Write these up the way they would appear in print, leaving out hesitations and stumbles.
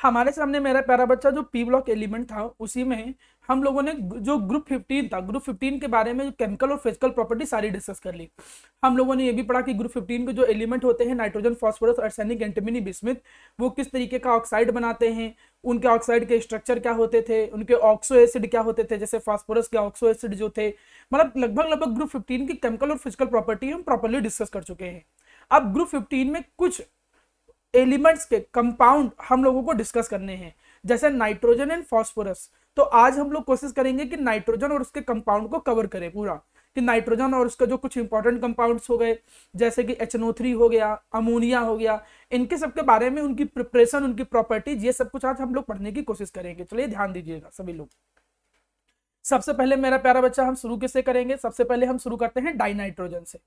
हमारे सामने मेरा प्यारा बच्चा जो पी ब्लॉक एलिमेंट था उसी में हम लोगों ने जो ग्रुप 15 था, ग्रुप 15 के बारे में केमिकल और फिजिकल प्रॉपर्टी सारी डिस्कस कर ली। हम लोगों ने ये भी पढ़ा कि ग्रुप 15 के जो एलिमेंट होते हैं nitrogen, phosphorus, arsenic, antimony, bismuth, वो किस तरीके का ऑक्साइड बनाते हैं, उनके ऑक्साइड के स्ट्रक्चर क्या होते थे, उनके ऑक्सो एसिड क्या होते थे, जैसे फास्फोरस के ऑक्सो एसिड जो थे, मतलब लगभग ग्रुप 15 की केमिकल और फिजिकल प्रॉपर्टी हम प्रॉपर्ली डिस्कस कर चुके हैं। अब ग्रुप 15 में कुछ एलिमेंट्स के कंपाउंड हम लोगों को डिस्कस करने हैं, जैसे नाइट्रोजन एंड फास्फोरस। तो आज हम लोग कोशिश करेंगे कि नाइट्रोजन और उसके कंपाउंड को कवर करें पूरा, कि नाइट्रोजन और उसका जो कुछ इंपॉर्टेंट कंपाउंड्स हो गए, जैसे कि HNO3 हो गया, अमोनिया हो गया, इनके सबके बारे में, उनकी प्रिपरेशन, उनकी प्रॉपर्टीज, ये सब कुछ आज हम लोग पढ़ने की कोशिश करेंगे। चलिए ध्यान दीजिएगा सभी लोग। सबसे पहले मेरा प्यारा बच्चा हम शुरू किससे करेंगे? सबसे पहले हम शुरू करते हैं डाई नाइट्रोजन से,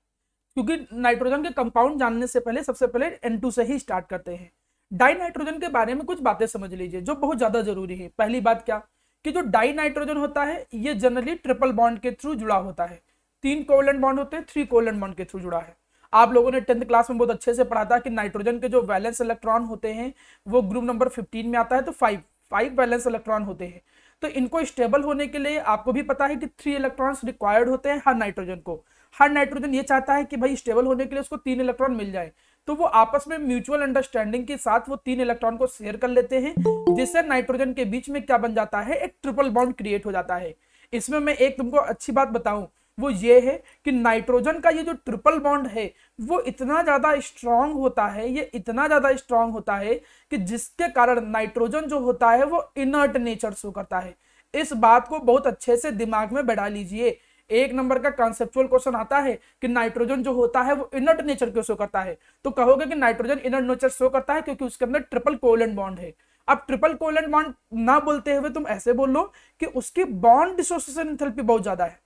क्योंकि नाइट्रोजन के कंपाउंड जानने से पहले सबसे पहले N2 से ही स्टार्ट करते हैं। डाई नाइट्रोजन के बारे में कुछ बातें समझ लीजिए जो बहुत ज्यादा जरूरी है। पहली बात क्या, कि जो डाई नाइट्रोजन होता है ये जनरली ट्रिपल बॉन्ड के थ्रू जुड़ा होता है। 3 कोवलेंट बॉन्ड होते हैं, 3 कोवलेंट बॉन्ड के थ्रू जुड़ा है। आप लोगों ने 10th क्लास में बहुत अच्छे से पढ़ा था कि नाइट्रोजन के जो वैलेंस इलेक्ट्रॉन होते हैं वो ग्रुप नंबर 15 में आता है, तो 5 वैलेंस इलेक्ट्रॉन होते हैं। तो इनको स्टेबल होने के लिए आपको भी पता है कि 3 इलेक्ट्रॉन्स रिक्वायर्ड होते हैं हर नाइट्रोजन को। हर नाइट्रोजन ये चाहता है कि भाई स्टेबल होने के लिए उसको 3 इलेक्ट्रॉन मिल जाए, तो वो आपस में म्यूचुअल अंडरस्टैंडिंग के साथ वो 3 इलेक्ट्रॉन को शेयर कर लेते हैं, जिससे नाइट्रोजन के बीच में क्या बन जाता है, एक ट्रिपल बॉन्ड क्रिएट हो जाता है। इसमें मैं एक तुमको अच्छी बात बताऊं, वो ये है कि नाइट्रोजन का ये जो ट्रिपल बॉन्ड है वो इतना ज्यादा स्ट्रांग होता है, ये इतना ज्यादा स्ट्रांग होता है कि जिसके कारण नाइट्रोजन जो होता है वो इनर्ट नेचर शो करता है। इस बात को बहुत अच्छे से दिमाग में बैठा लीजिए। 1 नंबर का कॉन्सेप्चुअल क्वेश्चन आता है कि नाइट्रोजन जो होता है वो इनर्ट नेचर क्यों शो करता है, तो कहोगे कि नाइट्रोजन इनर्ट नेचर शो करता है क्योंकि उसके अंदर ट्रिपल कोवलेंट बॉन्ड है। अब ट्रिपल कोवलेंट बॉन्ड ना बोलते हुए तुम ऐसे बोल लो कि उसकी बॉन्ड डिसोसिएशन एंथैल्पी बहुत ज्यादा है।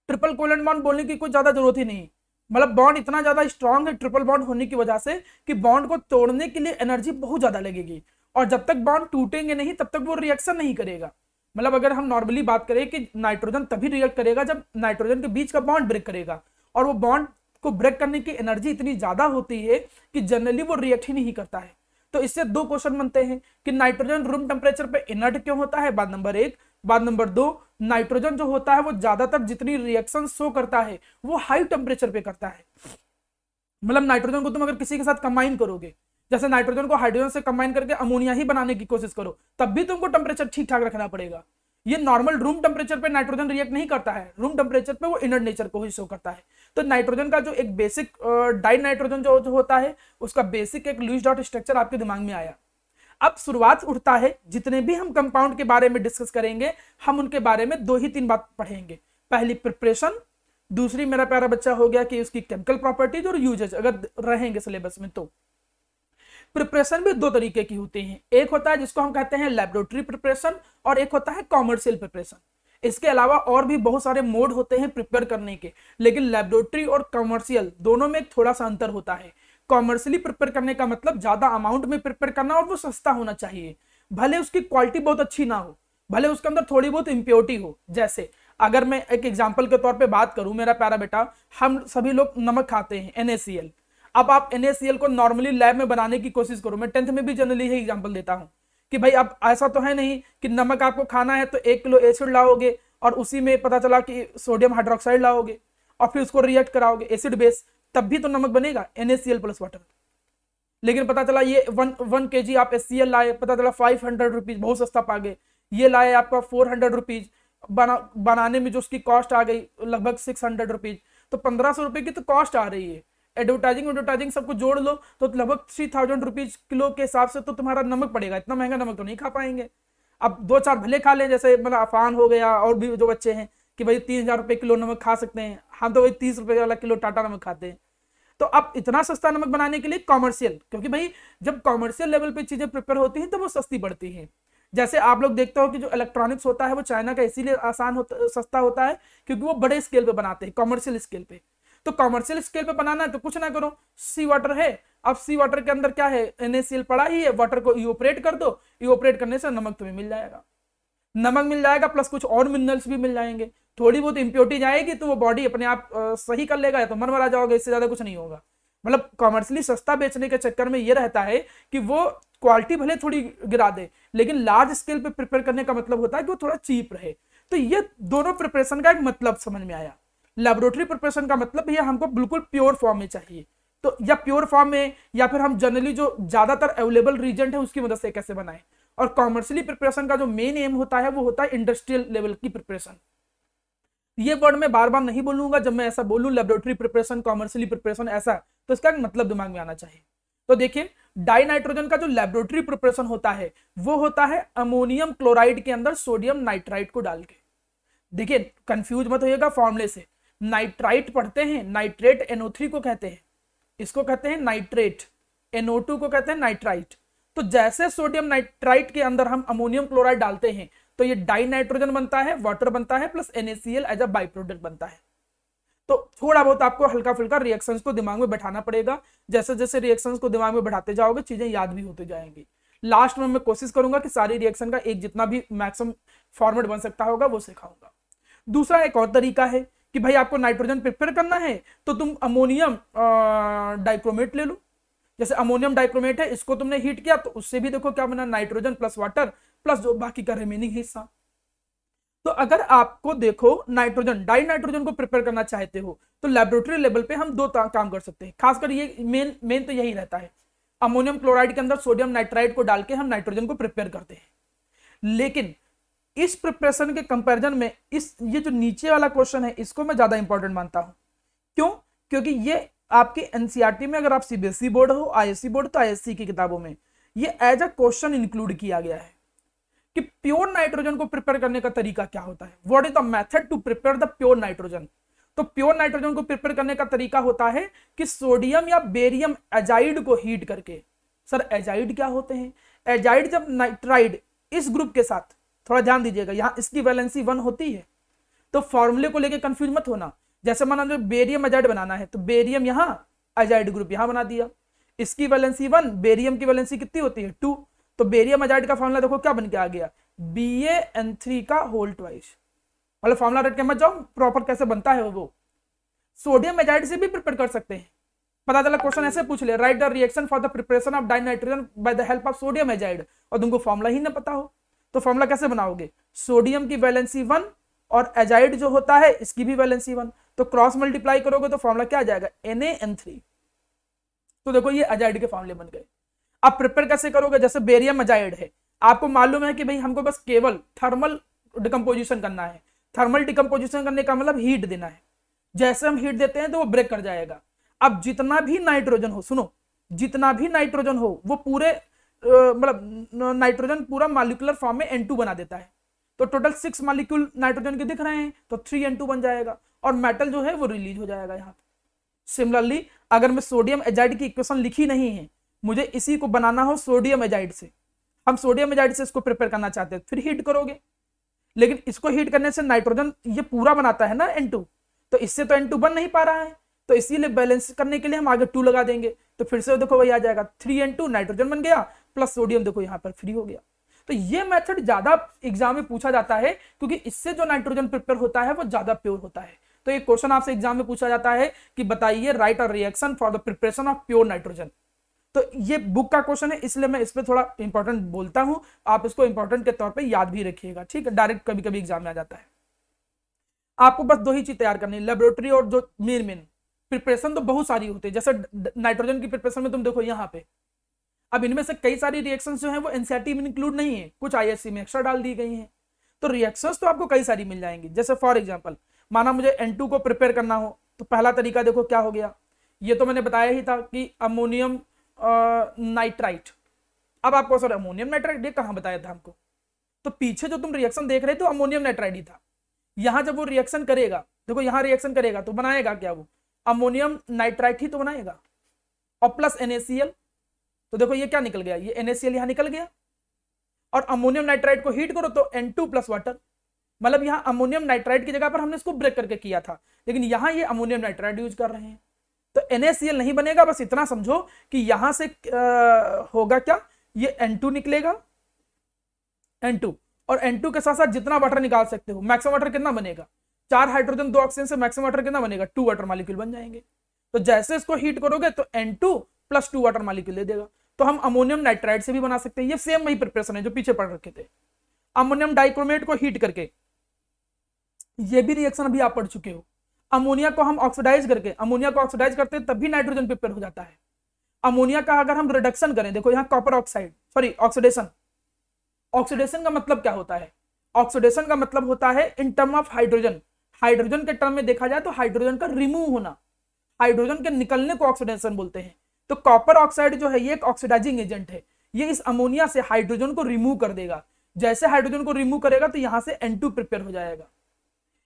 ट्रिपल कोवलेंट बॉन्ड बोलने की कोई ज्यादा जरूरत ही नहीं, मतलब बॉन्ड इतना ज्यादा स्ट्रांग है ट्रिपल बॉन्ड होने की वजह से कि बॉन्ड को तोड़ने के लिए एनर्जी बहुत ज्यादा लगेगी, और जब तक बॉन्ड टूटेंगे नहीं तब तक वो रिएक्शन नहीं करेगा। मतलब अगर हम नॉर्मली बात करें कि नाइट्रोजन तभी रिएक्ट करेगा जब नाइट्रोजन के बीच का बॉन्ड ब्रेक करेगा, और वो बॉन्ड को ब्रेक करने की एनर्जी इतनी ज्यादा होती है कि जनरली वो रिएक्ट ही नहीं करता है। तो इससे 2 क्वेश्चन बनते हैं कि नाइट्रोजन रूम टेम्परेचर पे इनर्ट क्यों होता है, बात नंबर 1। बात नंबर 2, नाइट्रोजन जो होता है वो ज्यादातर जितनी रिएक्शन शो करता है वो हाई टेम्परेचर पे करता है। मतलब नाइट्रोजन को तुम अगर किसी के साथ कंबाइन करोगे, जैसे नाइट्रोजन को हाइड्रोजन से कंबाइन करके अमोनिया ही बनाने की कोशिश करो, तब भी तुमको टेम्परेचर ठीक ठाक रखना पड़ेगा। ये नॉर्मल रूम टेम्परेचर पे नाइट्रोजन रिएक्ट नहीं करता है, रूम टेम्परेचर पे वो इनर्ट नेचर को ही शो करता है। तो नाइट्रोजन का जो एक बेसिक डाई नाइट्रोजन जो होता है उसका बेसिक एक लुईस डॉट स्ट्रक्चर आपके दिमाग में आया। अब शुरुआत उठता है, जितने भी हम कंपाउंड के बारे में डिस्कस करेंगे हम उनके बारे में 2 ही 3 बात पढ़ेंगे। पहली प्रिपरेशन, दूसरी मेरा प्यारा बच्चा हो गया कि उसकी केमिकल प्रॉपर्टीज और यूजेज अगर रहेंगे सिलेबस में। तो प्रिपरेशन भी 2 तरीके की होती हैं, एक होता है जिसको हम कहते हैं लैबोरेटरी प्रिपरेशन और एक होता है कॉमर्शियल प्रिपरेशन। इसके अलावा और भी बहुत सारे मोड होते हैं प्रिपेयर करने के, लेकिन लैबोरेटरी और कॉमर्शियल दोनों में एक थोड़ा सा अंतर होता है। कॉमर्शियली प्रिपेयर करने का मतलब ज्यादा अमाउंट में प्रिपेयर करना, और वो सस्ता होना चाहिए, भले उसकी क्वालिटी बहुत अच्छी ना हो, भले उसके अंदर थोड़ी बहुत इंप्योरिटी हो। जैसे अगर मैं एक एग्जांपल के तौर पे बात करूं, मेरा प्यारा बेटा, हम सभी लोग नमक खाते हैं NaCl। अब आप NaCl को नॉर्मली लैब में बनाने की कोशिश करो, मैं 10th में भी जनरली यही एग्जांपल देता हूं कि भाई अब ऐसा तो है नहीं कि नमक आपको खाना है तो 1 किलो एसिड लाओगे और उसी में पता चला कि सोडियम हाइड्रोक्साइड लाओगे और फिर उसको रिएक्ट कराओगे एसिड बेस, तब भी तो नमक बनेगा NaCl प्लस वाटर। लेकिन पता चला ये 1 kg आप HCl लाए, पता चला 500 रुपीज, बहुत सस्ता पा गए। ये लाए आपका 400 रुपीज, बनाने में जो उसकी कॉस्ट आ गई लगभग 600 रुपीज, तो 1500 रुपए की तो कॉस्ट आ रही है। एडवर्टाइजिंग सबको जोड़ लो तो लगभग 3000 रुपीज किलो के हिसाब से तो तुम्हारा नमक पड़ेगा। इतना महंगा नमक तो नहीं खा पाएंगे। अब 2-4 भले खा लें, जैसे मतलब अफान हो गया और भी जो बच्चे हैं कि भाई 3000 रुपए किलो नमक खा सकते हैं, हम तो वही 30 रुपए वाला किलो टाटा नमक खाते हैं। तो अब इतना सस्ता नमक बनाने के लिए कॉमर्शियल, क्योंकि भाई जब कॉमर्शियल लेवल पे चीजें प्रिपेयर होती हैं तो वो सस्ती पड़ती हैं। जैसे आप लोग देखते हो कि जो इलेक्ट्रॉनिक्स होता है वो चाइना का इसीलिए सस्ता होता है क्योंकि वो बड़े स्केल पे बनाते हैं, कॉमर्शियल स्केल पे। तो कॉमर्शियल स्केल पे बनाना है तो कुछ ना करो, सी वाटर है। अब सी वाटर के अंदर क्या है, NaCl पड़ा ही है, वाटर को इवोपरेट कर दो, इवोपरेट करने से नमक तुम्हें मिल जाएगा। नमक मिल जाएगा प्लस कुछ और मिनरल्स भी मिल जाएंगे, थोड़ी बहुत इंप्योरिटी जाएगी तो वो बॉडी अपने आप सही कर लेगा, या तो मर मरा जाओगे, इससे ज्यादा कुछ नहीं होगा। मतलब कॉमर्शियली सस्ता बेचने के चक्कर में ये रहता है कि वो क्वालिटी भले थोड़ी गिरा दे, लेकिन लार्ज स्केल पे प्रिपेयर करने का मतलब होता है कि वो थोड़ा चीप रहे। तो ये दोनों प्रिपरेशन का एक मतलब समझ में आया। लेबोरेटरी प्रिपरेशन का मतलब भैया हमको बिल्कुल प्योर फॉर्म में चाहिए, तो या प्योर फॉर्म में, या फिर हम जनरली जो ज्यादातर अवेलेबल रीजेंट है उसकी मदद से कैसे बनाए। और कॉमर्शियली प्रिपरेशन का जो मेन एम होता है वो होता है इंडस्ट्रियल लेवल की प्रिपरेशन। ये वर्ड मैं बार बार नहीं बोलूंगा, जब मैं ऐसा बोलूं लेबोरेटरी प्रिपरेशन, कॉमर्शियली प्रिपरेशन ऐसा, तो इसका मतलब दिमाग में आना चाहिए। तो देखिए डाई नाइट्रोजन का जो लेबोरेटरी प्रिपरेशन होता है वो होता है अमोनियम क्लोराइड के अंदर सोडियम नाइट्राइट को डाल के। देखिए कंफ्यूज मत होइएगा फॉर्मूले से, नाइट्राइट पढ़ते हैं, नाइट्रेट NO3 को कहते हैं, इसको कहते हैं नाइट्रेट, NO2 को कहते हैं नाइट्राइट। तो जैसे सोडियम नाइट्राइट के अंदर हम अमोनियम क्लोराइड डालते हैं तो ये डाई नाइट्रोजन बनता है, वाटर बनता है, plus NaCl as a byproduct बनता है। तो थोड़ा बहुत आपको हल्का फुल्का रिएक्शंस को दिमाग में बैठाना पड़ेगा, जैसे जैसे रिएक्शंस को दिमाग में बैठाते जाओगे चीजें याद भी होते जाएंगी। लास्ट में मैं कोशिश करूंगा कि सारी रिएक्शन का एक जितना भी मैक्सिमम फॉर्मेट बन सकता होगा वो सिखाऊंगा। दूसरा एक और तरीका है कि भाई आपको नाइट्रोजन प्रिपेयर करना है तो तुम अमोनियम डाइक्रोमेट ले लो। जैसे अमोनियम डाइक्रोमेट है, इसको तुमने हीट किया तो उससे भी देखो क्या बना, नाइट्रोजन प्लस वाटर प्लस जो बाकी का रिमेनिंग हिस्सा। तो अगर आपको देखो नाइट्रोजन, डाई नाइट्रोजन को प्रिपेयर करना चाहते हो तो लेबोरेटरी लेवल पे हम दो काम कर सकते हैं, खासकर ये मेन तो यही रहता है, अमोनियम क्लोराइड के अंदर सोडियम नाइट्राइट को डाल के हम नाइट्रोजन को प्रिपेयर करते हैं। लेकिन इस प्रिपरेशन के कंपैरिजन में ये जो नीचे वाला क्वेश्चन है इसको मैं ज्यादा इंपॉर्टेंट मानता हूं। क्यों? क्योंकि ये आपके एनसीईआरटी में, अगर आप सीबीएसई बोर्ड हो, आईएससी बोर्ड, तो आईएससी की किताबों में ये एज अ क्वेश्चन इंक्लूड किया गया है कि प्योर नाइट्रोजन को प्रिपेयर करने का तरीका क्या होता है, what is the method to prepare the pure nitrogen. तो प्योर नाइट्रोजन को प्रिपेयर करने का तरीका होता है कि सोडियम या बेरियम एजाइड को हीट करके। सर एजाइड क्या होते हैं? एजाइड जब नाइट्राइड इस ग्रुप के साथ, थोड़ा ध्यान दीजिएगा, यहां इसकी वैलेंसी 1 होती है, तो फॉर्मूले को लेकर कंफ्यूज मत होना। जैसे माना जो बेरियम एजाइड बनाना है तो बेरियम यहां, एजाइड ग्रुप यहां बना दिया, इसकी वैलेंसी 1, बेरियम की वैलेंसी कितनी होती है 2, तो बेरियम एजाइड का फॉर्मूला देखो क्या बन के आ गया, BaN3 का होल ट्वाइस। मतलब फॉर्मूला रट के मत जाओ, प्रॉपर कैसे बनता है वो। सोडियम एजाइड से भी प्रिपेयर कर सकते हैं, पता चला क्वेश्चन ऐसे पूछ ले, right the reaction for the preparation of die nitrogen by the help of sodium azide, और तुमको फॉर्मूला ही ना पता हो तो फॉर्मूला कैसे बनाओगे, सोडियम की वैलेंसी 1 और एजाइड जो होता है इसकी भी वैलेंसी 1, तो क्रॉस मल्टीप्लाई करोगे तो फॉर्मूला क्या आ जाएगा, NaN3। तो देखो ये एजाइड के फॉर्मूले बन गए। अब प्रिपेयर कैसे करोगे, जैसे बेरियम एजाइड है, आपको मालूम है कि भाई हमको बस केवल थर्मल डिकम्पोजिशन करना है। थर्मल डिकम्पोजिशन करने का मतलब हीट देना है, जैसे हम हीट देते हैं तो वो ब्रेक कर जाएगा। अब जितना भी नाइट्रोजन हो, सुनो, जितना भी नाइट्रोजन हो वो पूरे मतलब नाइट्रोजन पूरा मॉलिक्यूलर फॉर्म में N2 बना देता है। तो टोटल 6 मॉलिक्यूल नाइट्रोजन के दिख रहे हैं तो 3N2 बन जाएगा और मेटल जो है वो रिलीज हो जाएगा यहाँ पे। सिमिलरली अगर मैं सोडियम एजाइड की इक्वेशन लिखी नहीं है, मुझे इसी को बनाना हो सोडियम एजाइड से, हम सोडियम एजाइड से इसको प्रिपेयर करना चाहते हैं, फिर हीट करोगे, लेकिन इसको हीट करने से नाइट्रोजन ये पूरा बनाता है ना N2, तो इससे तो N2 बन नहीं पा रहा है, तो इसीलिए बैलेंस करने के लिए हम आगे 2 लगा देंगे, तो फिर से देखो वही आ जाएगा 3N2, नाइट्रोजन बन गया प्लस सोडियम देखो यहाँ पर फ्री हो गया। तो ये मेथड ज्यादा एग्जाम में पूछा जाता है क्योंकि इससे जो नाइट्रोजन प्रिपेयर होता है वो ज्यादा प्योर होता है। तो ये क्वेश्चन आपसे एग्जाम में पूछा जाता है कि बताइए right a reaction for the preparation of pure nitrogen. तो ये बुक का क्वेश्चन है इसलिए मैं इस पर थोड़ा इंपॉर्टेंट बोलता हूं, आप इसको इंपॉर्टेंट के तौर पे याद भी रखिएगा, ठीक है, डायरेक्ट कभी कभी एग्जाम में आ जाता है। आपको बस 2 ही चीज तैयार करनी है, लेबोरेटरी और जो मेन प्रिपरेशन तो बहुत सारी होती है, जैसे नाइट्रोजन की प्रिपरेशन में तुम देखो यहाँ पे, अब इनमें से कई सारी रिएक्शंस जो हैं वो एनसीईआरटी में इंक्लूड नहीं है, कुछ आईएससी में एक्स्ट्रा डाल दी गई हैं, तो रिएक्शंस तो आपको कई सारी मिल जाएंगी। जैसे फॉर एग्जांपल माना मुझे N2 को प्रिपेयर करना हो तो पहला तरीका देखो क्या हो गया, ये तो मैंने बताया ही था कि अमोनियम नाइट्राइट। अब आपको सर अमोनियम नाइट्राइट ये कहाँ बताया था हमको, तो पीछे जो तुम रिएक्शन देख रहे थे तो अमोनियम नाइट्राइट ही था। यहां जब वो रिएक्शन करेगा, देखो यहां रिएक्शन करेगा तो बनाएगा क्या, वो अमोनियम नाइट्राइट ही तो बनाएगा और प्लस NaCl, तो देखो ये क्या निकल गया, ये NaCl यहां निकल गया, और अमोनियम नाइट्राइट को हीट करो तो N2 प्लस वाटर, मतलब यहां अमोनियम नाइट्राइट की जगह पर हमने इसको ब्रेक करके किया था, लेकिन यहां ये अमोनियम नाइट्राइट यूज कर रहे हैं, तो NaCl नहीं बनेगा। बस इतना समझो कि यहां से होगा क्या, ये N2 निकलेगा, N2, और N2 के साथ साथ जितना वाटर निकाल सकते हो, मैक्सिमम वाटर कितना बनेगा, 4 हाइड्रोजन 2 ऑक्सीजन से मैक्सिमम वाटर कितना बनेगा, 2 वाटर मॉलिक्यूल बन जाएंगे। तो जैसे इसको हीट करोगे तो N2 + 2 वाटर मॉलिक्यूल दे देगा। तो हम अमोनियम नाइट्राइड से भी बना सकते हैं, ये सेम वही प्रिपरेशन है जो पीछे पढ़ रखे थे। अमोनियम डाइक्रोमेट को हीट करके, ये भी रिएक्शन अभी आप पढ़ चुके हो। अमोनिया को हम ऑक्सीडाइज करके, अमोनिया को ऑक्सीडाइज करते हैं तभी नाइट्रोजन प्रिपेयर हो जाता है। अमोनिया का अगर हम रिडक्शन करें, देखो यहाँ copper oxide, sorry oxidation. Oxidation का मतलब क्या होता है? ऑक्सीडेशन का मतलब होता है in term of hydrogen, hydrogen के टर्म में देखा जाए तो हाइड्रोजन का रिमूव होना, हाइड्रोजन के निकलने को ऑक्सीडेशन बोलते हैं। तो कॉपर ऑक्साइड जो है ये एक ऑक्सीडाइजिंग एजेंट है, ये इस अमोनिया से हाइड्रोजन को रिमूव कर देगा। जैसे हाइड्रोजन को रिमूव करेगा तो यहां से N2 प्रिपेयर हो जाएगा।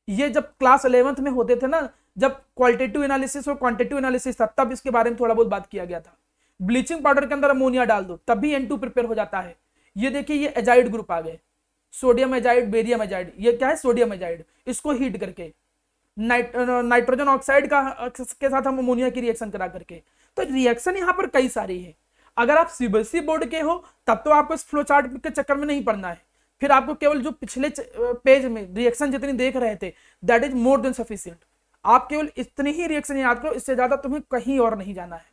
ये जब क्लास 11th में होते थे ना, जब क्वालिटेटिव एनालिसिस और क्वांटिटेटिव एनालिसिस था, तब इसके बारे में थोड़ा बहुत बात किया गया था। ब्लीचिंग पाउडर के अंदर अमोनिया डाल दो तभी N2 प्रिपेयर हो जाता है। ये देखिए ये एजाइड ग्रुप आ गए, सोडियम एजाइड, बेरियम एजाइड, ये क्या है? Sodium azide. इसको हीट करके नाइट्रोजन ऑक्साइड के साथ हम अमोनिया की रिएक्शन करा करके, तो रिएक्शन यहाँ पर कई सारी है। अगर आप सीबीएसई बोर्ड के हो तब तो आपको इस फ्लो चार्ट के चक्कर में नहीं पड़ना है, फिर आपको केवल जो पिछले पेज में रिएक्शन जितनी देख रहे थे that is more than sufficient. आप केवल इतनी ही रिएक्शन याद करो, इससे ज्यादा तुम्हें कहीं और नहीं जाना है।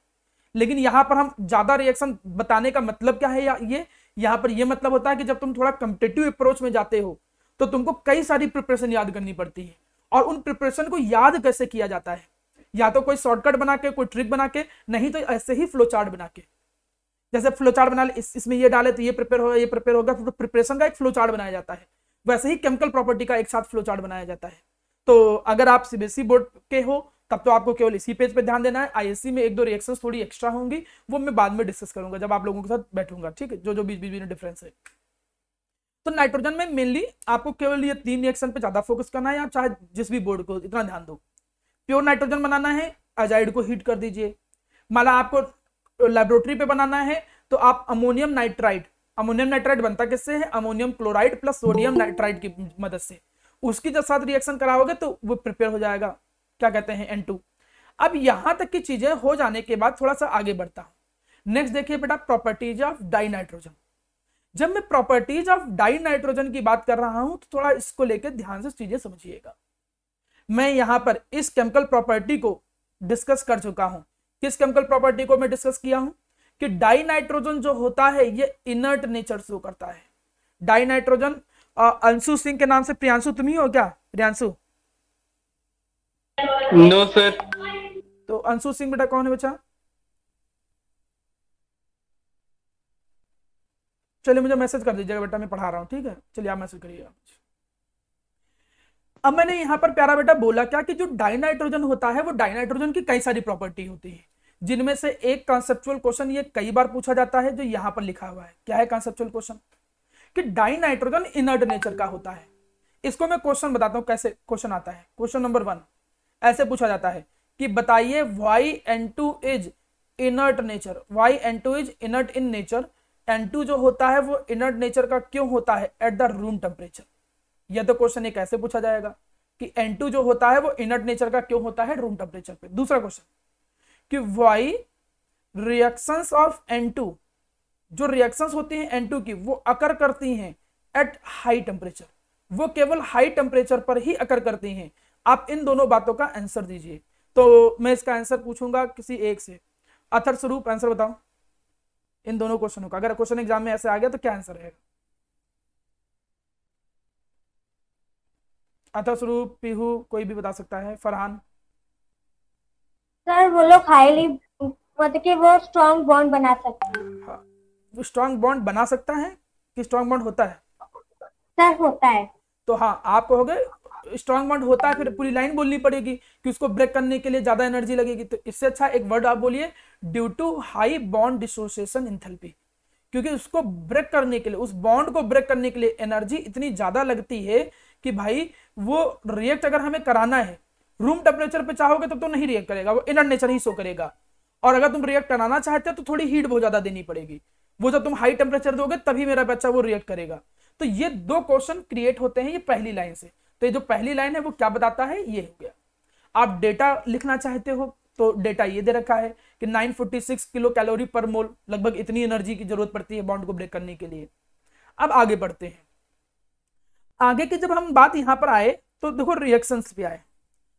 लेकिन यहाँ पर हम ज्यादा रिएक्शन बताने का मतलब क्या है, ये यहाँ पर ये मतलब होता है कि जब तुम थोड़ा कॉम्पिटिटिव अप्रोच में जाते हो तो तुमको कई सारी प्रिपरेशन याद करनी पड़ती है। और उन प्रिपरेशन को याद कैसे किया जाता है? या तो कोई शॉर्टकट बना के, कोई ट्रिक बना के, नहीं तो ऐसे ही फ्लो चार्ट बना के। जैसे फ्लो चार्ट बना ले, इसमें ये डाले तो ये प्रिपेयर होगा, ये प्रिपेयर होगा, तो प्रिपरेशन का एक फ्लो चार्ट बनाया जाता है। वैसे ही केमिकल प्रॉपर्टी का एक साथ फ्लो चार्ट बनाया जाता है। तो अगर आप सीबीएसई बोर्ड के हो तब तो आपको केवल इसी पेज पे ध्यान देना है। आईएससी में 1-2 रिएक्शंस थोड़ी एक्स्ट्रा होंगी, वो मैं बाद में डिस्कस करूंगा जब आप लोगों के साथ बैठूंगा, ठीक है, जो बीच में डिफरेंस है। तो नाइट्रोजन में मेनली आपको केवल ये 3 रिएक्शन पे ज्यादा फोकस करना है, आप चाहे जिस भी बोर्ड को इतना ध्यान दो। प्योर नाइट्रोजन बनाना है, अजाइड को हीट कर दीजिए। माना आपको लेबोरेटरी पे बनाना है तो आप अमोनियम नाइट्राइड बनता किससे है? Ammonium chloride plus sodium nitride की मदद से। उसकी जब साथ रिएक्शन कराओगे तो वो प्रिपेयर हो जाएगा, क्या कहते हैं, N2। अब यहां तक की चीजें हो जाने के बाद थोड़ा सा आगे बढ़ता हूं। नेक्स्ट देखिए बेटा, प्रॉपर्टीज ऑफ डाई नाइट्रोजन। जब मैं प्रॉपर्टीज ऑफ डाई नाइट्रोजन की बात कर रहा हूं तो थोड़ा इसको लेकर ध्यान से चीजें समझिएगा। मैं यहां पर इस केमिकल प्रॉपर्टी को डिस्कस कर चुका हूं। किस केमिकल प्रॉपर्टी को मैं डिस्कस किया हूं? कि डाई नाइट्रोजन जो होता है ये इनर्ट नेचर शो करता है। डाई नाइट्रोजन, अंशु सिंह के नाम से प्रियांशु तुम ही हो क्या? प्रियांशु? No sir. तो अंशु सिंह बेटा कौन है बच्चा? चलिए मुझे मैसेज कर दीजिएगा बेटा, मैं पढ़ा रहा हूँ, ठीक है। चलिए आप मैसेज करिएगा। अब मैंने यहाँ पर प्यारा बेटा बोला क्या कि जो डाई नाइट्रोजन होता है वो डाई नाइट्रोजन की कई सारी प्रॉपर्टी होती है, जिनमें से एक कॉन्सेप्चुअल क्वेश्चन ये कई बार पूछा जाता है जो यहाँ पर लिखा हुआ है। क्या है कॉन्सेप्चुअल क्वेश्चन? कि डाई नाइट्रोजन इनर्ट नेचर का होता है। इसको मैं क्वेश्चन बताता हूँ कैसे क्वेश्चन आता है। क्वेश्चन नंबर 1 ऐसे पूछा जाता है कि बताइए why N2 is inert nature, why N2 is inert in nature. N2 जो होता है वो इनर्ट नेचर का क्यों होता है एट द रूम टेम्परेचर। यह तो क्वेश्चन एक ऐसे पूछा जाएगा कि N2 जो होता है वो इनर्ट नेचर का क्यों होता है रूम टेम्परेचर पे। दूसरा क्वेश्चन कि वाई रिएक्शंस ऑफ N2, जो रिएक्शंस होती हैं N2 की वो अकर करती हैं एट हाई टेम्परेचर, वो केवल हाई टेम्परेचर पर ही अकर करती हैं। आप इन दोनों बातों का आंसर दीजिए। तो मैं इसका आंसर पूछूंगा किसी एक से। अथर स्वरूप आंसर बताओ इन दोनों क्वेश्चनों का। अगर क्वेश्चन एग्जाम में ऐसे आ गया तो क्या आंसर रहेगा? अथर स्वरूप, पीहू, कोई भी बता सकता है। फरहान? सर वो लोग हाईली मतलब कि वो स्ट्रॉन्ग बॉन्ड बना सकते हैं। हाँ, वो स्ट्रॉन्ग बॉन्ड बना सकता है कि स्ट्रॉन्ग बॉन्ड होता है? सर होता है। तो हाँ, आप कहोगे स्ट्रॉन्ग बॉन्ड होता है, फिर पूरी लाइन बोलनी पड़ेगी कि उसको ब्रेक करने के लिए ज्यादा एनर्जी लगेगी। तो इससे अच्छा एक वर्ड आप बोलिए, due to high bond dissociation enthalpy. क्योंकि उसको ब्रेक करने के लिए, उस बॉन्ड को ब्रेक करने के लिए एनर्जी इतनी ज्यादा लगती है कि भाई वो रिएक्ट अगर हमें कराना है रूम टेम्परेचर पे चाहोगे तो नहीं रिएक्ट करेगा, वो इनर्ट नेचर ही शो करेगा। और अगर तुम रिएक्ट कराना चाहते हो तो थोड़ी हीट बहुत ज्यादा देनी पड़ेगी, वो जब तुम हाई टेम्परेचर दोगे तभी मेरा बच्चा वो रिएक्ट करेगा। तो ये 2 क्वेश्चन क्रिएट होते हैं ये पहली लाइन से। तो ये जो पहली लाइन है वो क्या बताता है, ये हो गया। आप डेटा लिखना चाहते हो तो डेटा ये दे रखा है कि 946 किलो कैलोरी पर मोल, लगभग इतनी एनर्जी की जरूरत पड़ती है बॉन्ड को ब्रेक करने के लिए। अब आगे बढ़ते हैं। आगे की जब हम बात यहां पर आए तो देखो रिएक्शंस पे आए।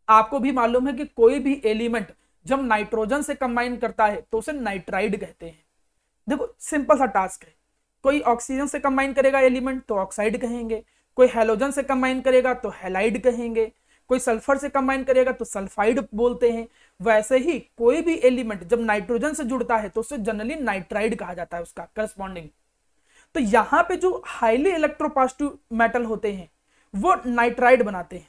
आपको भी मालूम है कि कोई भी एलिमेंट जब नाइट्रोजन से कंबाइन करता है तो उसे नाइट्राइड कहते हैं। देखो सिंपल सा टास्क है, कोई ऑक्सीजन से कंबाइन करेगा एलिमेंट तो ऑक्साइड कहेंगे, कोई हेलोजन से कंबाइन करेगा तो हैलाइड कहेंगे, कोई सल्फर से कंबाइन करेगा तो सल्फाइड बोलते हैं। वैसे ही कोई भी एलिमेंट जब नाइट्रोजन से जुड़ता है तो उसे जनरली नाइट्राइड कहा जाता है उसका करस्पॉन्डिंग। तो यहाँ पे जो हाईली इलेक्ट्रोपॉजिटिव मेटल होते हैं वो नाइट्राइड बनाते हैं।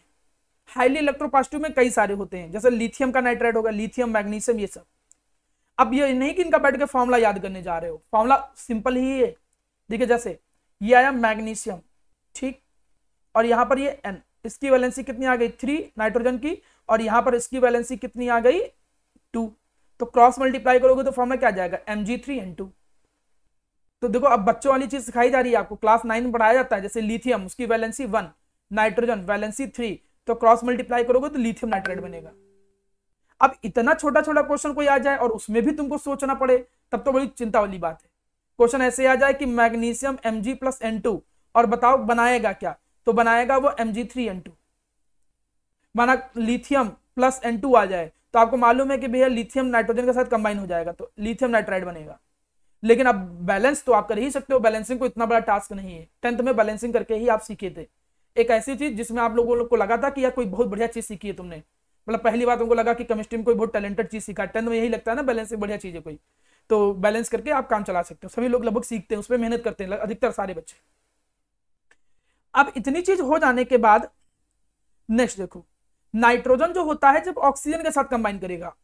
हाईली इलेक्ट्रोपॉजिटिव में कई सारे होते हैं, जैसे लिथियम का नाइट्राइड होगा, लिथियम, मैग्नीशियम, ये सब। अब ये नहीं कि इनका बैठ के फॉर्मूला याद करने जा रहे हो, फॉर्मूला सिंपल ही है। देखिए जैसे ये आया मैग्नीशियम, ठीक, और यहां पर ये N, इसकी वैलेंसी कितनी आ गई 3 नाइट्रोजन की, और यहां पर इसकी वैलेंसी कितनी आ गई 2। तो क्रॉस मल्टीप्लाई करोगे तो फॉर्मूला क्या आ जाएगा Mg3N2। तो देखो अब बच्चों वाली चीज सिखाई जा रही है आपको, क्लास 9 में पढ़ाया जाता है। जैसे लिथियम उसकी वैलेंसी 1, नाइट्रोजन वैलेंसी 3, तो क्रॉस मल्टीप्लाई करोगे तो लिथियम नाइट्राइड बनेगा। अब इतना छोटा छोटा क्वेश्चन कोई आ जाए और उसमें भी तुमको सोचना पड़े तब तो बड़ी चिंता वाली बात है। क्वेश्चन ऐसे आ जाए कि मैग्नीशियम Mg+N2 और बताओ बनाएगा क्या, तो बनाएगा वो Mg3N2। माना लिथियम प्लस N2 आ जाए तो आपको मालूम है कि भैया लिथियम नाइट्रोजन के साथ कंबाइन हो जाएगा तो लिथियम नाइट्राइड बनेगा। लेकिन अब बैलेंस तो आप कर ही सकते हो, बैलेंसिंग को इतना बड़ा टास्क नहीं है। 10th में बैलेंसिंग करके ही आप सीखे थे, एक ऐसी चीज जिसमें आप लोगों को लगा था कि यार कोई बहुत बढ़िया चीज सीखी है तुमने, मतलब पहली बार तुमको लगा कि केमिस्ट्री में कोई बहुत टैलेंटेड चीज सीखा है। 10th में यही लगता है ना, बैलेंसिंग बढ़िया चीज है कोई, तो बैलेंस करके आप काम चला सकते हो। सभी लोग लगभग सीखते हैं, उस पर मेहनत करते हैं अधिकतर सारे बच्चे। अब इतनी चीज हो जाने के बाद नेक्स्ट देखो, नाइट्रोजन जो होता है जब ऑक्सीजन के साथ कंबाइन करेगा,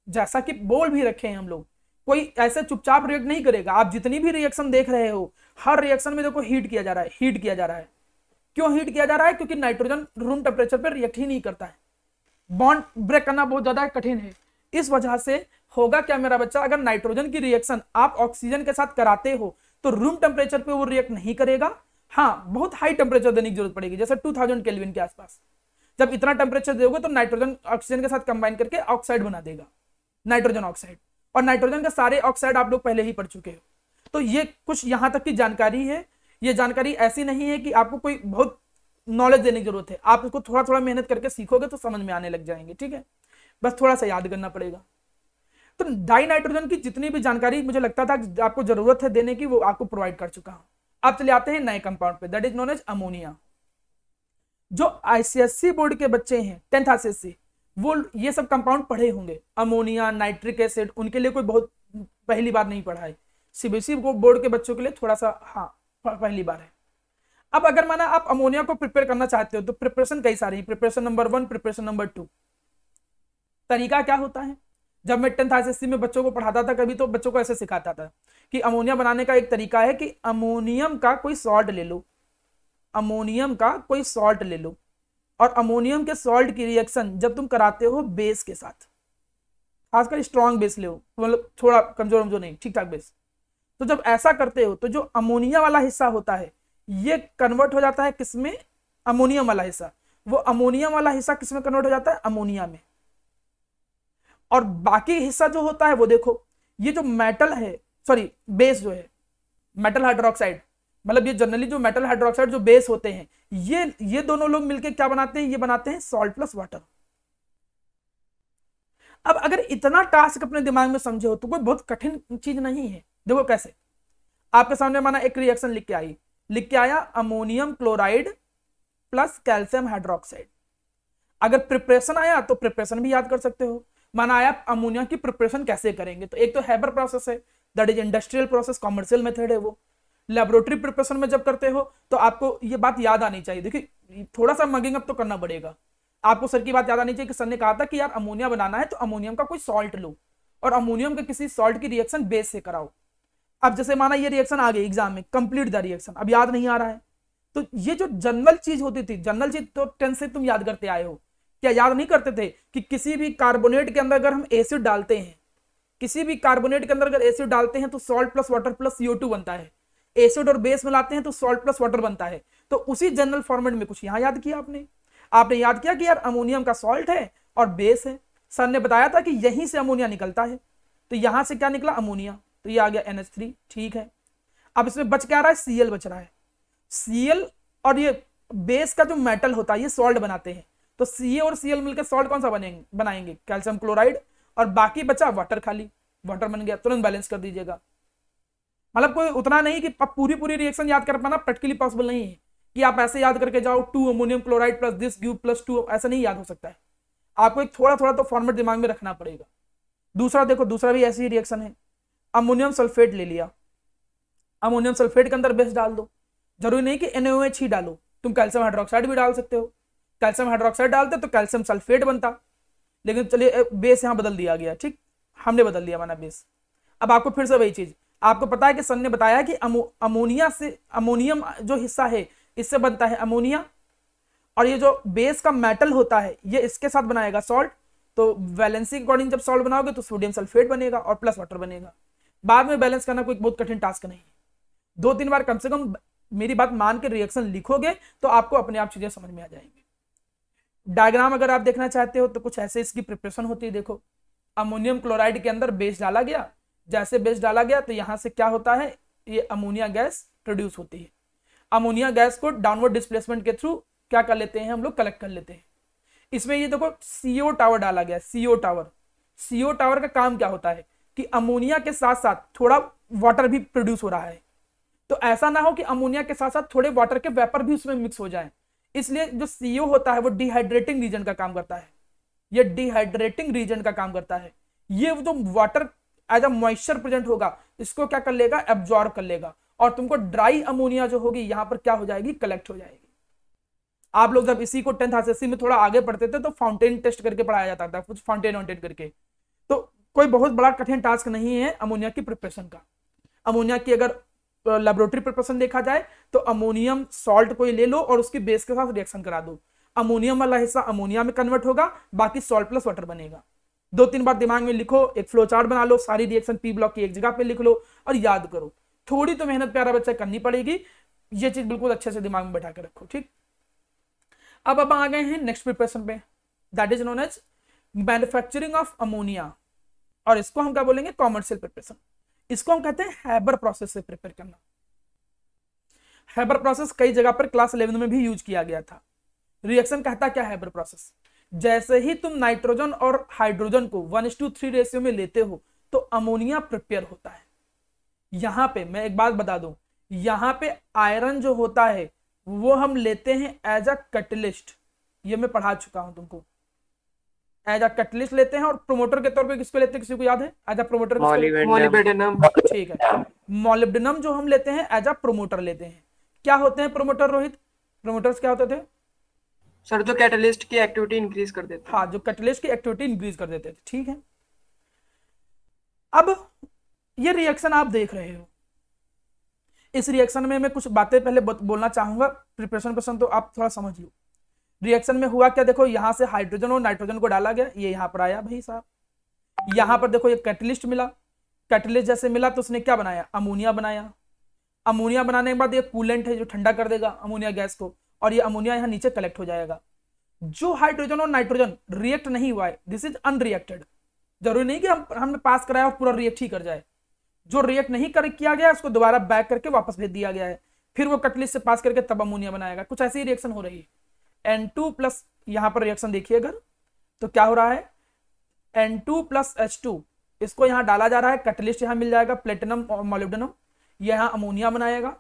जैसा कि बोल भी रखे हैं हम लोग, कोई ऐसे चुपचाप रिएक्ट नहीं करेगा। आप जितनी भी रिएक्शन देख रहे हो, हर रिएक्शन में देखो हीट किया जा रहा है, हीट किया जा रहा है। क्यों हीट किया जा रहा है? क्योंकि नाइट्रोजन रूम टेम्परेचर पर रिएक्ट ही नहीं करता है, बॉन्ड ब्रेक करना बहुत ज्यादा कठिन है। इस वजह से होगा क्या मेरा बच्चा, अगर नाइट्रोजन की रिएक्शन आप ऑक्सीजन के साथ कराते हो तो रूम टेम्परेचर पे वो रिएक्ट नहीं करेगा। हाँ, बहुत हाई टेम्परेचर देने की जरूरत पड़ेगी, जैसे 2000 केल्विन के आसपास। जब इतना टेम्परेचर दोगे तो नाइट्रोजन ऑक्सीजन के साथ कंबाइन करके ऑक्साइड बना देगा, नाइट्रोजन ऑक्साइड। और नाइट्रोजन के सारे ऑक्साइड आप लोग पहले ही पढ़ चुके हो। तो ये कुछ यहां तक की जानकारी है। ये जानकारी ऐसी नहीं है कि आपको कोई बहुत नॉलेज देने की जरूरत है, आप इसको थोड़ा थोड़ा मेहनत करके सीखोगे तो समझ में आने लग जाएंगे, ठीक है। बस थोड़ा सा याद करना पड़ेगा। तो डाई नाइट्रोजन की जितनी भी जानकारी मुझे लगता था आपको जरूरत है देने की, वो आपको प्रोवाइड कर चुका हूं। अब चले आते हैं नए कंपाउंड पे, that is known as ammonia. जो आईसीएससी बोर्ड के बच्चे हैं 10th आईसीएससी, वो ये सब कंपाउंड पढ़े होंगे, अमोनिया, नाइट्रिक एसिड, उनके लिए कोई बहुत पहली बार नहीं पढ़ा है। सीबीएसई बोर्ड के बच्चों के लिए थोड़ा सा हाँ पहली बार है। अब अगर माना आप अमोनिया को प्रिपेयर करना चाहते हो तो प्रिपरेशन कई सारी है, प्रिपरेशन नंबर 1, प्रिपरेशन नंबर 2। तरीका क्या होता है, जब मैं 10th आईसीएससी में बच्चों को पढ़ाता था कभी, तो बच्चों को ऐसे सिखाता था कि अमोनिया बनाने का एक तरीका है कि अमोनियम का कोई सॉल्ट ले लो, अमोनियम का कोई सॉल्ट ले लो, और अमोनियम के सॉल्ट की रिएक्शन जब तुम कराते हो बेस के साथ, खासकर स्ट्रॉन्ग बेस ले, मतलब थोड़ा कमजोर नहीं, ठीक ठाक बेस, तो जब ऐसा करते हो तो जो अमोनिया वाला हिस्सा होता है ये कन्वर्ट हो जाता है किसमें, अमोनियम वाला हिस्सा। वो अमोनियम वाला हिस्सा किसमें कन्वर्ट हो जाता है, अमोनिया में। और बाकी हिस्सा जो होता है वो देखो, ये जो मेटल है, सॉरी बेस जो है मेटल हाइड्रोक्साइड, मतलब ये जनरली जो मेटल हाइड्रोक्साइड जो बेस होते हैं, ये दोनों लोग मिलकर क्या बनाते हैं, ये बनाते हैं सॉल्ट प्लस वाटर। अब अगर इतना टास्क अपने दिमाग में समझे हो तो कोई बहुत कठिन चीज नहीं है। देखो कैसे, आपके सामने माना एक रिएक्शन लिख के आया ammonium chloride plus calcium hydroxide. अगर प्रिपरेशन आया तो प्रिपरेशन भी याद कर सकते हो। माना आया अमोनिया की प्रिपरेशन कैसे करेंगे, तो एक तो हैबर प्रोसेस है, that is industrial process, commercial method है वो। लेबोरेटरी प्रिपरेशन में जब करते हो तो आपको ये बात याद आनी चाहिए। देखिए थोड़ा सा मगिंग अप तो करना पड़ेगा आपको, सर की बात याद आनी चाहिए कि सर ने कहा था कि यार अमोनिया बनाना है तो अमोनियम का कोई सॉल्ट लो और अमोनियम के किसी सॉल्ट की रिएक्शन बेस से कराओ। अब जैसे माना ये रिएक्शन आ गई एग्जाम में, कंप्लीट द रिएक्शन, अब याद नहीं आ रहा है, तो ये जो जनरल चीज होती थी, जनरल चीज तो 10 से तुम याद करते आए हो, क्या याद नहीं करते थे कि किसी भी कार्बोनेट के अंदर अगर हम एसिड डालते हैं, किसी भी कार्बोनेट के अंदर अगर एसिड डालते हैं तो salt plus water plus CO2 बनता है, एसिड और बेस मिलाते हैं तो सॉल्ट प्लस वाटर बनता है। तो उसी जनरल फॉर्मेट में कुछ यहां याद किया आपने याद किया कि यार अमोनियम का सॉल्ट है और बेस है, सर ने बताया था कि यहीं से अमोनिया निकलता है, तो यहां से क्या निकला अमोनिया, तो ये आ गया NH3, ठीक है। अब इसमें बच क्या रहा है, Cl बच रहा है। Cl और ये बेस का जो मेटल होता है ये सॉल्ट बनाते हैं, तो Ca और Cl मिलकर सॉल्ट कौन सा बनाएंगे, कैल्शियम क्लोराइड, और बाकी बचा वाटर खाली, वाटर बन गया, तुरंत बैलेंस कर दीजिएगा। मतलब कोई उतना नहीं कि आप पूरी पूरी रिएक्शन याद कर पाना प्रैक्टिकली पॉसिबल नहीं है कि आप ऐसे याद करके जाओ 2 ammonium chloride plus this give plus 2, ऐसा नहीं याद हो सकता है। आपको एक थोड़ा थोड़ा तो फॉर्मेट दिमाग में रखना पड़ेगा। दूसरा देखो, दूसरा भी ऐसी ही रिएक्शन है, अमोनियम सल्फेट ले लिया, अमोनियम सल्फेट के अंदर बेस डाल दो, जरूरी नहीं कि NaOH ही डालो, तुम कैल्शियम हाइड्रोक्साइड भी डाल सकते हो। कैल्शियम हाइड्रोक्साइड डालते तो कैल्शियम सल्फेट बनता, लेकिन चलिए बेस यहां बदल दिया गया, ठीक, हमने बदल दिया माना बेस। अब आपको फिर से वही चीज, आपको पता है कि सर ने बताया कि अमोनिया से, अमोनियम जो हिस्सा है इससे बनता है अमोनिया, और ये जो बेस का मेटल होता है ये इसके साथ बनाएगा सॉल्ट, तो वैलेंसी के अकॉर्डिंग जब सॉल्ट बनाओगे तो सोडियम सल्फेट बनेगा और प्लस वाटर बनेगा। बाद में बैलेंस करना कोई बहुत कठिन टास्क नहीं है, 2-3 बार कम से कम मेरी बात मान के रिएक्शन लिखोगे तो आपको अपने आप चीजें समझ में आ जाएंगी। डायग्राम अगर आप देखना चाहते हो तो कुछ ऐसे इसकी प्रिपरेशन होती है। देखो, अमोनियम क्लोराइड के अंदर बेस डाला गया, जैसे बेस डाला गया तो यहां से क्या होता है, ये अमोनिया गैस प्रोड्यूस होती है। अमोनिया गैस को डाउनवर्ड डिस्प्लेसमेंट के थ्रू क्या कर लेते हैं हम लोग, कलेक्ट कर लेते हैं। इसमें ये देखो CO टावर डाला गया, CO टावर। CO टावर का काम क्या होता है कि अमोनिया के साथ साथ थोड़ा वाटर भी प्रोड्यूस हो रहा है, तो ऐसा ना हो कि अमोनिया के साथ साथ थोड़े वाटर के वेपर भी उसमें मिक्स हो जाए, इसलिए जो CO होता है वो डिहाइड्रेटिंग रीजन का काम करता है, ये डिहाइड्रेटिंग रीजन का काम करता है। ये जो water as a moisture present होगा इसको क्या कर लेगा, एब्जॉर्ब कर लेगा, और तुमको ड्राई अमोनिया जो होगी यहां पर क्या हो जाएगी, कलेक्ट हो जाएगी। आप लोग जब इसी को 10th RCSC में थोड़ा आगे पढ़ते थे तो फाउंटेन टेस्ट करके पढ़ाया जाता था, कुछ फाउंटेन वाउंटेन करके, तो कोई बहुत बड़ा कठिन टास्क नहीं है अमोनिया की प्रिपरेशन का। अमोनिया की अगर लेबोरेटरी प्रिपरेशन देखा जाए तो अमोनियम सॉल्ट कोई ले लो और उसकी बेस के साथ रिएक्शन करा दो, अमोनियम वाला हिस्सा अमोनिया में कन्वर्ट होगा, बाकी सॉल्ट प्लस वाटर बनेगा। 2-3 बार दिमाग में लिखो, एक फ्लो चार्ट बना लो, सारी रिएक्शन पी ब्लॉक की एक जगह पे लिख लो और याद करो। थोड़ी तो मेहनत प्यारा बच्चा करनी पड़ेगी, ये चीज बिल्कुल अच्छे से दिमाग में बैठा के रखो, ठीक। अब आ गए हैं नेक्स्ट प्रिपरेशन पे, that is known as manufacturing of ammonia, और इसको हम क्या बोलेंगे, कॉमर्शियल प्रिपरेशन। इसको हम कहते हैं हैबर प्रोसेस से प्रिपेयर करना। हैबर प्रोसेस कई जगह पर क्लास 11 में भी यूज किया गया था। रिएक्शन कहता क्या है हैबर प्रोसेस, जैसे ही तुम नाइट्रोजन और हाइड्रोजन को 1:3 रेशियो में लेते हो तो अमोनिया प्रिपेयर होता है। यहां पे मैं एक बात बता दूं, यहां पे आयरन जो होता है वो हम लेते हैं एज अ कैटलिस्ट, ये मैं पढ़ा चुका हूं तुमको, एज अ कैटलिस्ट लेते हैं। और प्रोमोटर के तौर पे किसको लेते हैं, किसी को याद है एज अ प्रोमोटर? मॉलिब्डेनम। ठीक है, मॉलिब्डेनम जो हम लेते हैं एज अ प्रोमोटर लेते हैं। क्या होते हैं प्रोमोटर रोहित? प्रोमोटर्स क्या होते थे सर? जो कैटलिस्ट की एक्टिविटी इंक्रीज कर देते हैं। हाँ, जो कैटलिस्ट की एक्टिविटी इंक्रीज कर देते थे, ठीक है। अब ये रिएक्शन आप देख रहे हो, इस रिएक्शन में मैं कुछ बातें पहले बोलना चाहूंगा, प्रिपरेशन पर्सन तो आप थोड़ा समझ लो। रिएक्शन में हुआ क्या, देखो यहां से हाइड्रोजन और नाइट्रोजन को डाला गया, ये यहां पर आया भाई साहब, यहां पर देखो ये कैटलिस्ट मिला, कैटलिस्ट जैसे मिला तो उसने क्या बनाया, अमोनिया बनाया। अमोनिया बनाने के बाद ये कूलेंट है जो ठंडा कर देगा अमोनिया गैस को, और ये अमोनिया यहाँ नीचे कलेक्ट हो जाएगा। जो हाइड्रोजन और नाइट्रोजन रिएक्ट नहीं हुआ है, दिस इज अनरिएक्टेड। जरूरी नहीं कि हमने पास कराया और पूरा रिएक्ट ही कर जाए, जो रिएक्ट नहीं किया गया उसको दोबारा बैक करके वापस भेज दिया गया है, फिर वो कैटलिस्ट से पास करके तब अमोनिया बनाएगा। कुछ ऐसी ही रिएक्शन हो रही है। N2+ यहां पर रिएक्शन देखिए अगर, तो क्या हो रहा है, N2+ H2 इसको यहां डाला जा रहा है, कैटलिस्ट यहां मिल जाएगा प्लेटिनम और मोलिब्डेनम, यहां अमोनिया बनाएगा।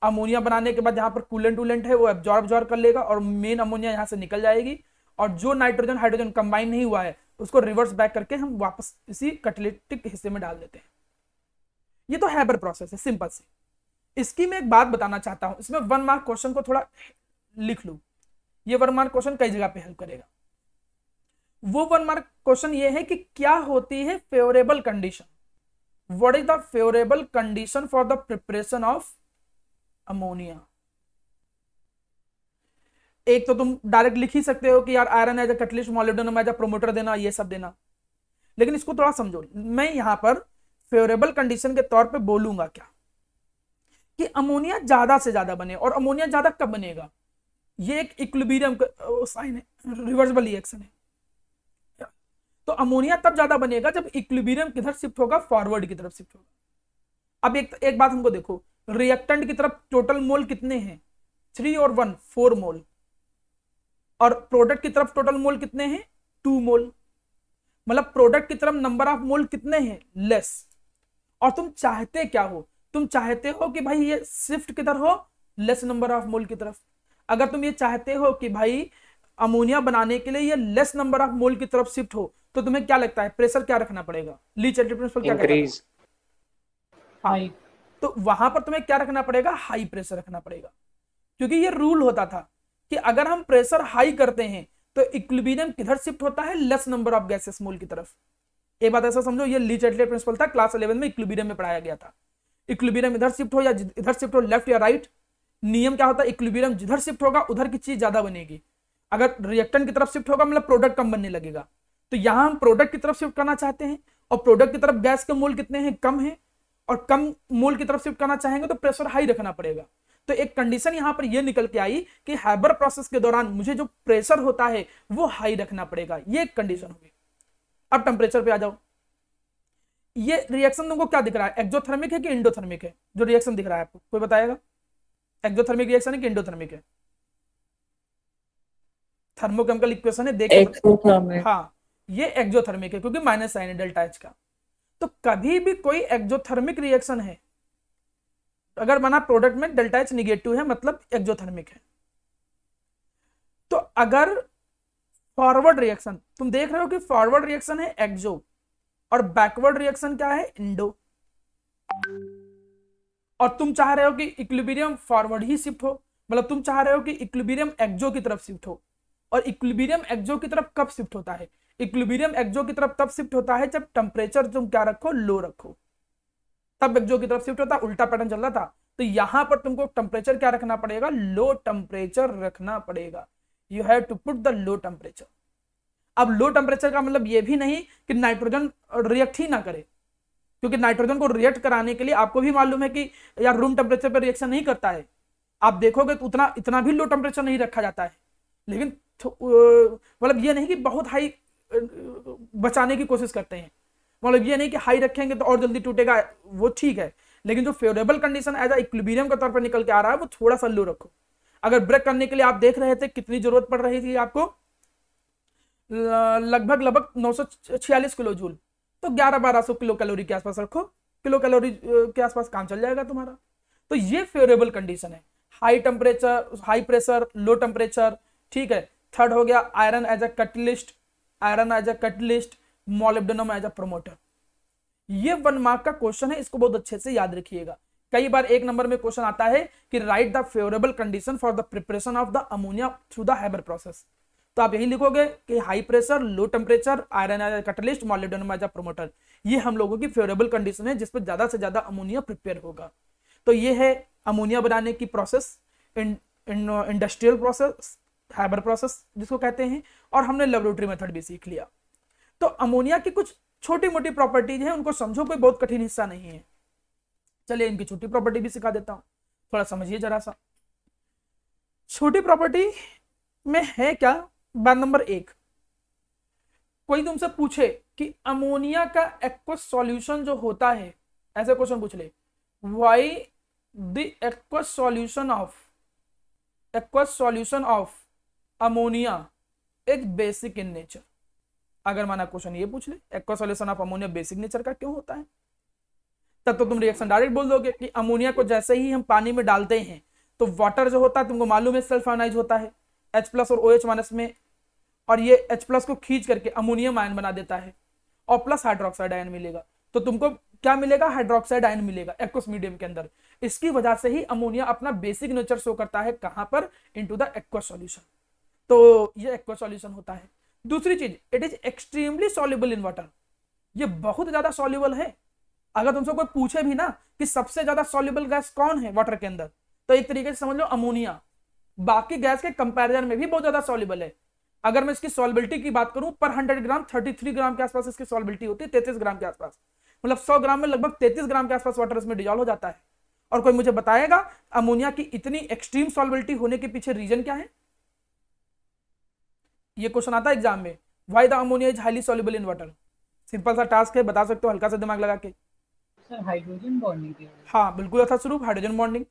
अमोनिया बनाने के बाद यहाँ पर कूलेंट वूलेंट है वो एब्जॉर्ब कर लेगा और मेन अमोनिया यहाँ से निकल जाएगी, और जो नाइट्रोजन हाइड्रोजन कंबाइन नहीं हुआ है उसको रिवर्स बैक करके हम वापस इसी कैटालिटिक हिस्से में डाल देते हैं। ये तो हैबर प्रोसेस है सिंपल सी। इसकी मैं एक बात बताना चाहता हूं, इसमें 1 मार्क क्वेश्चन को थोड़ा लिख लूं, ये 1 मार्क क्वेश्चन कई जगह पे हेल्प करेगा। वो 1 मार्क क्वेश्चन ये है कि क्या होती है favourable condition, what is the favourable condition for the preparation of ammonia. एक तो तुम डायरेक्ट लिख ही सकते हो कि यार iron as a catalyst, molybdenum as a promoter देना, ये सब देना, लेकिन इसको थोड़ा समझो। मैं यहां पर फेवरेबल कंडीशन के तौर पे बोलूंगा क्या कि अमोनिया ज्यादा से ज्यादा बने, और अमोनिया ज्यादा कब बनेगा, ये एक इक्विलिब्रियम साइन है, रिवर्सिबल रिएक्शन है। तो अमोनिया तब ज्यादा बनेगा जब इक्विलिब्रियम किधर शिफ्ट होगा, फॉरवर्ड की तरफ शिफ्ट होगा। अब एक बात हमको देखो, रिएक्टेंट की तरफ टोटल मोल कितने हैं, 3 और 1 4 मोल, और प्रोडक्ट की तरफ टोटल मोल कितने हैं, 2 मोल। मतलब प्रोडक्ट की तरफ नंबर ऑफ मोल कितने हैं, लेस। और तुम चाहते क्या हो, तुम चाहते हो कि भाई ये शिफ्ट किधर हो, लेस नंबर ऑफ मोल की तरफ। अगर तुम ये चाहते हो कि भाई अमोनिया बनाने के लिए ये लेस नंबर ऑफ मोल की तरफ शिफ्ट हो, तो तुम्हें क्या लगता है प्रेशर क्या रखना पड़ेगा, ली-चार्टियर प्रिंसिपल क्या कहता है? इंक्रीज। हाँ, तो वहां पर तुम्हें क्या रखना पड़ेगा, हाई प्रेशर रखना पड़ेगा, क्योंकि ये रूल होता था कि अगर हम प्रेशर हाई करते हैं तो इक्विलिब्रियम किधर शिफ्ट होता है, लेस नंबर ऑफ गैसेस मोल की तरफ। एक बात ऐसा समझो, ये ली-चार्टियर प्रिंसिपल था, क्लास 11 में इक्विलिब्रियम में पढ़ाया गया था। इक्विलिब्रियम इधर शिफ्ट हो या इधर शिफ्ट हो, लेफ्ट या राइट, नियम क्या होता है, इक्विलिब्रियम जिधर शिफ्ट होगा उधर की चीज ज्यादा बनेगी। अगर रिएक्टेंट की तरफ शिफ्ट होगा मतलब प्रोडक्ट कम बनने लगेगा। तो यहां हम प्रोडक्ट की तरफ शिफ्ट करना चाहते हैं और प्रोडक्ट की तरफ गैस के मोल कितने हैं, कम है, और कम मोल की तरफ शिफ्ट करना चाहेंगे तो प्रेशर हाई रखना पड़ेगा। तो एक कंडीशन यहां पर यह निकल के आई कि हैबर प्रोसेस के दौरान मुझे जो प्रेशर होता है वो हाई रखना पड़ेगा, ये एक कंडीशन होगी। अब टेम्परेचर पे आ जाओ। ये रिएक्शन तुमको क्या दिख रहा है, एक्सोथर्मिक है कि एंडोथर्मिक है? जो रिएक्शन दिख रहा है आपको कोई बताएगा, एक्सोथर्मिक रिएक्शन है कि एंडोथर्मिक है? थर्मोकेमिकल इक्वेशन है, देखिए। हाँ, ये एक्सोथर्मिक है क्योंकि माइनस साइन है डेल्टा एच का। तो कभी भी कोई एक्सोथर्मिक रिएक्शन है अगर बना प्रोडक्ट में डेल्टा एच निगेटिव है मतलब एक्सोथर्मिक है। तो अगर फॉरवर्ड रिएक्शन तुम देख रहे हो कि फॉरवर्ड रिएक्शन है एक्सो और बैकवर्ड रिएक्शन क्या है, इंडो, और तुम चाह रहे हो कि इक्विलिब्रियम फॉरवर्ड ही शिफ्ट हो, मतलब तुम चाह रहे हो कि इक्विलिब्रियम एक्सो की तरफ शिफ्ट हो। और इक्विलिब्रियम एक्सो की तरफ कब शिफ्ट होता है, इक्विलिब्रियम एक्सो की तरफ तब शिफ्ट होता है जब टेम्परेचर तुम क्या रखो, लो रखो, तब एक्सो की तरफ शिफ्ट होता है। उल्टा पैटर्न चल रहा था, तो यहां पर तुमको टेम्परेचर क्या रखना पड़ेगा, लो टेम्परेचर रखना पड़ेगा। You have to put the low temperature. अब लो टेम्परेचर का मतलब ये भी नहीं कि नाइट्रोजन रिएक्ट ही ना करे, क्योंकि नाइट्रोजन को रिएक्ट कराने के लिए आपको भी मालूम है कि यार रूम टेम्परेचर पर रिएक्शन नहीं करता है। आप देखोगे तो उतना इतना भी लो टेम्परेचर नहीं रखा जाता है, लेकिन मतलब ये नहीं कि बहुत हाई बचाने की कोशिश करते हैं, मतलब ये नहीं कि हाई रखेंगे तो और जल्दी टूटेगा, वो ठीक है, लेकिन जो फेवरेबल कंडीशन एज इक्विलिब्रियम के तौर पर निकल के आ रहा है वो थोड़ा सा लो रखो। अगर ब्रेक करने के लिए आप देख रहे थे कितनी जरूरत पड़ रही थी आपको, लगभग 946 किलो जूल, तो 1100-1200 किलो कैलोरी के आसपास रखो, किलो कैलोरी के आसपास काम चल जाएगा तुम्हारा। तो ये फेवरेबल कंडीशन है, high temperature, high pressure, low temperature, ठीक है। थर्ड हो गया iron as a catalyst, iron as a catalyst, molybdenum as a promoter. ये 1 मार्क का क्वेश्चन है, इसको बहुत अच्छे से याद रखिएगा। कई बार 1 नंबर में क्वेश्चन आता है कि write the favourable condition for the preparation of the ammonia through the Haber process, तो आप यही लिखोगे कि high pressure, low temperature, iron as a catalyst, molybdenum as a promoter. ये हम लोगों की फेवरेबल कंडीशन है जिस पर ज्यादा से ज्यादा अमोनिया प्रिपेयर होगा। तो ये है अमोनिया बनाने की process, industrial process, Haber process जिसको कहते हैं, और हमने लेबोरेटरी मेथड भी सीख लिया। तो अमोनिया की कुछ छोटी मोटी प्रॉपर्टीज हैं, उनको समझो, कोई बहुत कठिन हिस्सा नहीं है। चलिए इनकी छोटी प्रॉपर्टी भी सिखा देता हूं, थोड़ा समझिए जरा सा। छोटी प्रॉपर्टी में है क्या, बात नंबर 1, कोई तुमसे पूछे कि अमोनिया का एक्वस सॉल्यूशन जो होता है, ऐसे क्वेश्चन पूछ ले, why the aqueous solution of ammonia is basic in nature. अगर माना क्वेश्चन ये पूछ ले, aqueous solution of ammonia basic nature का क्यों होता है, तब तो तुम रिएक्शन डायरेक्ट बोल दोगे कि अमोनिया को जैसे ही हम पानी में डालते हैं तो वाटर जो होता है तुमको मालूम है सेल्फ आयनाइज होता है H+ और OH- में, और ये H+ को खींच करके अमोनियम आयन बना देता है और प्लस हाइड्रोक्साइड आयन मिलेगा। तो तुमको क्या मिलेगा, हाइड्रोक्साइड आयन मिलेगा एक्वस मीडियम के अंदर। इसकी वजह से ही अमोनिया अपना बेसिक नेचर शो करता है, कहां पर, इनटू द एक्वस सॉल्यूशन। तो ये एक्वस सॉल्यूशन होता है। दूसरी चीज, it is extremely soluble in water, ये बहुत ज्यादा सॉल्युबल है। अगर तुमसे कोई पूछे भी ना कि सबसे ज्यादा सॉल्युबल गैस कौन है वाटर के अंदर, तो एक तरीके से समझ लो अमोनिया बाकी गैस के कंपैरिजन में भी बहुत ज्यादा सॉल्युबल है। अगर मैं इसकी सॉल्युबिलिटी की बात करूं, पर 100 ग्राम 33 ग्राम के आसपास इसकी सॉल्युबिलिटी होती है, 33 ग्राम के आसपास, मतलब 100 ग्राम में लगभग 33 ग्राम के आसपास वाटर इसमें डिजॉल्व हो जाता है। और कोई मुझे बताएगा अमोनिया की इतनी एक्सट्रीम सॉल्युबिलिटी होने के पीछे रीजन क्या है? ये क्वेश्चन आता है एग्जाम में, why the ammonia is highly soluble in water. Simple सा टास्क है, बता सकते हो हल्का सा दिमाग लगा के। सर हाइड्रोजन बॉन्डिंग की वजह से। हाँ बिल्कुल यथास्वरूप, हाइड्रोजन बॉन्डिंग।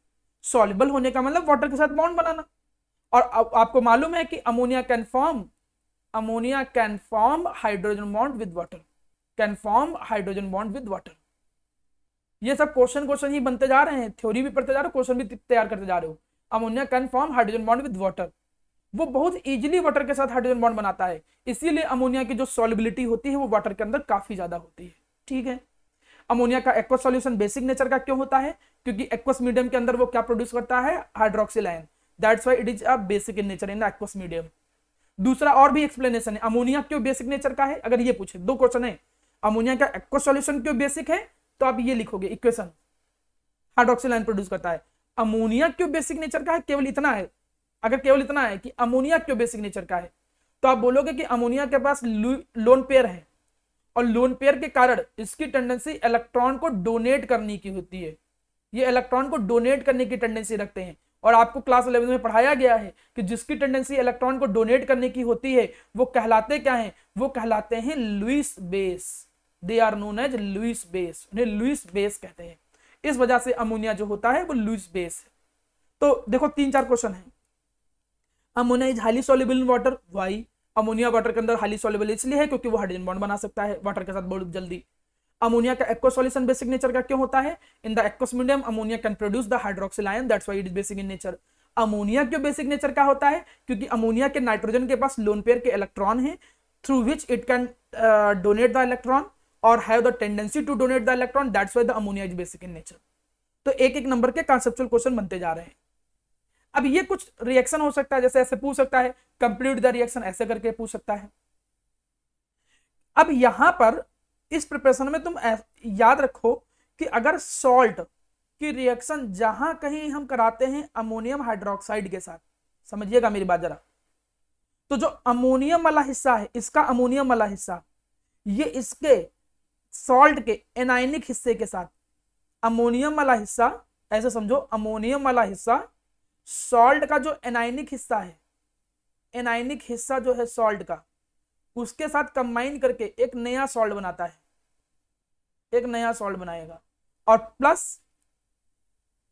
सॉल्युबल होने का मतलब वाटर के साथ बॉन्ड बनाना। और आपको मालूम है कि ammonia can form ammonia can form hydrogen bond with water, can form hydrogen bond with water. ये सब क्वेश्चन ही बनते जा रहे हैं, थ्योरी भी पढ़ते जा रहे हो, क्वेश्चन भी तैयार करते जा रहे हो। Ammonia can form hydrogen bond with water, वो बहुत इजीली वाटर के साथ हाइड्रोजन बॉन्ड बनाता है, इसीलिए अमोनिया की जो सॉल्युबिलिटी होती है वो वाटर के अंदर काफी ज्यादा होती है। ठीक है, अमोनिया का एक्वस सॉल्यूशन बेसिक नेचर का क्यों होता है? क्योंकि एक्वस मीडियम के अंदर वो क्या प्रोड्यूस करता है? Hydroxyl ion, that's why it is a basic in nature in the aqueous medium. दूसरा और भी एक्सप्लेनेशन है, अमोनिया क्यों बेसिक नेचर का है। अगर ये पूछे, दो क्वेश्चन है, अमोनिया का एक्वस सॉल्यूशन क्यों बेसिक है, तो आप ये लिखोगे इक्वेशन, हाइड्रोक्सिल आयन प्रोड्यूस करता है। अमोनिया क्यों बेसिक नेचर का है, केवल इतना है। अगर केवल इतना है कि अमोनिया क्यों बेसिक नेचर का है, तो आप बोलोगे कि अमोनिया के पास लोन पेयर है, और लोन पेयर के कारण इसकी टेंडेंसी इलेक्ट्रॉन को डोनेट करने की होती है। ये इलेक्ट्रॉन को डोनेट करने की टेंडेंसी रखते हैं, और आपको क्लास 11 में पढ़ाया गया है कि जिसकी टेंडेंसी इलेक्ट्रॉन को डोनेट करने की होती है वो कहलाते क्या हैं? वो कहलाते हैं Lewis base. They are known as Lewis base, उन्हें लुईस बेस कहते हैं। इस वजह से अमोनिया जो होता है वो लुईस बेस है। तो देखो 3-4 क्वेश्चन है। Ammonia is highly soluble in water, why? Ammonia water के अंदर हाईली सॉल्युबल इसलिए है क्योंकि वो हाइड्रोजन बॉन्ड बना सकता है वाटर के साथ बहुत जल्दी। अमोनिया का एक्वस सॉल्यूशन बेसिक नेचर का क्यों होता है? In the aqueous medium ammonia can produce the hydroxyl ion, that's why it is basic in nature. Ammonia क्यों बेसिक नेचर का होता है? क्योंकि अमोनिया के नाइट्रोजन के पास लोन पेयर के इलेक्ट्रॉन है, through which it can donate the electron और have the tendency to donate the electron, that's why the ammonia is basic in nature. तो एक एक नंबर के कॉन्सेप्चुअल क्वेश्चन बनते जा रहे हैं। अब ये कुछ रिएक्शन हो सकता है, जैसे ऐसे पूछ सकता है, कंप्लीट द रिएक्शन ऐसे करके पूछ सकता है। अब यहां पर इस प्रिपरेशन में तुम याद रखो कि अगर सॉल्ट की रिएक्शन जहां कहीं हम कराते हैं अमोनियम हाइड्रोक्साइड के साथ, समझिएगा मेरी बात जरा, तो जो अमोनियम वाला हिस्सा है, इसका अमोनियम वाला हिस्सा, ये इसके सॉल्ट के एनायनिक हिस्से के साथ, अमोनियम वाला हिस्सा ऐसे समझो, अमोनियम वाला हिस्सा सॉल्ट का जो एनायनिक हिस्सा है, एनायनिक हिस्सा जो है सॉल्ट का, उसके साथ कंबाइन करके एक नया सॉल्ट बनाता है, एक नया सॉल्ट बनाएगा। और प्लस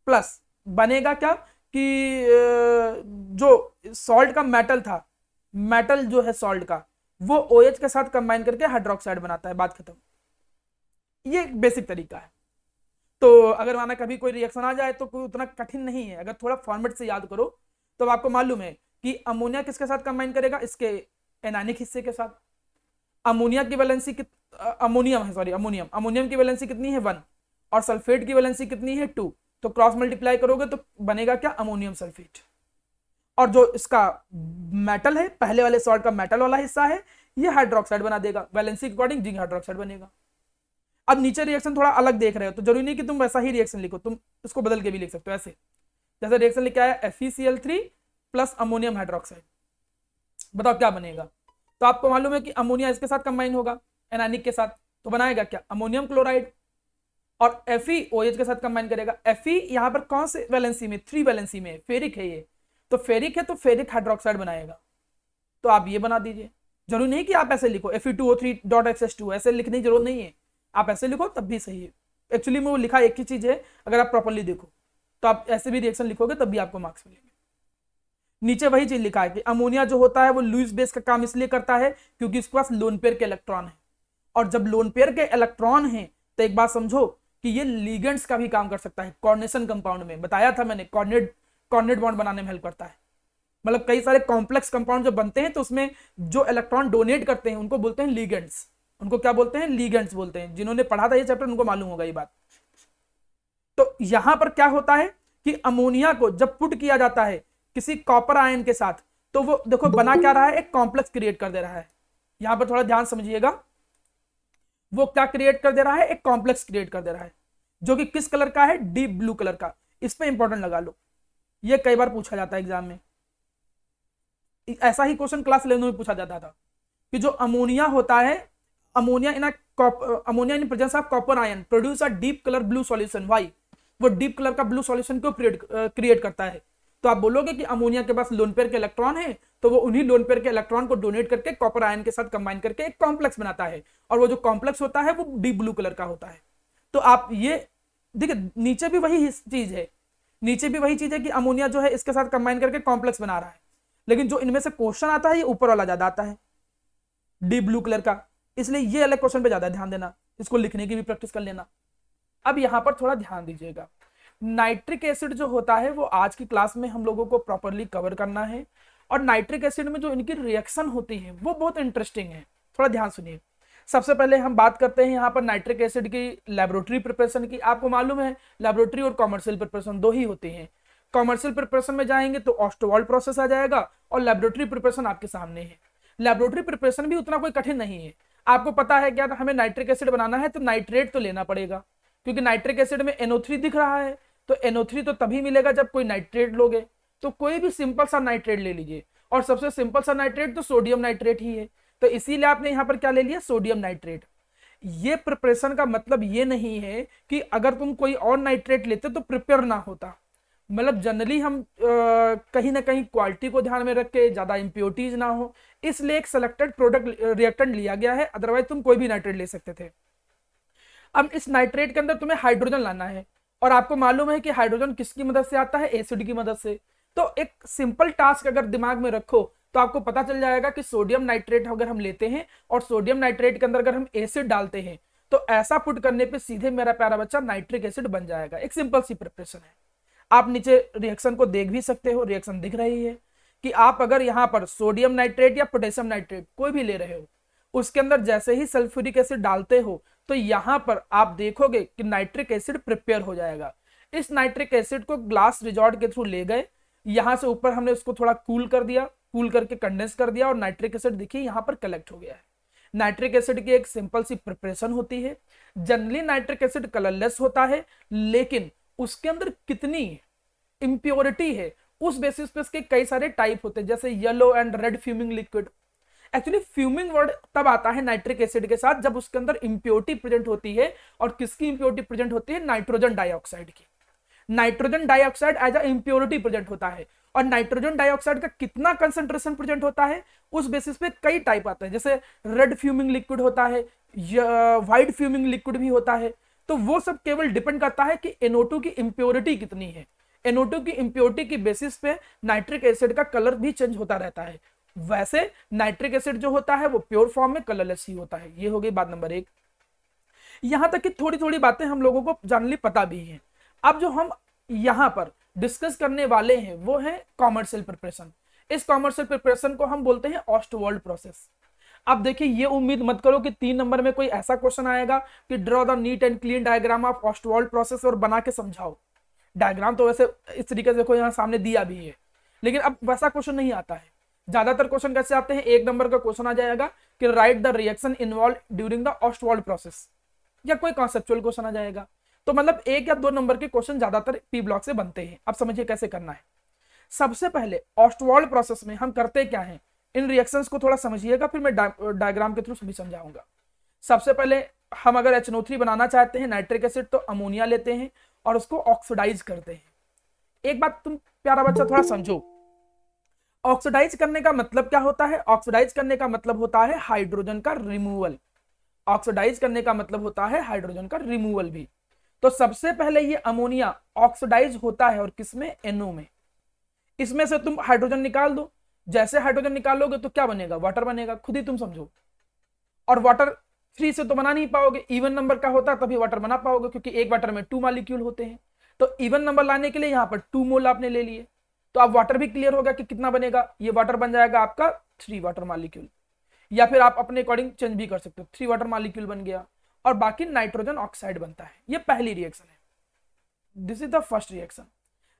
प्लस बनेगा क्या कि जो सॉल्ट का मेटल था, मेटल जो है सॉल्ट का, वो OH के साथ कंबाइन करके हाइड्रोक्साइड बनाता है, बात खत्म। ये एक बेसिक तरीका है। तो अगर माना कभी कोई रिएक्शन आ जाए तो कोई उतना कठिन नहीं है, अगर थोड़ा फॉर्मेट से याद करो तो आपको मालूम है कि अमोनिया किसके साथ कंबाइन करेगा? इसके एनायनिक हिस्से के साथ। अमोनिया की वैलेंसी अमोनियम की वैलेंसी कितनी है? 1, और सल्फेट की वैलेंसी कितनी है? 2। तो क्रॉस मल्टीप्लाई करोगे तो बनेगा क्या? Ammonium sulphate. और जो इसका मेटल है, पहले वाले सॉल्ट का मेटल वाला हिस्सा है, ये हाइड्रोक्साइड बना देगा, वैलेंसी के अकॉर्डिंग जिंक हाइड्रोक्साइड बनेगा। अब नीचे रिएक्शन थोड़ा अलग देख रहे हो तो जरूरी नहीं कि तुम वैसा ही रिएक्शन लिखो, तुम इसको बदल के भी लिख सकते हो ऐसे, जैसे रिएक्शन लिखा है FeCl3 प्लस अमोनियम हाइड्रोक्साइड, बताओ क्या बनेगा? तो आपको मालूम है कि अमोनिया इसके साथ कंबाइन होगा एनायनिक के साथ, तो बनाएगा क्या? Ammonium chloride. और Fe OH के साथ कंबाइन करेगा। Fe यहाँ पर कौन से वैलेंसी में? 3 वैलेंसी में, फेरिक है ये, तो फेरिक है तो फेरिक हाइड्रोक्साइड बनाएगा। तो आप ये बना दीजिए, जरूरी नहीं कि आप ऐसे लिखो Fe2O3.XH2, ऐसे लिखने की जरूरत नहीं है, आप ऐसे लिखो तब भी सही है। एक्चुअली में वो लिखा एक ही चीज है, अगर आप प्रॉपर्ली देखो तो आप ऐसे भी रिएक्शन लिखोगे तब भी आपको मार्क्स मिलेंगे। नीचे वही चीज लिखा है कि अमोनिया जो होता है वो लुईस बेस का काम इसलिए करता है क्योंकि इसके पास लोन पेयर के इलेक्ट्रॉन है, और जब लोन पेयर के इलेक्ट्रॉन है तो एक बात समझो कि ये लिगेंड्स का भी काम कर सकता है। कोऑर्डिनेशन कंपाउंड में बताया था मैंने, कोऑर्डिनेट बॉन्ड बनाने में हेल्प करता है। मतलब कई सारे कॉम्प्लेक्स कंपाउंड जो बनते हैं तो उसमें जो इलेक्ट्रॉन डोनेट करते हैं उनको बोलते हैं लिगेंड्स। उनको क्या बोलते हैं? लिगेंड्स बोलते हैं। जिन्होंने पढ़ा था ये चैप्टर उनको मालूम होगा ये बात। तो यहां पर क्या होता है कि अमोनिया को जब पुट किया जाता है किसी कॉपर आयन के साथ, तो वो देखो बना क्या रहा है? एक कॉम्प्लेक्स क्रिएट कर दे रहा है। यहां पर थोड़ा ध्यान समझिएगा, वो क्या क्रिएट कर दे रहा है? एक कॉम्प्लेक्स क्रिएट कर दे रहा है, जो कि किस कलर का है? डीप ब्लू कलर का। इस पे इंपॉर्टेंट लगा लो, ये कई बार पूछा जाता है एग्जाम में। ऐसा ही क्वेश्चन क्लास 11 में पूछा जाता था कि जो अमोनिया होता है, ammonia in presence of copper ion produce a deep colour blue solution. Why? वो डीप कलर का ब्लू सॉल्यूशन क्यों क्रिएट करता है? तो आप बोलोगे कि अमोनिया के पास लोन पेयर के इलेक्ट्रॉन है, तो वो उन्हीं लोन पेयर के इलेक्ट्रॉन को डोनेट करके कॉपर आयन के साथ कंबाइन करके एक कॉम्प्लेक्स बनाता है, और वो जो कॉम्प्लेक्स होता है वो डीप ब्लू कलर का होता है। तो आप ये देखिए, नीचे भी वही चीज है, नीचे भी वही चीज है कि अमोनिया जो है इसके साथ कंबाइन करके कॉम्प्लेक्स बना रहा है, लेकिन जो इनमें से क्वेश्चन आता है ये ऊपर वाला ज्यादा आता है। डीप ब्लू कलर का, इसलिए ये अलग क्वेश्चन पे ज्यादा ध्यान देना, इसको लिखने की भी प्रैक्टिस कर लेना। अब यहाँ पर थोड़ा ध्यान दीजिएगा, नाइट्रिक एसिड जो होता है वो आज की क्लास में हम लोगों को प्रॉपरली कवर करना है, और नाइट्रिक एसिड में जो इनकी रिएक्शन होती है वो बहुत इंटरेस्टिंग है, थोड़ा ध्यान सुनिए। सबसे पहले हम बात करते हैं यहाँ पर नाइट्रिक एसिड की लेबोरेटरी प्रिपरेशन की। आपको मालूम है लेबोरेटरी और कॉमर्शियल प्रिपरेशन दो ही होती हैं। कॉमर्शियल प्रिपरेशन में जाएंगे तो ऑस्टवाल्ड प्रोसेस आ जाएगा, और लेबोरेटरी प्रिपरेशन आपके सामने है। लेबोरेटरी प्रिपरेशन भी उतना कोई कठिन नहीं है। आपको पता है क्या, हमें नाइट्रिक एसिड बनाना है तो नाइट्रेट तो लेना पड़ेगा, क्योंकि नाइट्रिक एसिड में NO3 दिख रहा है, तो NO3 तो तभी मिलेगा जब कोई नाइट्रेट लोगे। तो कोई भी सिंपल सा नाइट्रेट ले लीजिए, और सबसे सिंपल सा नाइट्रेट तो सोडियम नाइट्रेट ही है, तो इसीलिए आपने यहाँ पर क्या ले लिया, सोडियम नाइट्रेट। ये प्रिपरेशन का मतलब ये नहीं है कि अगर तुम कोई और नाइट्रेट लेते तो प्रिपेयर ना होता, मतलब जनरली हम कहीं ना कहीं क्वालिटी को ध्यान में रख के ज्यादा इंप्योरिटीज ना हो, इसलिए एक सिलेक्टेड प्रोडक्ट रिएक्टेंट लिया गया है, अदरवाइज तुम कोई भी नाइट्रेट ले सकते थे। अब इस नाइट्रेट के अंदर तुम्हें हाइड्रोजन लाना है, और आपको मालूम है कि हाइड्रोजन किसकी मदद से आता है, एसिड की मदद से। तो एक सिंपल टास्क अगर दिमाग में रखो तो आपको पता चल जाएगा कि सोडियम नाइट्रेट अगर हम लेते हैं और सोडियम नाइट्रेट के अंदर अगर हम एसिड डालते हैं तो ऐसा पुट करने पे सीधे मेरा प्यारा बच्चा नाइट्रिक एसिड बन जाएगा। एक सिंपल सी प्रिपरेशन है। आप नीचे रिएक्शन को देख भी सकते हो, रिएक्शन दिख रही है कि आप अगर यहाँ पर सोडियम नाइट्रेट या पोटेशियम नाइट्रेट कोई भी ले रहे हो, उसके अंदर जैसे ही सल्फ्यूरिक एसिड डालते हो तो यहाँ पर आप देखोगे कि नाइट्रिक एसिड प्रिपेयर हो जाएगा। इस नाइट्रिक एसिड को ग्लास रिजॉर्ट के थ्रू ले गए, यहाँ से ऊपर हमने उसको थोड़ा कूल कर दिया, कूल करके कंडेंस कर दिया, और नाइट्रिक एसिड देखिए यहाँ पर कलेक्ट हो गया है। नाइट्रिक एसिड की एक सिंपल सी प्रिपरेशन होती है। जनरली नाइट्रिक एसिड कलरलेस होता है, लेकिन उसके अंदर कितनी इंप्योरिटी है उस बेसिस पे इसके कई सारे टाइप होते हैं, जैसे yellow and red fuming liquid. Actually fuming word तब आता है नाइट्रिक एसिड के साथ जब उसके अंदर इंप्योरिटी प्रेजेंट होती है, और किसकी इंप्योरिटी प्रेजेंट होती है, नाइट्रोजन डाइऑक्साइड की। Nitrogen dioxide as a impurity present होता है, और नाइट्रोजन डाइऑक्साइड का कितना कंसंट्रेशन प्रेजेंट होता है उस बेसिस पे कई टाइप आते हैं, जैसे रेड फ्यूमिंग लिक्विड होता है, व्हाइट फ्यूमिंग लिक्विड भी होता है। तो वो सब केवल डिपेंड करता है कि NO2 की इंप्योरिटी कितनी है। NO2 की इंप्योरिटी की बेसिस पे नाइट्रिक एसिड का कलर भी चेंज होता रहता है। वैसे नाइट्रिक एसिड जो होता है वो प्योर फॉर्म में कलरलेस ही होता है। ये हो गई बात नंबर 1। यहां तक कि थोड़ी थोड़ी बातें हम लोगों को जानली पता भी है। अब जो हम यहां पर डिस्कस करने वाले हैं वो है कॉमर्शियल प्रिपरेशन। इस कॉमर्शियल प्रिपरेशन को हम बोलते हैं ऑस्टवाल्ड प्रोसेस। अब देखिए, ये उम्मीद मत करो कि 3 नंबर में कोई ऐसा क्वेश्चन आएगा कि draw the neat and clean diagram of Ostwald process और बना के समझाओ। डायग्राम तो वैसे इस तरीके से देखो यहाँ सामने दिया भी है, लेकिन अब वैसा क्वेश्चन नहीं आता है। ज्यादातर क्वेश्चन कैसे आते हैं, 1 नंबर का क्वेश्चन आ जाएगा कि write the reaction involve during the Ostwald process, या कोई कॉन्सेप्चुअल क्वेश्चन आ जाएगा। तो मतलब 1 या 2 नंबर के क्वेश्चन ज्यादातर पी ब्लॉक से बनते हैं। अब समझिए कैसे करना है। सबसे पहले ऑस्टवाल्ड प्रोसेस में हम करते क्या है, इन रिएक्शंस को थोड़ा समझिएगा, फिर मैं डायग्राम के थ्रू भी समझाऊंगा। सबसे पहले हम अगर HNO3 बनाना चाहते हैं नाइट्रिक एसिड, तो अमोनिया लेते हैं और उसको ऑक्सीडाइज करते हैं। एक बात तुम प्यारा बच्चा थोड़ा समझो, ऑक्सीडाइज करने का मतलब क्या होता है। ऑक्सीडाइज करने का मतलब होता है हाइड्रोजन का रिमूवल। ऑक्सीडाइज करने का मतलब होता है हाइड्रोजन का रिमूवल भी। तो सबसे पहले ये अमोनिया ऑक्सीडाइज होता है, और किसमें, NO में। इसमें से तुम हाइड्रोजन निकाल दो, जैसे हाइड्रोजन निकालोगे तो क्या बनेगा, वाटर बनेगा। खुद ही तुम समझो। और वाटर 3 से तो बना नहीं पाओगे, इवन नंबर का होता तभी वाटर बना पाओगे, क्योंकि एक वाटर में 2 मॉलिक्यूल होते हैं। तो इवन नंबर लाने के लिए यहाँ पर 2 मोल आपने ले लिए, तो अब वाटर भी क्लियर होगा कि कितना बनेगा। ये वाटर बन जाएगा आपका 3 वाटर मॉलिक्यूल, या फिर आप अपने अकॉर्डिंग चेंज भी कर सकते हो। 3 वाटर मॉलिक्यूल बन गया, और बाकी नाइट्रोजन ऑक्साइड बनता है। ये पहली रिएक्शन है, this is the first reaction.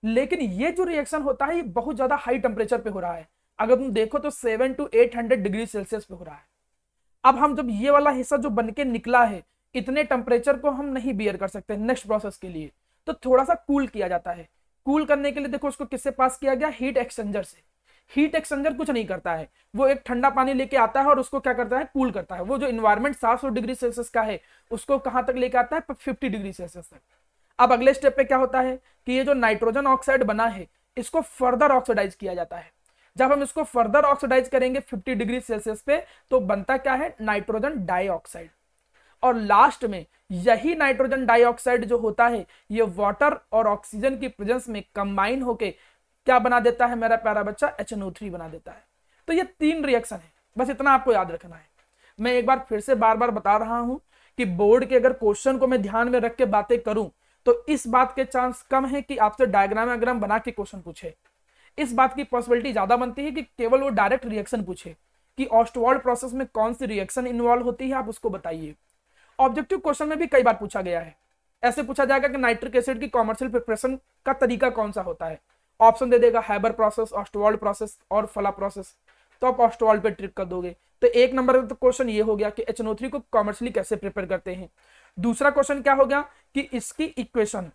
लेकिन ये जो रिएक्शन होता है ये बहुत ज्यादा हाई टेम्परेचर पे हो रहा है। अगर तुम देखो तो 700 to 800 डिग्री सेल्सियस पे हो रहा है। अब हम जब ये वाला हिस्सा जो बनके निकला है, इतने टेम्परेचर को हम नहीं बियर कर सकते नेक्स्ट प्रोसेस के लिए, तो थोड़ा सा कूल किया जाता है। कूल करने के लिए देखो उसको किससे पास किया गया, हीट एक्सचेंजर से। हीट एक्सचेंजर कुछ नहीं करता है, वो एक ठंडा पानी लेके आता है और उसको क्या करता है, कूल करता है। वो जो इन्वायरमेंट 700 डिग्री सेल्सियस का है उसको कहां तक लेके आता है, 50 डिग्री सेल्सियस तक। अब अगले स्टेप पे क्या होता है कि ये जो नाइट्रोजन ऑक्साइड बना है इसको फर्दर ऑक्सीडाइज किया जाता है। जब हम इसको फर्दर ऑक्सीडाइज करेंगे 50 डिग्री सेल्सियस पे, तो बनता क्या है, नाइट्रोजन डाइऑक्साइड। और लास्ट में यही नाइट्रोजन डाइऑक्साइड जो होता है ये वाटर और ऑक्सीजन की प्रेजेंस में कंबाइन होके क्या बना देता है मेरा प्यारा बच्चा, HNO3 बना देता है। तो ये 3 रिएक्शन है, बस इतना आपको याद रखना है। मैं एक बार फिर से बार बार बता रहा हूं कि बोर्ड के अगर क्वेश्चन को मैं ध्यान में रख के बातें करूं तो इस बात के चांस कम है कि आपसे डायग्राम बना के क्वेश्चन पूछे। इस बात की पॉसिबिलिटी ज्यादा बनती है कि केवल वो डायरेक्ट रिएक्शन पूछे कि ऑस्टवाल्ड प्रोसेस में कौन सी रिएक्शन इन्वॉल्व होती है, आप उसको बताइए। ऑब्जेक्टिव क्वेश्चन में भी कई बार पूछा गया है। ऐसे पूछा जाएगा कि नाइट्रिक एसिड की कॉमर्शियल प्रिपरेशन का तरीका कौन सा होता है, ऑप्शन दे देगा हैबर प्रोसेस, ऑस्टवाल्ड प्रोसेस और फला प्रोसेस, तो आप ऑस्टवाल्ड पे ट्रिक कर दोगे। तो एक नंबर का क्वेश्चन ये हो गया कि HNO3 को कॉमर्शियली कैसे प्रिपेयर करते हैं। दूसरा क्वेश्चन क्या हो गया कि इसकी इक्वेशन।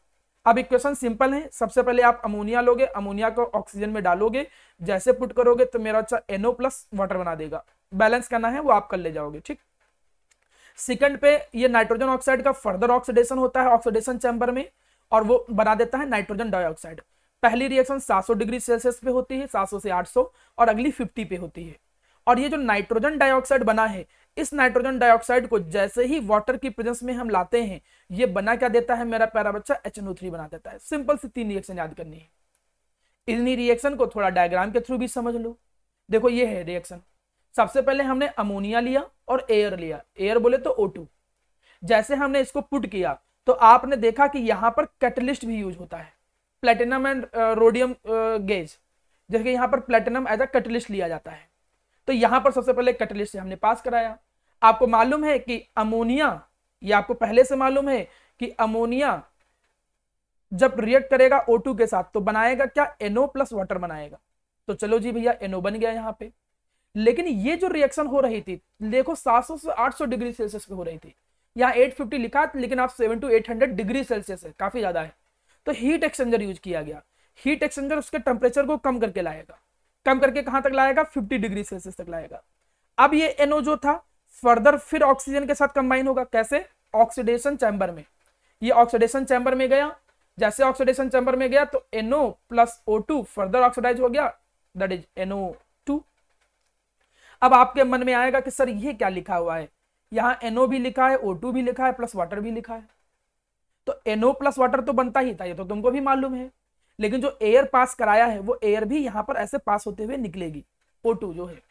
अब इक्वेशन सिंपल है, सबसे पहले आप अमोनिया लोगे, अमोनिया को ऑक्सीजन में डालोगे, जैसे पुट करोगे तो मेरा अच्छा NO प्लस वाटर बना देगा। बैलेंस करना है वो आप कर ले जाओगे, ठीक। सेकंड पे ये नाइट्रोजन ऑक्साइड का फर्दर ऑक्सीडेशन होता है ऑक्सीडेशन चैम्बर में, और वो बना देता है नाइट्रोजन डाइऑक्साइड। पहली रिएक्शन 700 डिग्री सेल्सियस पे होती है, 700 से 800, और अगली 50 पे होती है। और ये जो नाइट्रोजन डाइऑक्साइड बना है, इस नाइट्रोजन डाइऑक्साइड को जैसे ही वाटर की प्रेजेंस में हम लाते हैं, ये बना क्या देता है मेरा प्यारा बच्चा, HNO3 बना देता है। सिंपल सी 3 रिएक्शन याद करनी है। इन्हीं रिएक्शन को थोड़ा डायग्राम के थ्रू भी समझ लो। देखो ये है रिएक्शन, सबसे पहले हमने अमोनिया लिया और एयर लिया, एयर बोले तो O2। जैसे हमने इसको पुट किया तो आपने देखा कि यहां पर कैटलिस्ट भी यूज होता है, प्लेटिनम एंड रोडियम गेज, जैसे यहाँ पर प्लेटिनम एज अ कैटलिस्ट लिया जाता है। तो यहां पर सबसे पहले कैटलिस्ट से हमने पास कराया। आपको मालूम है कि अमोनिया, ये आपको पहले से मालूम है कि अमोनिया जब रिएक्ट करेगा O2 के साथ तो बनाएगा क्या, NO प्लस वाटर बनाएगा। तो चलो जी भैया NO बन गया यहाँ पे। लेकिन ये जो रिएक्शन हो रही थी देखो 700 से 800 डिग्री सेल्सियस पे हो रही थी, यहाँ 850 लिखा लेकिन आप 700 to 800 डिग्री सेल्सियस है, काफी ज्यादा है। तो हीट एक्सचेंजर यूज किया गया। हीट एक्सचेंजर उसके टेम्परेचर को कम करके लाएगा, कम करके कहां तक लाएगा, 50 डिग्री सेल्सियस तक लाएगा। अब ये NO जो था फर्दर फिर ऑक्सीजन के साथ कंबाइन होगा, कैसे, ऑक्सीडेशन चैम्बर में। ये ऑक्सीडेशन चैम्बर में गया, जैसे ऑक्सीडेशन चैम्बर में गया तो NO plus O2 further oxidise हो गया, दैट इज NO2। अब आपके मन में आएगा कि सर ये क्या लिखा हुआ है, यहाँ NO भी लिखा है, O2 भी लिखा है, प्लस वाटर भी लिखा है। तो NO प्लस वाटर तो बनता ही था, ये तो तुमको भी मालूम है। लेकिन जो एयर पास कराया है वो एयर भी यहां पर ऐसे पास होते हुए निकलेगी, O2 जो है।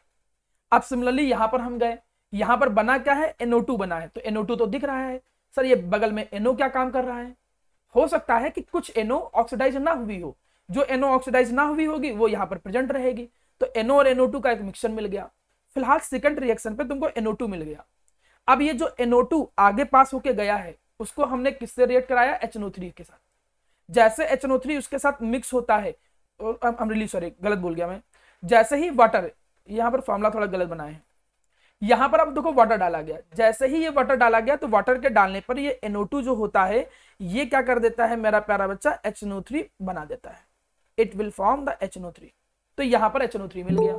अब सिमिलरली यहां पर हम गए, यहां पर बना क्या है, NO2 बना है। तो NO2 तो दिख रहा है, सर ये बगल में NO क्या काम कर रहा है। हो सकता है कि कुछ NO ऑक्सीडाइज ना हुई हो, जो NO ऑक्सीडाइज ना हुई होगी वो यहां पर प्रेजेंट रहेगी। तो NO और NO2 का एक मिक्सचर मिल गया। फिलहाल सेकंड रिएक्शन पे तुमको NO2 मिल गया। अब ये जो NO2 आगे पास होके गया है उसको हमने किससे रिएक्ट कराया, HNO3 के साथ। जैसे HNO3 उसके साथ मिक्स होता है, गलत बोल गया मैं, जैसे ही वाटर, यहां पर फॉर्मूला थोड़ा गलत बना है, यहां पर अब देखो वाटर डाला गया, जैसे ही ये वाटर डाला गया तो वाटर के डालने पर ये NO2 जो होता है ये क्या कर देता है मेरा प्यारा बच्चा, HNO3 बना देता है। It will form the HNO3। तो यहां पर HNO3 मिल गया।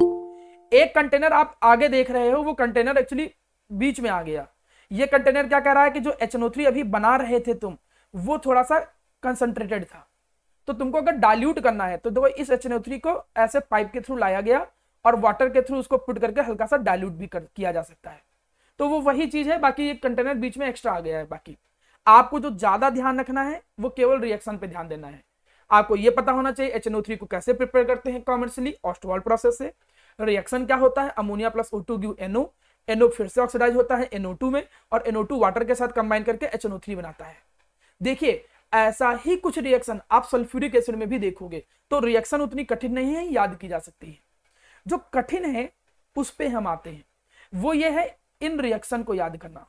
एक कंटेनर आप आगे देख रहे हो, वो कंटेनर एक्चुअली बीच में आ गया। ये कंटेनर क्या कर रहा है कि जो HNO3 अभी बना रहे थे तुम, वो थोड़ा सा कंसंट्रेटेड था। तो तुमको अगर डाइल्यूट करना है तो देखो इस HNO3 को ऐसे पाइप के थ्रू लाया गया और वाटर के थ्रू उसको पुट करके हल्का सा डाइल्यूट भी किया जा सकता है। तो वो वही चीज है, बाकी एक कंटेनर बीच में एक्स्ट्रा आ गया है। बाकी आपको जो ज्यादा ध्यान रखना है वो केवल रिएक्शन पे ध्यान देना है। आपको ये पता होना चाहिए HNO3 को कैसे प्रिपेयर करते हैं कॉमर्शियली, ऑस्टवाल्ड प्रोसेस से। रिएक्शन क्या होता है, ammonia plus O2 give NO, NO फिर से ऑक्सीडाइज होता है NO2 में, और NO2 वाटर के साथ कंबाइन करके HNO3 बनाता है। देखिए ऐसा ही कुछ रिएक्शन आप सल्फ्यूरिक एसिड में भी देखोगे। तो रिएक्शन उतनी कठिन नहीं है, याद की जा सकती है। जो कठिन है उस पे हम आते हैं, वो ये है इन रिएक्शन को याद करना।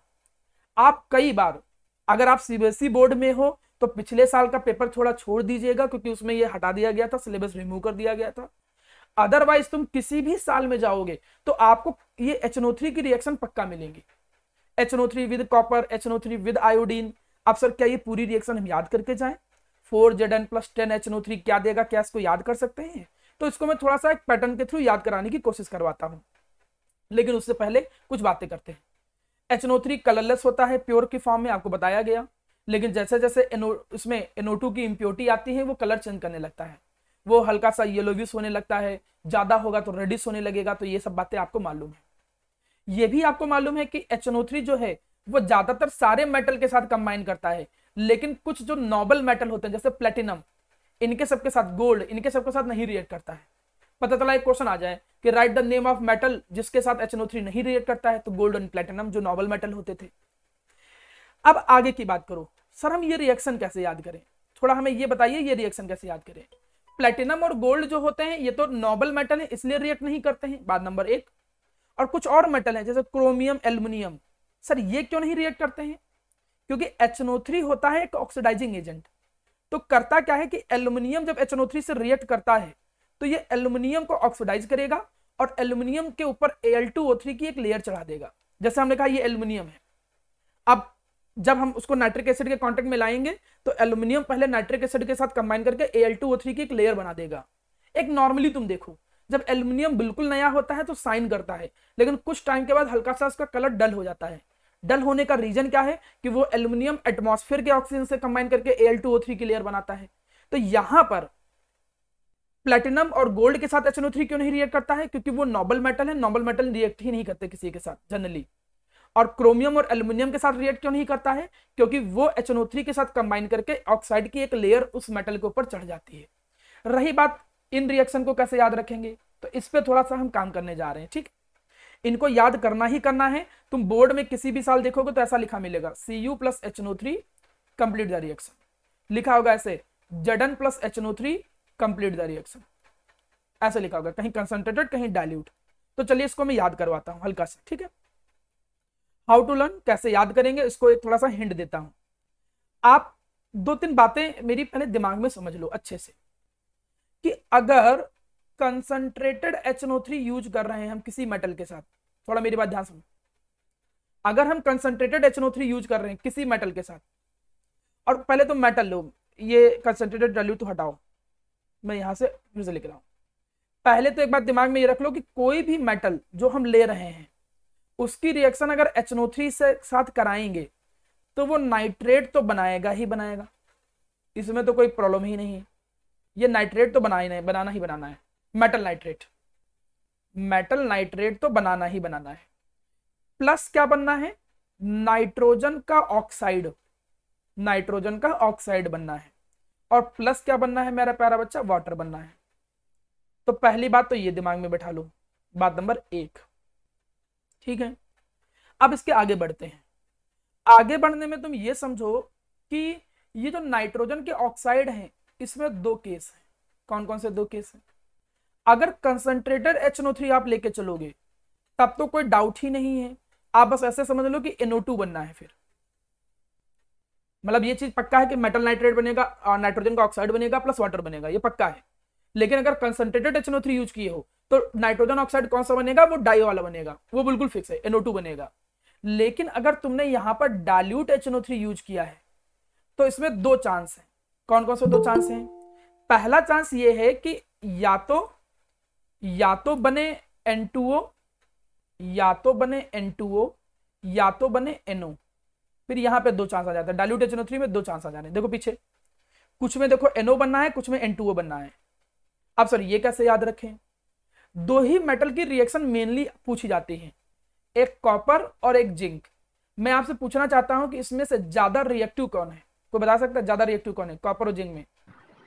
आप कई बार अगर आप CBSE बोर्ड में हो तो पिछले साल का पेपर थोड़ा छोड़ दीजिएगा, क्योंकि उसमें ये हटा दिया गया था, सिलेबस रिमूव कर दिया गया था। अदरवाइज तुम किसी भी साल में जाओगे तो आपको ये HNO3 की रिएक्शन पक्का मिलेंगी। HNO3 with copper, HNO3 with iodine. अब सर क्या ये पूरी रिएक्शन हम याद करके जाएं, 4Zn + 10HNO3 क्या देगा, क्या इसको याद कर सकते हैं? तो इसको मैं थोड़ा सा एक पैटर्न के थ्रू याद कराने की कोशिश करवाता हूं, लेकिन उससे पहले कुछ बातें करते हैं। HNO3 कलरलेस होता है, प्योर की फॉर्म में आपको बताया गया, लेकिन जैसे जैसे इसमें NO2 की इम्प्योरिटी आती है वो कलर चेंज करने लगता है, वो हल्का सा येलोविश होने लगता है, ज्यादा होगा तो रेडिश होने लगेगा। तो ये सब बातें आपको मालूम है। ये भी आपको मालूम है कि HNO3 जो है वो ज्यादातर सारे मेटल के साथ कंबाइन करता है, लेकिन कुछ जो नोबल मेटल होते हैं जैसे प्लेटिनम, इनके सबके साथ, गोल्ड, इनके सबके साथ नहीं रिएक्ट करता है। पता चला एक क्वेश्चन आ जाए कि write the name of metal जिसके साथ HNO3 नहीं रिएक्ट करता है, तो गोल्ड एंड प्लेटिनम जो नॉबल मेटल होते थे। अब आगे की बात करो, सर हम ये रिएक्शन कैसे याद करें, थोड़ा हमें ये बताइए ये रिएक्शन कैसे याद करें। प्लेटिनम और गोल्ड जो होते हैं ये तो नोबल मेटल है, इसलिए रिएक्ट नहीं करते हैं, बात नंबर 1। और कुछ और मेटल है जैसे क्रोमियम, एल्युमिनियम, सर ये क्यों नहीं रिएक्ट करते हैं? क्योंकि HNO3 होता है एक ऑक्सीडाइजिंग एजेंट। तो करता क्या है कि एल्युमिनियम जब HNO3 से रिएक्ट करता है तो ये एल्युमिनियम को ऑक्सीडाइज करेगा और एल्युमिनियम के ऊपर Al2O3 की एक लेयर चढ़ा देगा। जैसे हमने कहा ये एल्युमिनियम है, अब जब हम उसको नाइट्रिक एसिड के कांटेक्ट में लाएंगे तो एल्युमिनियम पहले नाइट्रिक एसिड के साथ कंबाइन करके Al2O3 की एक लेयर बना देगा। एक नॉर्मली तुम देखो जब एल्युमिनियम बिल्कुल नया होता है तो साइन करता है, लेकिन कुछ टाइम के बाद हल्का सा उसका कलर डल हो जाता है। डल होने का रीजन क्या है कि वो एल्युमिनियम एटमॉस्फेयर के ऑक्सीजन से कंबाइन करके Al2O3 की लेयर बनाता है। तो यहां पर प्लेटिनम और गोल्ड के साथ HNO3 क्यों नहीं रिएक्ट करता है? क्योंकि वो नोबल मेटल है, नोबल मेटल रिएक्ट ही नहीं करते किसी के साथ जनरली। और क्रोमियम और एल्युमिनियम के साथ रिएक्ट क्यों नहीं करता है? क्योंकि वो HNO3 के साथ कंबाइन करके ऑक्साइड की एक लेयर उस मेटल के ऊपर चढ़ जाती है। रही बात इन रिएक्शन को कैसे याद रखेंगे, तो इस पे थोड़ा सा हम काम करने जा रहे हैं। ठीक, इनको याद करना ही करना है। तुम बोर्ड में किसी भी साल देखोगे तो ऐसा लिखा मिलेगा Cu + HNO3 complete the reaction, लिखा होगा ऐसे Zn + HNO3 complete the reaction, ऐसे लिखा होगा, कहीं कंसंट्रेटेड कहीं डाइल्यूट। तो चलिए इसको मैं याद करवाता हूं हल्का सा। ठीक है, हाउ टू लर्न, कैसे याद करेंगे, इसको एक थोड़ा सा हिंट देता हूं। आप 2-3 बातें मेरी पहले दिमाग में समझ लो अच्छे से कि अगर कंसंट्रेटेड HNO3 यूज कर रहे हैं हम किसी मेटल के साथ, थोड़ा मेरी बात ध्यान सुनो, अगर हम कंसंट्रेटेड HNO3 यूज कर रहे हैं किसी मेटल के साथ, और पहले तो मेटल लो, ये कंसंट्रेटेड डाइल्यूट तो हटाओ, मैं यहां से फिर से लिख रहा हूं। पहले तो एक बात दिमाग में ये रख लो कि कोई भी मेटल जो हम ले रहे हैं उसकी रिएक्शन अगर HNO3 से साथ कराएंगे तो वो नाइट्रेट तो बनाएगा ही बनाएगा, इसमें तो कोई प्रॉब्लम ही नहीं है। ये नाइट्रेट तो बनाना ही बनाना है, मेटल नाइट्रेट तो बनाना ही बनाना है। प्लस क्या बनना है? नाइट्रोजन का ऑक्साइड बनना है। और प्लस क्या बनना है मेरा प्यारा बच्चा? वाटर बनना है। तो पहली बात तो ये दिमाग में बैठा लो, बात नंबर 1। ठीक है, अब इसके आगे बढ़ते हैं। आगे बढ़ने में तुम ये समझो कि ये जो नाइट्रोजन के ऑक्साइड हैं इसमें 2 केस हैं। कौन कौन से 2 केस हैं? अगर कंसंट्रेटेड HNO3 आप लेके चलोगे तब तो कोई डाउट ही नहीं है, आप बस ऐसे समझ लो कि NO2 बनना है, फिर मतलब ये चीज पक्का है कि मेटल नाइट्रेट बनेगा और नाइट्रोजन का ऑक्साइड बनेगा प्लस वाटर बनेगा, ये पक्का है। लेकिन अगर कंसंट्रेटेड HNO3 यूज किए हो तो नाइट्रोजन ऑक्साइड कौन सा बनेगा? वो डाई वाला बनेगा, वो बिल्कुल फिक्स है, NO2 बनेगा। लेकिन अगर तुमने यहां पर डाइल्यूट HNO3 यूज किया है तो इसमें 2 चांस है। कौन कौन से 2 चांस हैं? पहला चांस ये है कि या तो बने N2O, या तो बने NO। फिर यहां पे 2 चांस आ जाता है, डाइल्यूट HNO3 में 2 चांस आ जाने। देखो पीछे कुछ में देखो NO बनना है, कुछ में N2O बनना है। अब सर ये कैसे याद रखें? 2 ही मेटल की रिएक्शन मेनली पूछी जाती है, एक कॉपर और एक जिंक। मैं आपसे पूछना चाहता हूं कि इसमें से ज्यादा रिएक्टिव कौन है? कोई बता सकता है ज्यादा रिएक्टिव कौन है कॉपर और जिंक में?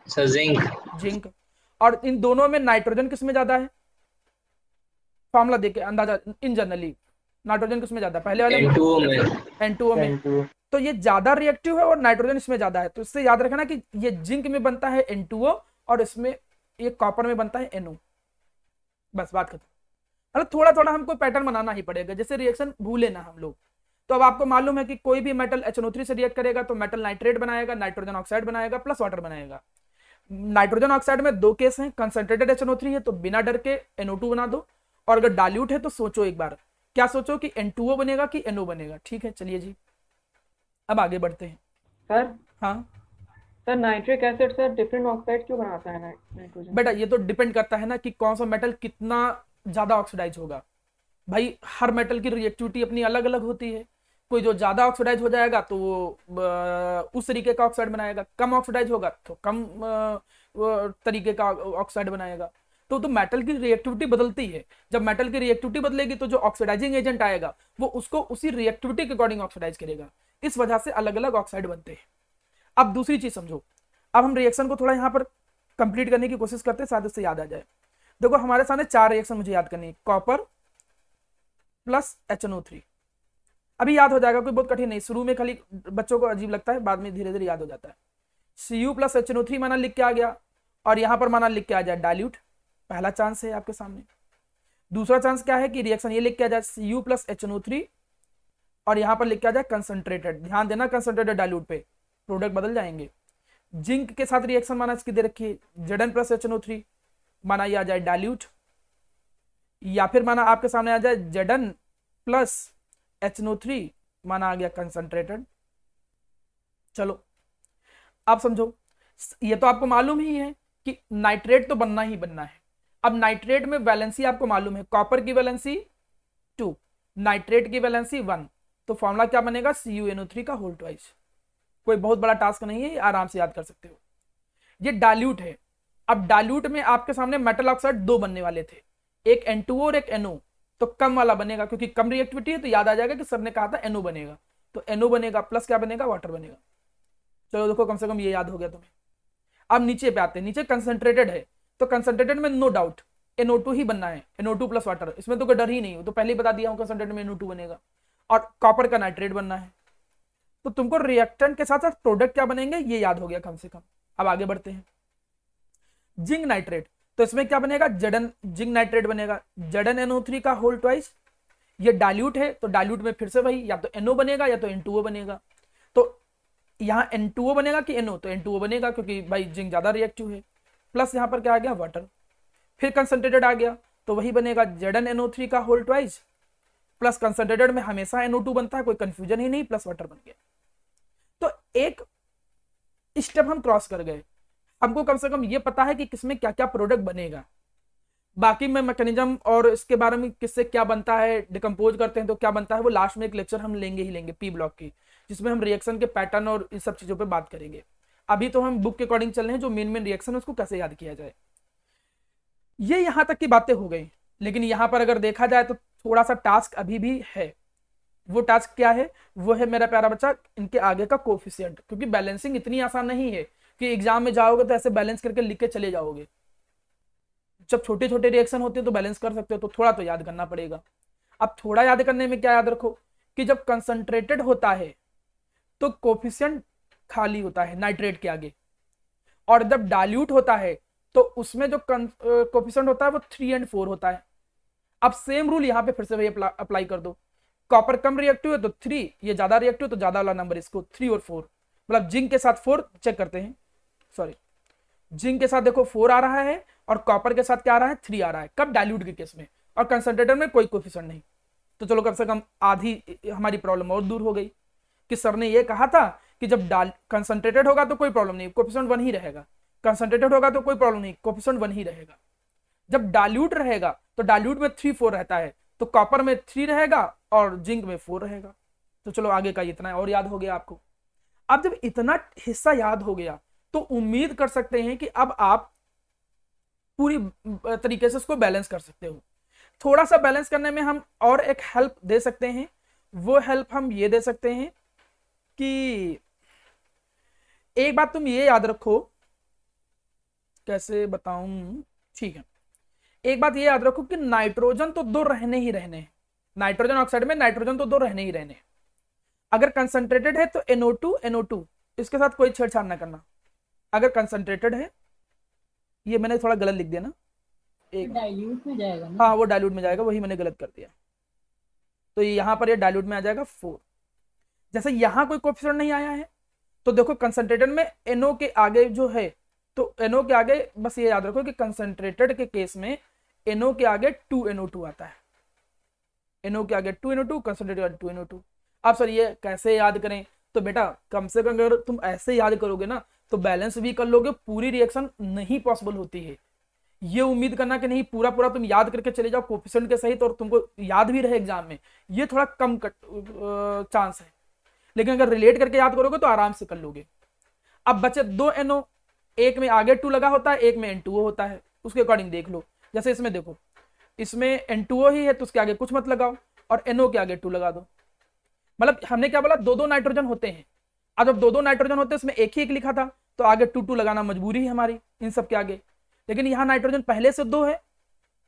Sir zinc. और इन दोनों में नाइट्रोजन किसमें ज्यादा है? फॉर्मूला देके अंदाजा इन जनरली नाइट्रोजन किसमें ज्यादा? पहले वाले N2O में। तो ये ज्यादा रिएक्टिव है और नाइट्रोजन इसमें ज्यादा है, तो इससे याद रखना कि ये जिंक में बनता है N2O और इसमें ये कॉपर में बनता है NO। बस बात खत्म। मतलब थोड़ा थोड़ा हमको पैटर्न बनाना ही पड़ेगा, जैसे रिएक्शन भूले ना हम लोग। तो अब आपको मालूम है कि कोई भी मेटल HNO3 से रिएक्ट करेगा तो मेटल नाइट्रेट बनाएगा, नाइट्रोजन ऑक्साइड बनाएगा प्लस वाटर बनाएगा। नाइट्रोजन ऑक्साइड में 2 केस हैं, कंसंट्रेटेड HNO3 है तो बिना डर के NO2 बना दो, और अगर डाइल्यूट है तो सोचो एक बार, क्या सोचो कि N2O बनेगा कि NO बनेगा। ठीक है, चलिए जी अब आगे बढ़ते हैं। सर हाँ sir, nitric acid sir different oxide क्यों बनाता है नाइट्रोजन? बेटा ये तो डिपेंड करता है ना कि कौन सा मेटल कितना ज्यादा ऑक्सीडाइज होगा। भाई हर मेटल की रिएक्टिविटी अपनी अलग अलग होती है, कोई जो ज्यादा ऑक्सीडाइज हो जाएगा तो वो उस तरीके का ऑक्साइड बनाएगा, कम ऑक्सीडाइज होगा तो कम तरीके का ऑक्साइड बनाएगा। तो मेटल की रिएक्टिविटी बदलती है। जब मेटल की रिएक्टिविटी बदलेगी तो जो ऑक्सीडाइजिंग एजेंट आएगा वो उसको उसी रिएक्टिविटी के अकॉर्डिंग ऑक्सीडाइज करेगा। इस वजह से अलग अलग ऑक्साइड बनते हैं। अब दूसरी चीज समझो, अब हम रिएक्शन को थोड़ा यहाँ पर कंप्लीट करने की कोशिश करते हैं, शायद उससे याद आ जाए। देखो हमारे सामने 4 रिएक्शन मुझे याद करनी है, कॉपर प्लस HNO3। अभी याद हो जाएगा, कोई बहुत कठिन नहीं, शुरू में खाली बच्चों को अजीब लगता है, बाद में धीरे धीरे याद हो जाता है। Cu प्लस HNO3 माना लिख के आ गया, और यहां पर माना लिख के आ जाए डाइल्यूट। पहला चांस है आपके सामने। दूसरा चांस क्या है कि रिएक्शन ये लिख के आ जाए Cu प्लस HNO3, और यहां पर लिख के आ जाए कंसंट्रेटेड। ध्यान देना कंसंट्रेटेड डाइल्यूट पे, प्रोडक्ट बदल जाएंगे। जिंक के साथ रिएक्शन माना इसकी दे रखी है Zn प्लस HNO3, माना ये आ जाए डाइल्यूट, या फिर माना आपके सामने आ जाए Zn प्लस HNO3, माना आ गया कंसंट्रेटेड। चलो आप समझो, ये तो आपको मालूम ही है कि नाइट्रेट तो बनना ही बनना है। अब नाइट्रेट में वैलेंसी आपको मालूम है, कॉपर की वैलेंसी 2, नाइट्रेट की वैलेंसी 1, तो फॉर्मूला क्या बनेगा CuNO3 का होल ट्वाइस। कोई बहुत बड़ा टास्क नहीं है, आराम से याद कर सकते हो। ये डाइल्यूट है। अब डाइल्यूट में आपके सामने मेटल ऑक्साइड 2 बनने वाले थे, एक N2O और एक NO, तो कम वाला बनेगा क्योंकि कम रिएक्टिविटी है, तो याद आ जाएगा कि सर ने कहा था NO बनेगा, तो NO बनेगा प्लस क्या बनेगा, वाटर बनेगा। चलो देखो कम से कम ये याद हो गया तुम्हें। अब नीचे पे आते हैं, नीचे कंसंट्रेटेड है, तो कंसंट्रेटेड में नो डाउट NO2 ही बनना है, NO2 प्लस वाटर, इसमें तो कोई डर ही नहीं हो, तो पहले ही बता दिया हूं कंसंट्रेटेड में NO2 बनेगा, और कॉपर का नाइट्रेट बनना है। तो तुमको रिएक्टेंट के साथ साथ प्रोडक्ट क्या बनेंगे ये याद हो गया कम से कम। अब आगे बढ़ते हैं, जिंक नाइट्रेट, तो इसमें क्या बनेगा Zn, जिंक नाइट्रेट बनेगा ZnNO3 का होल ट्वाइस। ये डाइल्यूट है, तो डाइल्यूट में फिर से वही, या तो NO बनेगा या तो N2O बनेगा। तो यहाँ N2O बनेगा कि NO, तो N2O बनेगा क्योंकि भाई जिंक ज्यादा रिएक्टिव है, प्लस यहाँ पर क्या आ गया वाटर, फिर कंसंट्रेटेड आ गया, तो वही बनेगा ZnNO3 का होल ट्वाइस, प्लस कंसंट्रेटेड में हमेशा NO2 बनता है, कोई कंफ्यूजन ही नहीं, प्लस वाटर बन गया। तो एक स्टेप हम क्रॉस कर गए, हमको कम से कम ये पता है कि किसमें क्या क्या प्रोडक्ट बनेगा। बाकी में मैकेनिज्म और इसके बारे में किससे क्या बनता है, डिकम्पोज करते हैं तो क्या बनता है, वो लास्ट में एक लेक्चर हम लेंगे ही लेंगे पी ब्लॉक की, जिसमें हम रिएक्शन के पैटर्न और इन सब चीजों पे बात करेंगे। अभी तो हम बुक के अकॉर्डिंग चल रहे हैं, जो मेन रिएक्शन है उसको कैसे याद किया जाए। ये यहां तक की बातें हो गई, लेकिन यहां पर अगर देखा जाए तो थोड़ा सा टास्क अभी भी है। वो टास्क क्या है, वो है मेरा प्यारा बच्चा इनके आगे का कोफिशिएंट, क्योंकि बैलेंसिंग इतनी आसान नहीं है कि एग्जाम में जाओगे तो ऐसे बैलेंस करके लिख के चले जाओगे। जब छोटे छोटे रिएक्शन होते हैं तो बैलेंस कर सकते हो, तो थोड़ा तो याद करना पड़ेगा। अब थोड़ा याद करने में क्या याद रखो कि जब कंसंट्रेटेड होता है तो कोफिशिएंट खाली होता है नाइट्रेट के आगे, और जब डाइल्यूट होता है तो उसमें जो कोफिशिएंट होता है वो 3 और 4 होता है। अब सेम रूल यहाँ पे फिर से वही अप्लाई कर दो, कॉपर कम रिएक्टिव है तो 3, ये ज्यादा रिएक्टिव तो ज्यादा वाला नंबर इसको 3 और 4, मतलब जिंक के साथ 4 चेक करते हैं, सॉरी जिंक के साथ देखो 4 आ रहा है और कॉपर के साथ क्या आ रहा है 3 आ रहा है, कब डाइल्यूट के केस में, और कंसंट्रेटर में कोई कोफिशिएंट नहीं। तो चलो कम से कम आधी हमारी प्रॉब्लम और दूर हो गई कि सर ने ये कहा था कि जब कंसंट्रेटेड होगा तो कोई प्रॉब्लम नहीं, कोफिशिएंट 1 ही रहेगा, कंसंट्रेटेड होगा तो कोई प्रॉब्लम नहीं, कोफिशिएंट 1 ही रहेगा। जब डाइल्यूट रहेगा तो डाइल्यूट में 3 4 रहता है, तो कॉपर में 3 रहेगा और जिंक में 4 रहेगा। तो चलो आगे का इतना और याद हो गया आपको। अब जब इतना हिस्सा याद हो गया तो उम्मीद कर सकते हैं कि अब आप पूरी तरीके से उसको बैलेंस कर सकते हो। थोड़ा सा बैलेंस करने में हम और एक हेल्प दे सकते हैं, वो हेल्प हम ये दे सकते हैं कि एक बात तुम ये याद रखो, कैसे बताऊं, ठीक है, एक बात ये याद रखो कि नाइट्रोजन तो 2 रहने ही रहने हैं, नाइट्रोजन ऑक्साइड में नाइट्रोजन तो 2 रहने ही रहने हैं। अगर कंसंट्रेटेड है तो NO2 इसके साथ कोई छेड़छाड़ ना करना। अगर कंसंट्रेटेड है, ये मैंने थोड़ा गलत लिख दिया ना, एक डाइल्यूट में जाएगा ना, हाँ वो डाइल्यूट में जाएगा, वही मैंने गलत कर दिया, तो यहाँ पर ये डाइल्यूट में आ जाएगा 4। जैसे यहाँ कोई कोफिशिएंट नहीं आया है तो देखो कंसंट्रेटेड में NO के आगे जो है, तो NO के आगे बस ये याद रखो कि कंसंट्रेटेड के केस में NO के आगे 2NO2 आता है, NO के आगे 2NO2, कंसंट्रेटेड 2NO2। अब सर ये कैसे याद करें, तो बेटा कम से कम अगर तुम ऐसे याद करोगे ना तो बैलेंस भी कर लोगे, पूरी रिएक्शन नहीं पॉसिबल होती है। ये उम्मीद करना कि नहीं पूरा पूरा तुम याद करके चले जाओ कोफिशिएंट के सहित और तुमको याद भी रहे एग्जाम में, ये थोड़ा कम चांस है, लेकिन अगर रिलेट करके याद करोगे तो आराम से कर लोगे। अब बचे 2 NO, एक में आगे 2 लगा होता है, एक में N2O होता है, उसके अकॉर्डिंग देख लो। जैसे इसमें देखो, इसमें N2O ही है तो उसके आगे कुछ मत लगाओ और NO के आगे 2 लगा दो, मतलब हमने क्या बोला 2 नाइट्रोजन होते हैं। अब जब 2 नाइट्रोजन होते हैं उसमें एक ही एक लिखा था तो आगे 2 लगाना मजबूरी है हमारी इन सब के आगे, लेकिन यहाँ नाइट्रोजन पहले से 2 है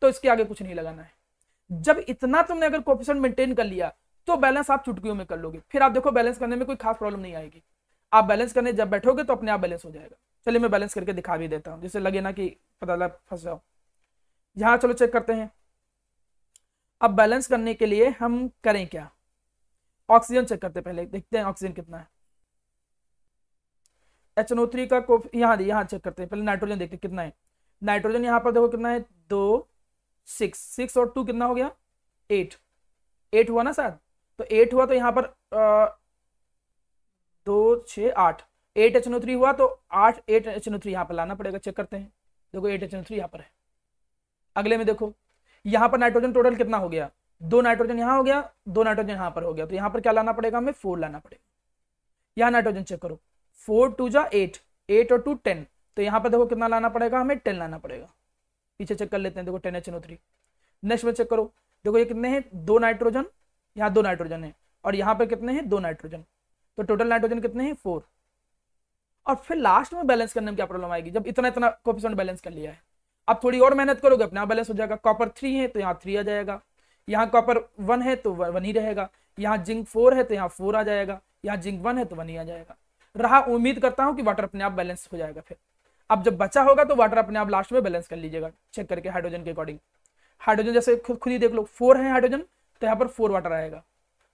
तो इसके आगे कुछ नहीं लगाना है। जब इतना तुमने अगर कोफिशिएंट मेंटेन कर लिया तो बैलेंस आप चुटकियों में कर लोगे, फिर आप देखो बैलेंस करने में कोई खास प्रॉब्लम नहीं आएगी। आप बैलेंस करने जब बैठोगे तो अपने आप बैलेंस हो जाएगा। चलिए मैं बैलेंस करके दिखा भी देता हूँ, जिससे लगे ना कि पता लगा फंस जाओ। यहाँ चलो चेक करते हैं। अब बैलेंस करने के लिए हम करें क्या, ऑक्सीजन चेक करते पहले, देखते हैं ऑक्सीजन कितना है। HNO3 का यहाँ चेक करते हैं पहले, नाइट्रोजन देखते हैं कितना है। नाइट्रोजन यहाँ पर देखो कितना है, 2 6 और 2 कितना हो गया, 8 हुआ ना शायद, तो 8 हुआ तो यहाँ पर 2 6 8 HNO3 हुआ, तो 8 HNO3 यहाँ पर लाना पड़ेगा। चेक करते हैं, देखो 8 HNO3 यहाँ पर है। अगले में देखो यहाँ पर नाइट्रोजन टोटल कितना हो गया, 2 नाइट्रोजन यहाँ हो गया, 2 नाइट्रोजन यहाँ पर हो गया, तो यहाँ पर क्या लाना पड़ेगा हमें, 4 लाना पड़ेगा। यहाँ नाइट्रोजन चेक करो, 4 2 जा 8 और 2 10, तो यहाँ पर देखो कितना लाना पड़ेगा हमें, 10 लाना पड़ेगा। पीछे चेक कर लेते हैं, देखो 10 HNO3। नेक्स्ट में चेक करो, देखो ये कितने हैं, 2 नाइट्रोजन, यहाँ 2 नाइट्रोजन है, और यहाँ पर कितने हैं, 2 नाइट्रोजन, तो टोटल नाइट्रोजन कितने हैं, 4। और फिर लास्ट में बैलेंस करने में क्या प्रॉब्लम आएगी, जब इतना कोएफिशिएंट बैलेंस कर लिया है। अब थोड़ी और मेहनत करोगे अपना बैलेंस हो जाएगा। कॉपर 3 है तो यहाँ 3 आ जाएगा, यहाँ कॉपर 1 है तो 1 ही रहेगा, यहाँ जिंक 4 है तो यहाँ 4 आ जाएगा, यहाँ जिंक 1 है तो 1 ही आ जाएगा। रहा, उम्मीद करता हूँ कि वाटर अपने आप बैलेंस हो जाएगा। फिर अब जब बचा होगा तो वाटर अपने आप लास्ट में बैलेंस कर लीजिएगा चेक करके हाइड्रोजन के अकॉर्डिंग। हाइड्रोजन जैसे खुद ही देख लो, 4 है हाइड्रोजन तो यहाँ पर 4 वाटर आएगा,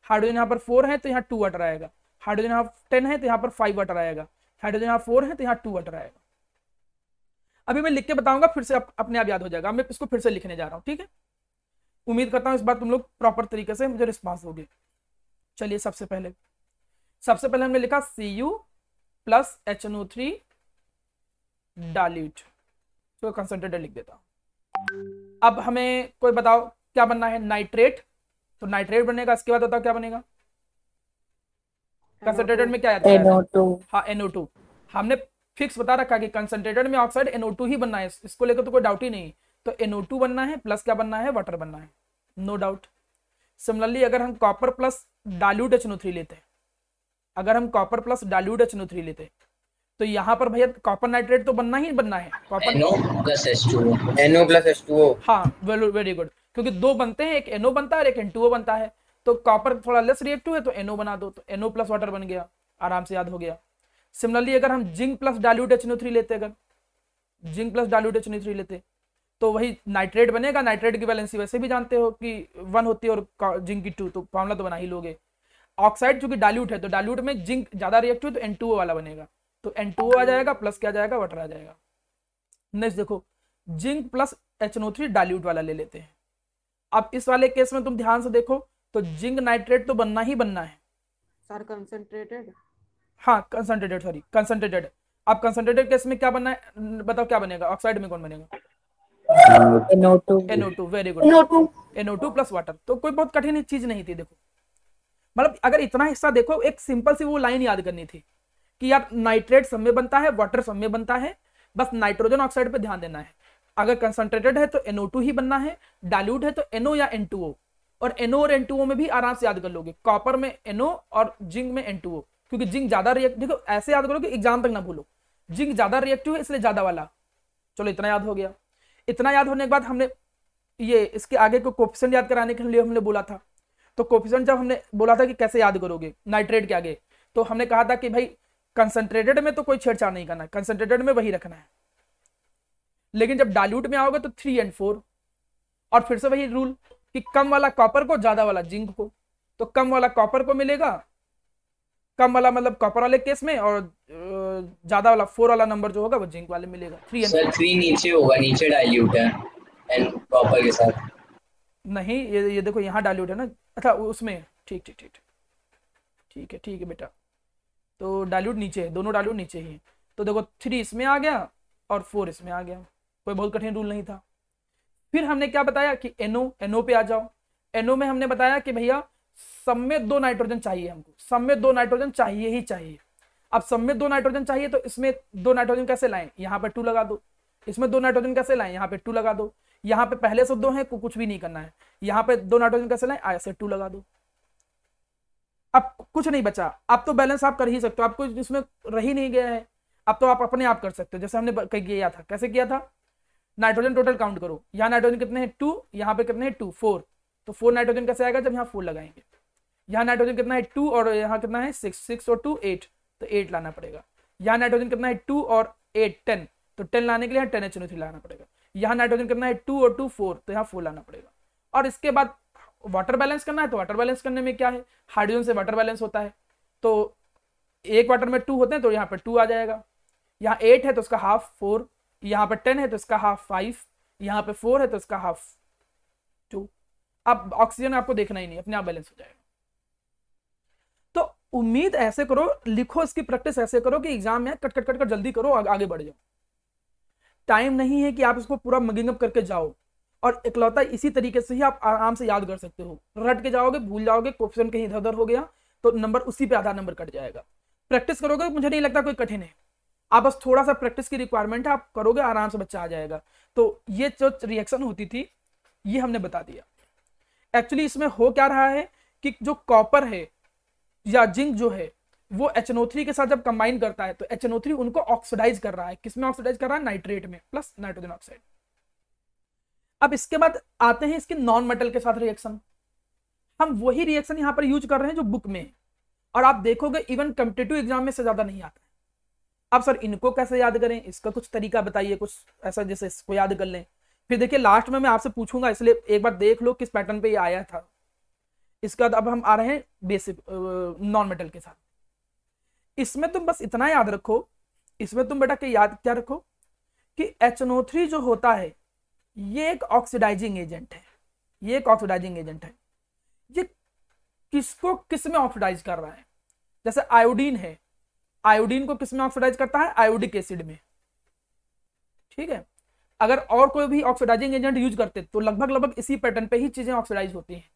हाइड्रोजन यहाँ पर 4 है तो यहाँ 2 वाटर आएगा, हाइड्रोजन यहाँ 10 है तो यहाँ पर 5 वाटर आएगा, हाइड्रोजन यहाँ 4 है तो यहाँ 2 वाटर आएगा। अभी मैं लिख के बताऊंगा, फिर से अपने आप याद हो जाएगा। मैं इसको फिर से लिखने जा रहा हूँ, ठीक है। उम्मीद करता हूँ इस बार तुम लोग प्रॉपर तरीके से मुझे रिस्पांस दोगे। चलिए सबसे पहले हमने लिखा Cu प्लस HNO3 डाल्यूट, तो कंसंट्रेटेड लिख देता हूँ। अब हमें कोई बताओ क्या बनना है, नाइट्रेट, तो नाइट्रेट बनेगा। इसके बाद बताओ क्या बनेगा, कंसंट्रेटेड में क्या आता है, NO2। हाँ NO2 हमने फिक्स बता रखा कि कंसंट्रेटेड में ऑक्साइड NO2 ही बनना है, इसको लेकर तो कोई डाउट ही नहीं। तो NO2 बनना है, प्लस क्या बनना है, वाटर बनना है, नो डाउट। सिमिलरली अगर हम कॉपर प्लस डाल्यूट HNO3 लेते हैं, अगर हम कॉपर प्लस डाल्यूट HNO3 लेते हैं तो यहाँ पर भैया कॉपर नाइट्रेट तो बनना ही बनना है, कॉपर NO प्लस H2O। हाँ वेरी गुड, क्योंकि 2 बनते हैं, एक NO बनता है और एक N2O बनता है, तो कॉपर थोड़ा लेस रिएक्टिव है तो NO बना दो, तो NO प्लस वाटर बन गया, आराम से याद हो गया। सिमिलरली अगर हम जिंक प्लस डाल्यूट HNO3 लेते, अगर जिंक प्लस डाल्यूट HNO3 लेते तो वही नाइट्रेट बनेगा। नाइट्रेट की वैलेंसी वैसे भी जानते हो कि 1 होती है और जिंक की 2, तो फॉर्मूला तो बना ही लोगे। ऑक्साइड चूंकि डाल्यूट है तो डाल्यूट में जिंक ज्यादा रिएक्टिव तो N2O वाला बनेगा, तो N2O आ जाएगा, प्लस क्या जाएगा, वाटर आ जाएगा। नेक्स्ट देखो, जिंक प्लस HNO3 डाल्यूट वाला ले लेते हैं। अब इस वाले केस में तुम ध्यान से देखो तो जिंक नाइट्रेट तो बनना ही बनना है सर, कंसंट्रेटेड। हाँ कंसंट्रेटेड। अब कंसंट्रेटेड केस में क्या बनना है, बताओ क्या बनेगा, ऑक्साइड में कौन बनेगा, NO2 very good, NO2 plus water. तो कोई बहुत कठिन चीज नहीं थी। देखो मतलब अगर इतना हिस्सा देखो, एक सिंपल सी वो लाइन याद करनी थी कि यार नाइट्रेट सब में बनता है, वाटर सब में बनता है, बस नाइट्रोजन ऑक्साइड पे ध्यान देना है। अगर कंसंट्रेटेड है तो NO2 ही बनना है, डाल्यूट है तो NO या N2O, और NO और N2O में भी आराम से याद कर लोगे, कॉपर में NO और जिंक में N2O, क्योंकि जिंक ज्यादा रिएक्टिव, देखो ऐसे याद करो कि एग्जाम तक ना भूलो, जिंक ज्यादा रिएक्टिव है इसलिए ज्यादा वाला। चलो इतना याद हो गया। इतना याद होने के बाद हमने ये इसके आगे को कोफिशिएंट याद कराने के लिए हमने बोला था, तो कोफिशिएंट जब हमने बोला था कि कैसे याद करोगे नाइट्रेट के आगे, तो हमने कहा था कि भाई कंसंट्रेटेड में तो कोई छेड़छाड़ नहीं करना है, कंसंट्रेटेड में वही रखना है, लेकिन जब डाल्यूट में आओगे तो 3 और 4, और फिर से वही रूल कि कम वाला कॉपर को, ज्यादा वाला जिंक को, तो कम वाला कॉपर को मिलेगा, कम वाला मतलब कॉपर वाले केस में, और ज्यादा वाला 4 वाला नंबर जो होगा वो जिंक वाले मिलेगा। 3 और 4 नीचे होगा, नीचे डाइल्यूट है एंड कॉपर के साथ नहीं, ये देखो यहाँ डाइल्यूट है ना, अच्छा उसमें ठीक है बेटा, तो डाइल्यूट नीचे है, दोनों डाइल्यूट नीचे ही है, तो देखो 3 इसमें आ गया और 4 इसमें आ गया, कोई बहुत कठिन रूल नहीं था। फिर हमने क्या बताया कि NO पे आ जाओ। NO में हमने बताया कि भैया सब में 2 नाइट्रोजन चाहिए हमको, सब में 2 नाइट्रोजन चाहिए ही चाहिए। अब सब में 2 नाइट्रोजन चाहिए तो इसमें 2 नाइट्रोजन कैसे लाएं, यहाँ पे 2 लगा दो, इसमें 2 नाइट्रोजन कैसे लाएं, यहाँ पे 2 लगा दो, यहाँ पे पहले से 2 है, कुछ भी नहीं करना है, यहाँ पे 2 नाइट्रोजन कैसे लाएं, ऐसे 2 लगा दो। अब कुछ नहीं बचा, अब तो बैलेंस आप कर ही सकते हो, आपको इसमें रह ही नहीं गया है, अब तो आप अपने आप कर सकते हो, जैसे हमने किया था। कैसे किया था, नाइट्रोजन टोटल काउंट करो, यहाँ नाइट्रोजन कितने हैं 2, यहाँ पे कितने हैं 2 4, तो 4 नाइट्रोजन कैसे आएगा जब यहाँ 4 लगाएंगे। यहाँ नाइट्रोजन कितना है 2 और यहाँ कितना है 6, 6 और 2 8, तो 8 लाना पड़ेगा। यहाँ नाइट्रोजन कितना है 2 और 8 10, तो 10 लाने के लिए 10 HNO3 लाना पड़ेगा। यहाँ नाइट्रोजन कितना है 2 और 2 4, तो यहाँ 4 लाना पड़ेगा। और इसके बाद वाटर बैलेंस करना है, तो वाटर बैलेंस करने में क्या है, हाइड्रोजन से वाटर बैलेंस होता है, तो एक वाटर में 2 होते हैं तो यहाँ पर 2 आ जाएगा। यहाँ 8 है तो उसका हाफ 4, यहाँ पे 10 है तो इसका हाफ 5, यहाँ पे 4 है तो इसका हाफ 2। अब ऑक्सीजन आपको देखना ही नहीं, अपने आप बैलेंस हो जाएगा। तो उम्मीद ऐसे करो, लिखो, इसकी प्रैक्टिस ऐसे करो कि एग्जाम में कट कट कट कर जल्दी करो, आगे बढ़ जाओ। टाइम नहीं है कि आप इसको पूरा मगिंग अप करके जाओ, और इकलौता इसी तरीके से ही आप आराम से याद कर सकते हो। रट के जाओगे, भूल जाओगे, कोएफिशिएंट कहीं इधर उधर हो गया तो नंबर उसी पे आधा नंबर कट जाएगा। प्रैक्टिस करोगे, मुझे नहीं लगता कोई कठिन है, आप बस थोड़ा सा प्रैक्टिस की रिक्वायरमेंट है, आप करोगे आराम से बच्चा आ जाएगा। तो ये जो रिएक्शन होती थी ये हमने बता दिया। एक्चुअली इसमें हो क्या रहा है कि जो कॉपर है या जिंक जो है वो HNO3 के साथ जब कंबाइन करता है तो HNO3 उनको ऑक्सीडाइज कर रहा है। किसमें ऑक्सीडाइज कर रहा है, नाइट्रेट में प्लस नाइट्रोजन ऑक्साइड। अब इसके बाद आते हैं इसके नॉन मेटल के साथ रिएक्शन। हम वही रिएक्शन यहां पर यूज कर रहे हैं जो बुक में है, और आप देखोगे इवन कॉम्पिटिटिव एग्जाम में से ज्यादा नहीं आता है। अब सर इनको कैसे याद करें, इसका कुछ तरीका बताइए, कुछ ऐसा जैसे इसको याद कर लें। फिर देखिए लास्ट में मैं आपसे पूछूंगा, इसलिए एक बार देख लो किस पैटर्न पे ये आया था। इसके बाद अब हम आ रहे हैं बेसिक नॉन मेटल के साथ। इसमें तुम बस इतना याद रखो, इसमें तुम बेटा के याद क्या रखो कि HNO3 जो होता है ये एक ऑक्सीडाइजिंग एजेंट है, ये एक ऑक्सीडाइजिंग एजेंट है। ये किसको किस में ऑक्सीडाइज कर रहा है, जैसे आयोडीन है, आयोडीन को किस में ऑक्सीडाइज करता है, आयोडिक एसिड में। ठीक है, अगर और कोई भी ऑक्सीडाइजिंग एजेंट यूज करते तो लगभग लगभग इसी पैटर्न पे ही चीजें ऑक्सीडाइज होती हैं।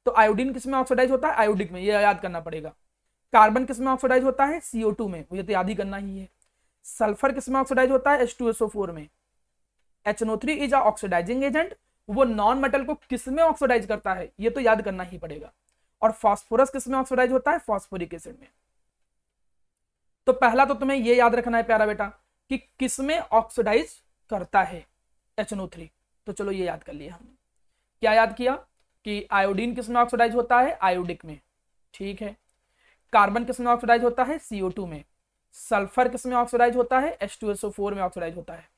तो आयोडीन किस में ऑक्सीडाइज होता है, आयोडिक में, ये याद करना पड़ेगा। कार्बन किस में ऑक्सीडाइज होता है, CO2 में, ये तो याद ही करना ही है। सल्फर किस में ऑक्सीडाइज होता है, H2SO4 में। HNO3 is a oxidising agent, वो नॉन मेटल को किस में ऑक्सीडाइज करता है ये तो याद करना ही पड़ेगा। और फास्फोरस किस में ऑक्सीडाइज होता है, फास्फोरिक एसिड में। तो पहला तो तुम्हें ये याद रखना है प्यारा बेटा कि किस में ऑक्सीडाइज करता है HNO3। तो चलो ये याद कर लिया हमने। क्या याद किया कि आयोडीन किस में ऑक्सीडाइज होता है, आयोडिक में। ठीक है, कार्बन किस में ऑक्सीडाइज होता है, CO2 में। सल्फर किस में ऑक्सीडाइज होता है, H2SO4 में ऑक्सीडाइज होता है।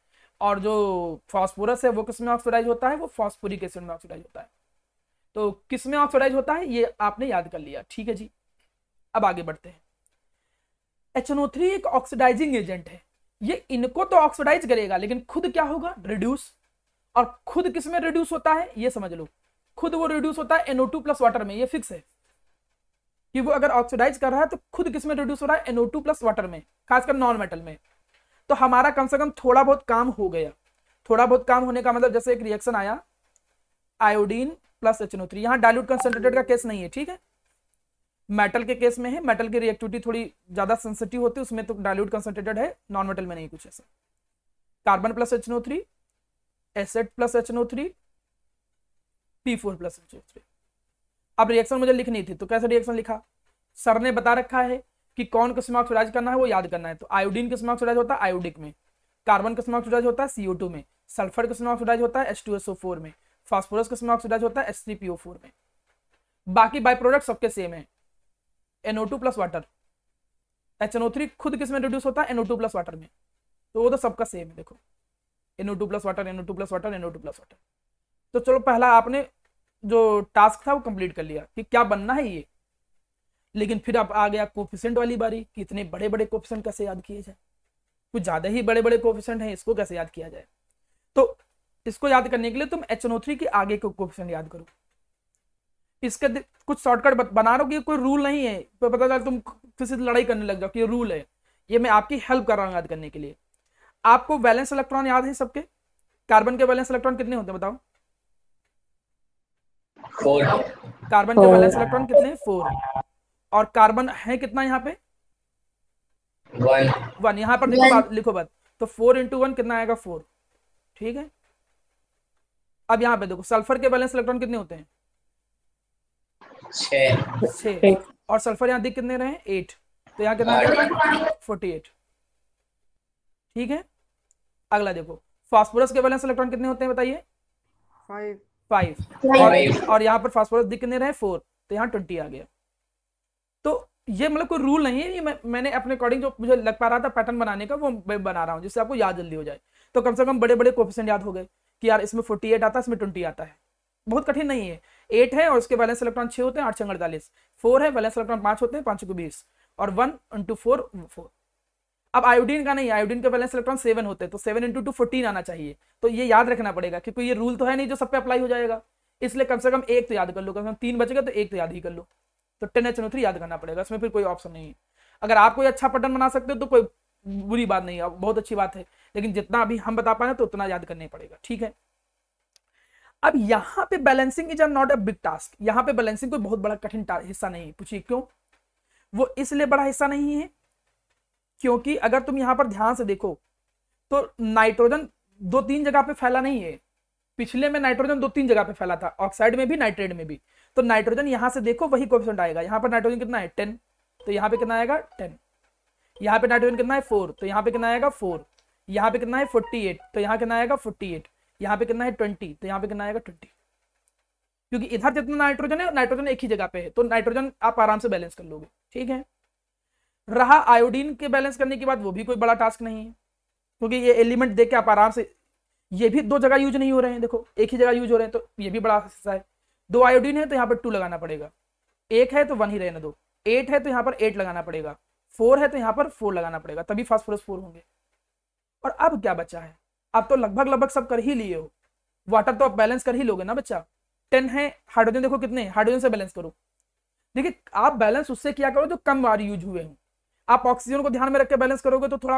और जो फास्फोरस है वो किस में ऑक्सीडाइज होता है, वो फास्फोरिक एसिड में ऑक्सीडाइज होता है। तो किस में ऑक्सीडाइज होता है ये आपने याद कर लिया। ठीक है जी, अब आगे बढ़ते हैं। HNO3 एक ऑक्सीडाइजिंग एजेंट है, ये इनको तो ऑक्सीडाइज करेगा लेकिन खुद क्या होगा, रिड्यूस। और खुद किस में रिड्यूस होता है ये समझ लो, खुद वो रिड्यूस होता है NO2 प्लस वाटर में। ये फिक्स है कि वो अगर ऑक्सीडाइज कर रहा है तो खुद किस में रिड्यूस हो रहा है, NO2 प्लस वाटर में, खासकर नॉन मेटल में। तो हमारा कम से कम थोड़ा बहुत काम हो गया। थोड़ा बहुत काम होने का मतलब जैसे एक रिएक्शन आया आयोडीन प्लस HNO3, यहाँ डाइल्यूट कंसंट्रेटेड का केस नहीं है। ठीक है, मेटल के केस में है, मेटल की रिएक्टिविटी थोड़ी ज्यादा सेंसिटिव होती है, उसमें तो डाइल्यूट कंसंट्रेटेड है, नॉन मेटल में नहीं कुछ ऐसा। Carbon plus HNO3, acid plus HNO3, P4 plus HNO3। अब रिएक्शन मुझे लिखनी थी तो कैसे रिएक्शन लिखा, सर ने बता रखा है कि कौन किस में ऑक्सीडाइज करना है वो याद करना है। तो आयोडीन किस में ऑक्सीडाइज होता है, आयोडिक में। कार्बन किस में ऑक्सीडाइज होता है, CO2 में। सल्फर किस में ऑक्सीडाइज होता है, H2SO4 में। फास्फोरस किस में ऑक्सीडाइज होता है, H3PO4 में। बाकी बाई प्रोडक्ट सबके सेम है, NO2 प्लस वाटर। HNO3 खुद किस में रिड्यूस होता है, NO2 प्लस वाटर में। तो वो तो सबका सेम है, देखो NO2 plus water, NO2 plus water, NO2 plus water. तो चलो पहला आपने जो टास्क था वो कंप्लीट कर लिया कि क्या बनना है ये। लेकिन फिर अब आ गया कोफिशिएंट वाली बारी कि इतने बड़े बड़े कोफिशिएंट कैसे याद किए जाए, कुछ ज्यादा ही बड़े बड़े कोफिशिएंट हैं, इसको कैसे याद किया जाए। तो इसको याद करने के लिए तुम HNO3 के आगे के कोफिशिएंट याद करो। इसके कुछ शॉर्टकट बना रहा हूँ, कोई रूल नहीं है, तो पता चला तुम किसी से लड़ाई करने लग जाओ कि ये रूल है। ये मैं आपकी हेल्प कर रहा हूँ याद करने के लिए। आपको वैलेंस इलेक्ट्रॉन याद है सबके, कार्बन के वैलेंस इलेक्ट्रॉन कितने होते हैं बताओ, 4। कार्बन के वैलेंस इलेक्ट्रॉन कितने, 4। और कार्बन है कितना यहाँ पे, 1। यहाँ पर देखो लिखो बात, तो 4 × 1 कितना आएगा, 4। ठीक है, अब यहाँ पे देखो सल्फर के वैलेंस इलेक्ट्रॉन कितने होते हैं, 6। और सल्फर यहाँ दिख कितने रहे, 8। तो यहाँ कितना आ जाएगा, 48। ठीक है, अगला देखो फास्फोरस के वैलेंस इलेक्ट्रॉन कितने होते हैं बताइए? 5 5। और यहाँ पर फास्फोरस दिख कितने रहे? 4, तो यहाँ 20 आ गया। तो ये मतलब कोई रूल नहीं है, ये मैंने अपने अकॉर्डिंग जो मुझे लग पा रहा था पैटर्न बनाने का वो मैं बना रहा हूँ, जिससे आपको याद जल्दी हो जाए। तो कम से कम बड़े बड़े कोफिशिएंट याद हो गए कि यार इसमें 48 आता है, इसमें 20 आता है, बहुत कठिन नहीं है। 8 है और उसके वैलेंस इलेक्ट्रॉन 6 होते हैं, 8 48। 4 है, वैलेंस इलेक्ट्रॉन 5 होते हैं, 5 को 20, और 1 × 4 4। अब आयोडीन का नहीं है, आयोडीन के वैलेंस इलेक्ट्रॉन 7 होते हैं, तो 7 × 2 14 आना चाहिए। तो ये याद रखना पड़ेगा क्योंकि ये रूल तो है नहीं जो सब पे अप्लाई हो जाएगा, इसलिए कम से कम एक तो याद कर लो, कम से कम 3 बचेगा तो एक तो याद ही कर लो। तो 10HNO3 याद करना पड़ेगा, इसमें फिर कोई ऑप्शन नहीं है। अगर आप कोई अच्छा पैटर्न बना सकते हो तो कोई बुरी बात नहीं है, बहुत अच्छी बात है, लेकिन जितना अभी हम बता पाए तो उतना याद करना ही पड़ेगा, ठीक है। अब यहाँ पे balancing is not a big task, यहाँ पे बैलेंसिंग कोई बहुत बड़ा कठिन हिस्सा नहीं है। पूछिए क्यों? वो इसलिए बड़ा हिस्सा नहीं है क्योंकि अगर तुम यहाँ पर ध्यान से देखो तो नाइट्रोजन 2-3 जगह पे फैला नहीं है। पिछले में नाइट्रोजन 2-3 जगह पे फैला था, ऑक्साइड में भी, नाइट्रेट में भी। तो नाइट्रोजन यहाँ से देखो वही कोएफिशिएंट आएगा। यहाँ पर नाइट्रोजन कितना है? 10, तो यहाँ पे कितना आएगा? 10। यहाँ पे नाइट्रोजन कितना है? 4, तो यहाँ पे कितना आएगा? 4। यहाँ पे कितना है? 48, तो यहाँ कितना आएगा? 48। यहाँ पे कितना है? 20, तो यहाँ पे कितना आएगा? 20। क्योंकि इधर जितना नाइट्रोजन है, नाइट्रोजन एक ही जगह पे है, तो नाइट्रोजन आप आराम से बैलेंस कर लोगे, ठीक है। रहा आयोडीन के बैलेंस करने की बात, वो भी कोई बड़ा टास्क नहीं है क्योंकि ये एलिमेंट देख के आप आराम से, ये भी 2 जगह यूज नहीं हो रहे हैं, देखो एक ही जगह यूज हो रहे हैं, तो ये भी बड़ा हिस्सा है। 2 आयोडीन है तो यहाँ पर 2 लगाना पड़ेगा, 1 है तो 1 ही रहने दो, 8 है तो यहाँ पर 8 लगाना पड़ेगा, 4 है तो यहाँ पर 4 लगाना पड़ेगा, तभी फास्फोरस 4 होंगे। और अब क्या बचा है? आप तो लगभग सब कर ही लिए हो, वाटर तो आप बैलेंस कर ही लोगे ना बच्चा। 10 है, हाइड्रोजन देखो कितने, हाइड्रोजन से बैलेंस करो। देखिए आप बैलेंस उससे किया करो जो कम बार यूज हुए हों। आप ऑक्सीजन को ध्यान में रख के बैलेंस करोगे तो थोड़ा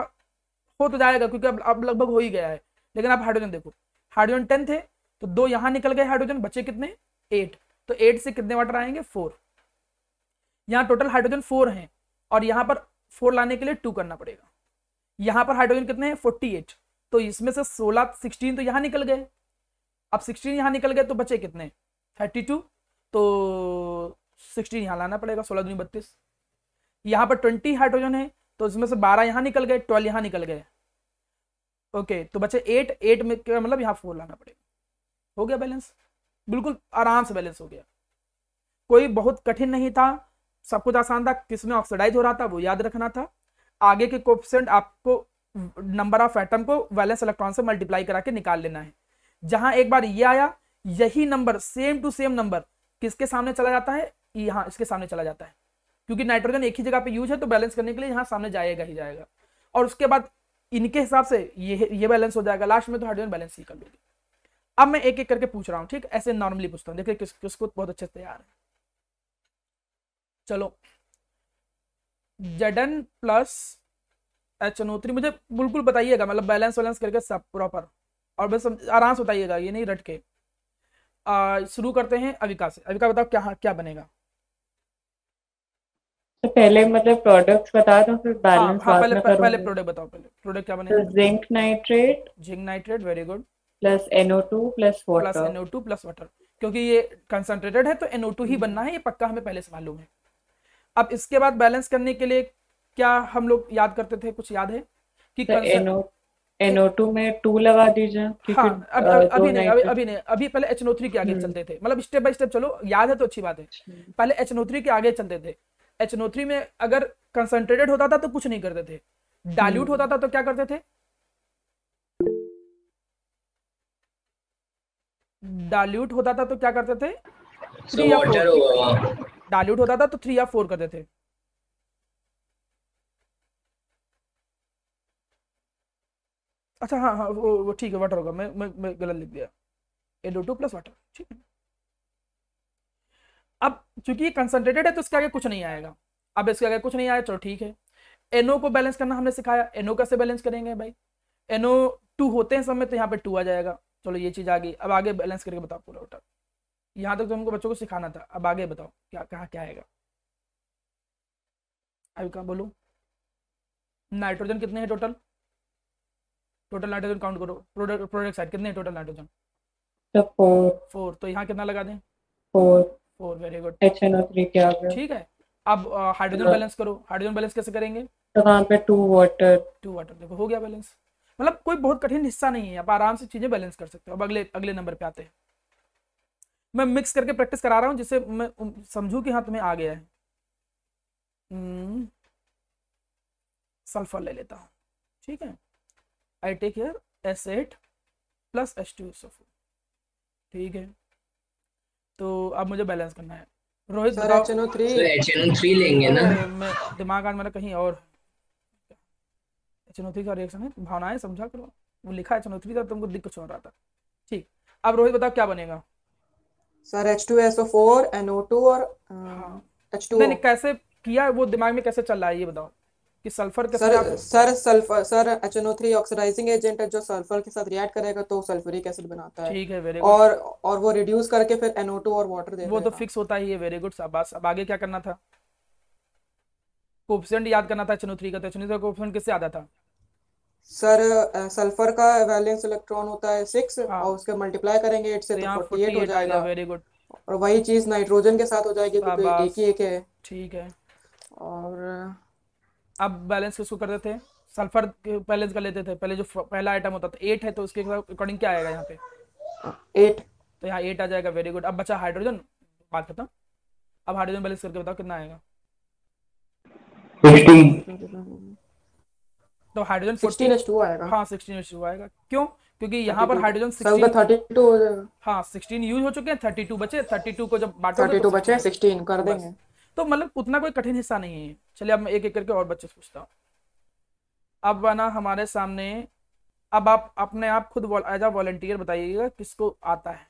हो तो जाएगा क्योंकि अब लगभग हो ही गया है, लेकिन आप हाइड्रोजन देखो, हाइड्रोजन 10 थे तो 2 यहाँ निकल गए, हाइड्रोजन बचे कितने? 8, तो 8 से कितने वाटर आएंगे? 4। यहाँ टोटल हाइड्रोजन 4 हैं और यहाँ पर 4 लाने के लिए 2 करना पड़ेगा। यहाँ पर हाइड्रोजन कितने हैं? 48, तो इसमें से 16 तो यहाँ निकल गए। अब 16 यहाँ निकल गए तो बचे कितने? 32, तो 16 यहाँ लाना पड़ेगा, 16 दूनी 32। यहाँ पर 20 हाइड्रोजन है तो इसमें से 12 यहाँ निकल गए, 12 यहाँ निकल गए, ओके, तो बचे 8 में मतलब यहाँ 4 लाना पड़ेगा। हो गया बैलेंस, बिल्कुल आराम से बैलेंस हो गया, कोई बहुत कठिन नहीं था, सब कुछ आसान था। किसमें ऑक्सीडाइज हो रहा था वो याद रखना था। आगे के कोएफिशिएंट आपको नंबर ऑफ एटम को वैलेंस इलेक्ट्रॉन से मल्टीप्लाई करा के निकाल लेना है। जहां एक बार ये आया, यही number same to same number किसके सामने चला जाता है? यहाँ इसके सामने चला जाता है, क्योंकि नाइट्रोजन एक ही जगह पे यूज है तो बैलेंस करने के लिए यहाँ सामने जाएगा ही जाएगा। और उसके बाद इनके हिसाब से ये बैलेंस हो जाएगा, लास्ट में तो हाइड्रोजन बैलेंस ही कर लोगे। अब मैं एक एक करके पूछ रहा हूँ, ठीक, ऐसे नॉर्मली पूछता हूँ, देखिए किसको बहुत अच्छे से तैयार है। चलो, Zn प्लस HNO3 मुझे बिल्कुल बताइएगा, मतलब बैलेंस करके सब प्रॉपर, और बस आराम से बताइएगा, ये नहीं रट के। शुरू करते हैं अविका से। अविका बताओ क्या बनेगा? तो पहले मतलब प्रोडक्ट्स बता दो फिर बैलेंस हाँ, बाद में पहले प्रोडक्ट बताओ। पहले प्रोडक्ट क्या बनेगा? Zinc nitrate very good, plus NO2 plus water. NO2 plus water, क्योंकि ये कंसंट्रेटेड है तो NO2 ही बनना है, ये पक्का हमें पहले से मालूम है। अब इसके बाद बैलेंस करने के लिए क्या हम लोग याद करते थे, कुछ याद है कि NO2 में 2 लगा दीजिए। हाँ, अभी नहीं, अभी पहले HNO3 के आगे चलते थे, मतलब स्टेप बाय स्टेप चलो, याद है तो अच्छी बात है। पहले HNO3 के आगे चलते थे। HNO3 में अगर कंसंट्रेटेड होता था तो कुछ नहीं करते थे, डाइल्यूट होता था तो क्या करते थे? डाइल्यूट होता था तो क्या करते थे? 3 या 4। डाइल्यूट होता था तो 3 या 4 करते थे। अच्छा हाँ, वो ठीक है, वाटर होगा, मैं गलत लिख दिया, NO2 प्लस वाटर, ठीक है। अब चूंकि ये कंसंट्रेटेड है तो इसके आगे कुछ नहीं आएगा। अब इसके आगे कुछ नहीं आया, चलो ठीक है। NO को बैलेंस करना हमने सिखाया, NO कैसे बैलेंस करेंगे भाई? NO2 होते हैं सब में तो यहाँ पे 2 आ जाएगा, चलो ये चीज आ गई। अब आगे बैलेंस करके बताओ पूरा वाटर, यहाँ तक तो हमको बच्चों को सिखाना था, अब आगे बताओ क्या आएगा? अभी कहाँ बोलो, नाइट्रोजन कितने हैं टोटल नाइट्रोजन काउंट करो, प्रोडक्ट साइड कितने हैं टोटल नाइट्रोजन? तो 4, तो यहाँ कितना लगा दें? 4, वेरी गुड, HNO3 क्या हो गया? ठीक है। अब हाइड्रोजन बैलेंस करो, हाइड्रोजन बैलेंस कैसे करेंगे? तो वहाँ पे 2 वाटर, देखो हो गया बैलेंस। मतलब कोई बहुत कठिन हिस्सा नहीं है, आप आराम से चीजें बैलेंस कर सकते हो। अब अगले अगले नंबर पे आते हैं। मैं मिक्स करके प्रैक्टिस करा रहा हूँ जिससे मैं समझूं कि हाँ तुम्हें आ गया है। सल्फर ले लेता हूँ, ठीक है। I take here S8 plus H2SO4, ठीक है। तो अब मुझे बैलेंस करना है। रोहित सर बताओ। HNO3 तो HNO3 लेंगे ना। अरे मैं दिमाग आज मेरा कहीं और। HNO3 का रिएक्शन है, भावनाएं समझा करो। वो लिखा है HNO3 था, तुमको दिख कुछ हो रहा था। ठीक, अब रोहित बताओ क्या बनेगा। सर H2SO4 NO2 और हाँ H2O। नहीं कैसे किया वो दिमाग में कैसे चल रहा है ये बताओ कि सल्फर के सर साथ। सर HNO3 ऑक्सीडाइजिंग एजेंट है जो सल्फर के साथ रिएक्ट करेगा तो सल्फ्यूरिक एसिड बनाता है। ठीक है, वेरी गुड। और वो रिड्यूस करके फिर NO2 और वाटर दे वो तो देगा। फिक्स होता ही है, वेरी गुड शाबाश। अब आगे क्या करना था, कोएफिशिएंट याद करना था HNO3 का। तो HNO3 का कोएफिशिएंट किससे आता था। सर सल्फर का वैलेंस इलेक्ट्रॉन होता है 6 हाँ और उसके मल्टीप्लाई करेंगे 8 से तो तो यहाँ 48 हो 48 आ गया, जाएगा। वेरी गुड और वही चीज नाइट्रोजन के साथ हो जाएगी क्योंकि एक शाबाश, ही एक है। ठीक है। और अब बैलेंस किसको करते थे, सल्फर बैलेंस कर लेते थे। पहले जो पहला आइटम होता था 8 है तो उसके अकॉर्डिंग क्या आएगा यहाँ पे, 8। तो यहाँ 8 आ जाएगा, वेरी गुड। अब बचा हाइड्रोजन, बात खत्म। अब हाइड्रोजन बैलेंस करके बताओ कितना आएगा। 16। तो हाइड्रोजन 16H2 आएगा। हाँ 16H2 आएगा। क्यों, क्योंकि यहाँ पर हाइड्रोजन सर उनका 16, 32 हो जाएगा। हाँ 16 यूज हो चुके हैं, 32 बचे। 32 को जब बांटोगे 32 तो बचे 16 कर बस। देंगे। तो मतलब उतना कोई कठिन हिस्सा नहीं है। चलिए अब मैं एक एक करके और बच्चे से पूछता हूँ। अब बना हमारे सामने, अब आप अपने आप खुद एज अ वॉलंटियर बताइएगा किसको आता है,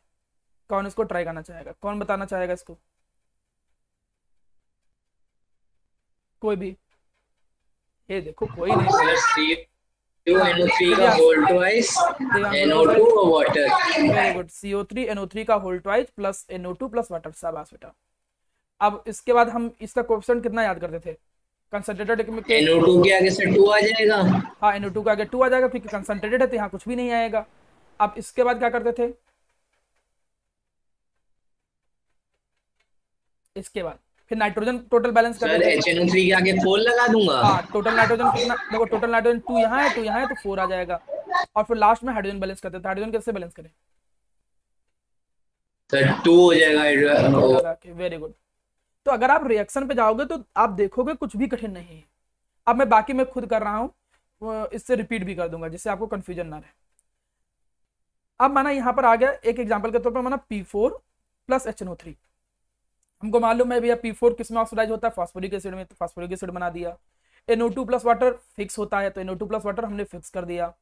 कौन इसको ट्राई करना चाहेगा, कौन बताना चाहेगा इसको। कोई भी, ये देखो कोई नहीं। CO2NO3 का होल ट्वाइस NO2 और water. Very good, CO3 NO3 का whole twice plus NO2 plus water, शाबाश बेटा। अब इसके बाद हम इसका कोएफिशिएंट कितना याद करते थे, कंसंट्रेटेड के NO2 के आगे से 2 आ जाएगा। हाँ NO2 का आगे 2 आ जाएगा क्योंकि कंसंट्रेटेड है तो यहाँ कुछ भी नहीं आएगा। अब इसके बाद क्या करते थे, इसके बाद फिर नाइट्रोजन टोटल बैलेंस सर करते थे। HNO3 के आगे 4 लगा दूंगा। हाँ टोटल नाइट्रोजन कितना, देखो टोटल नाइट्रोजन 2 यहाँ है, 2 यहाँ है, तो 4 आ जाएगा। और फिर लास्ट में हाइड्रोजन बैलेंस करते थे। हाइड्रोजन कैसे बैलेंस करें, सर 2 हो जाएगा। Very good. तो अगर आप रिएक्शन पे जाओगे तो आप देखोगे कुछ भी कठिन नहीं है। अब मैं बाकी मैं खुद कर रहा हूँ, इससे रिपीट भी कर दूंगा जिससे आपको कंफ्यूजन ना रहे। अब माना यहाँ पर आ गया एक एग्जांपल के तौर पर, माना P4 प्लस HNO3। हमको मालूम है भैया P4 किस में ऑक्सीडाइज होता है, फास्फोरिक एसिड में, तो फास्फोरिक एसिड बना दिया। NO2 प्लस वाटर फिक्स होता है तो NO2 प्लस वाटर हमने फिक्स कर दिया।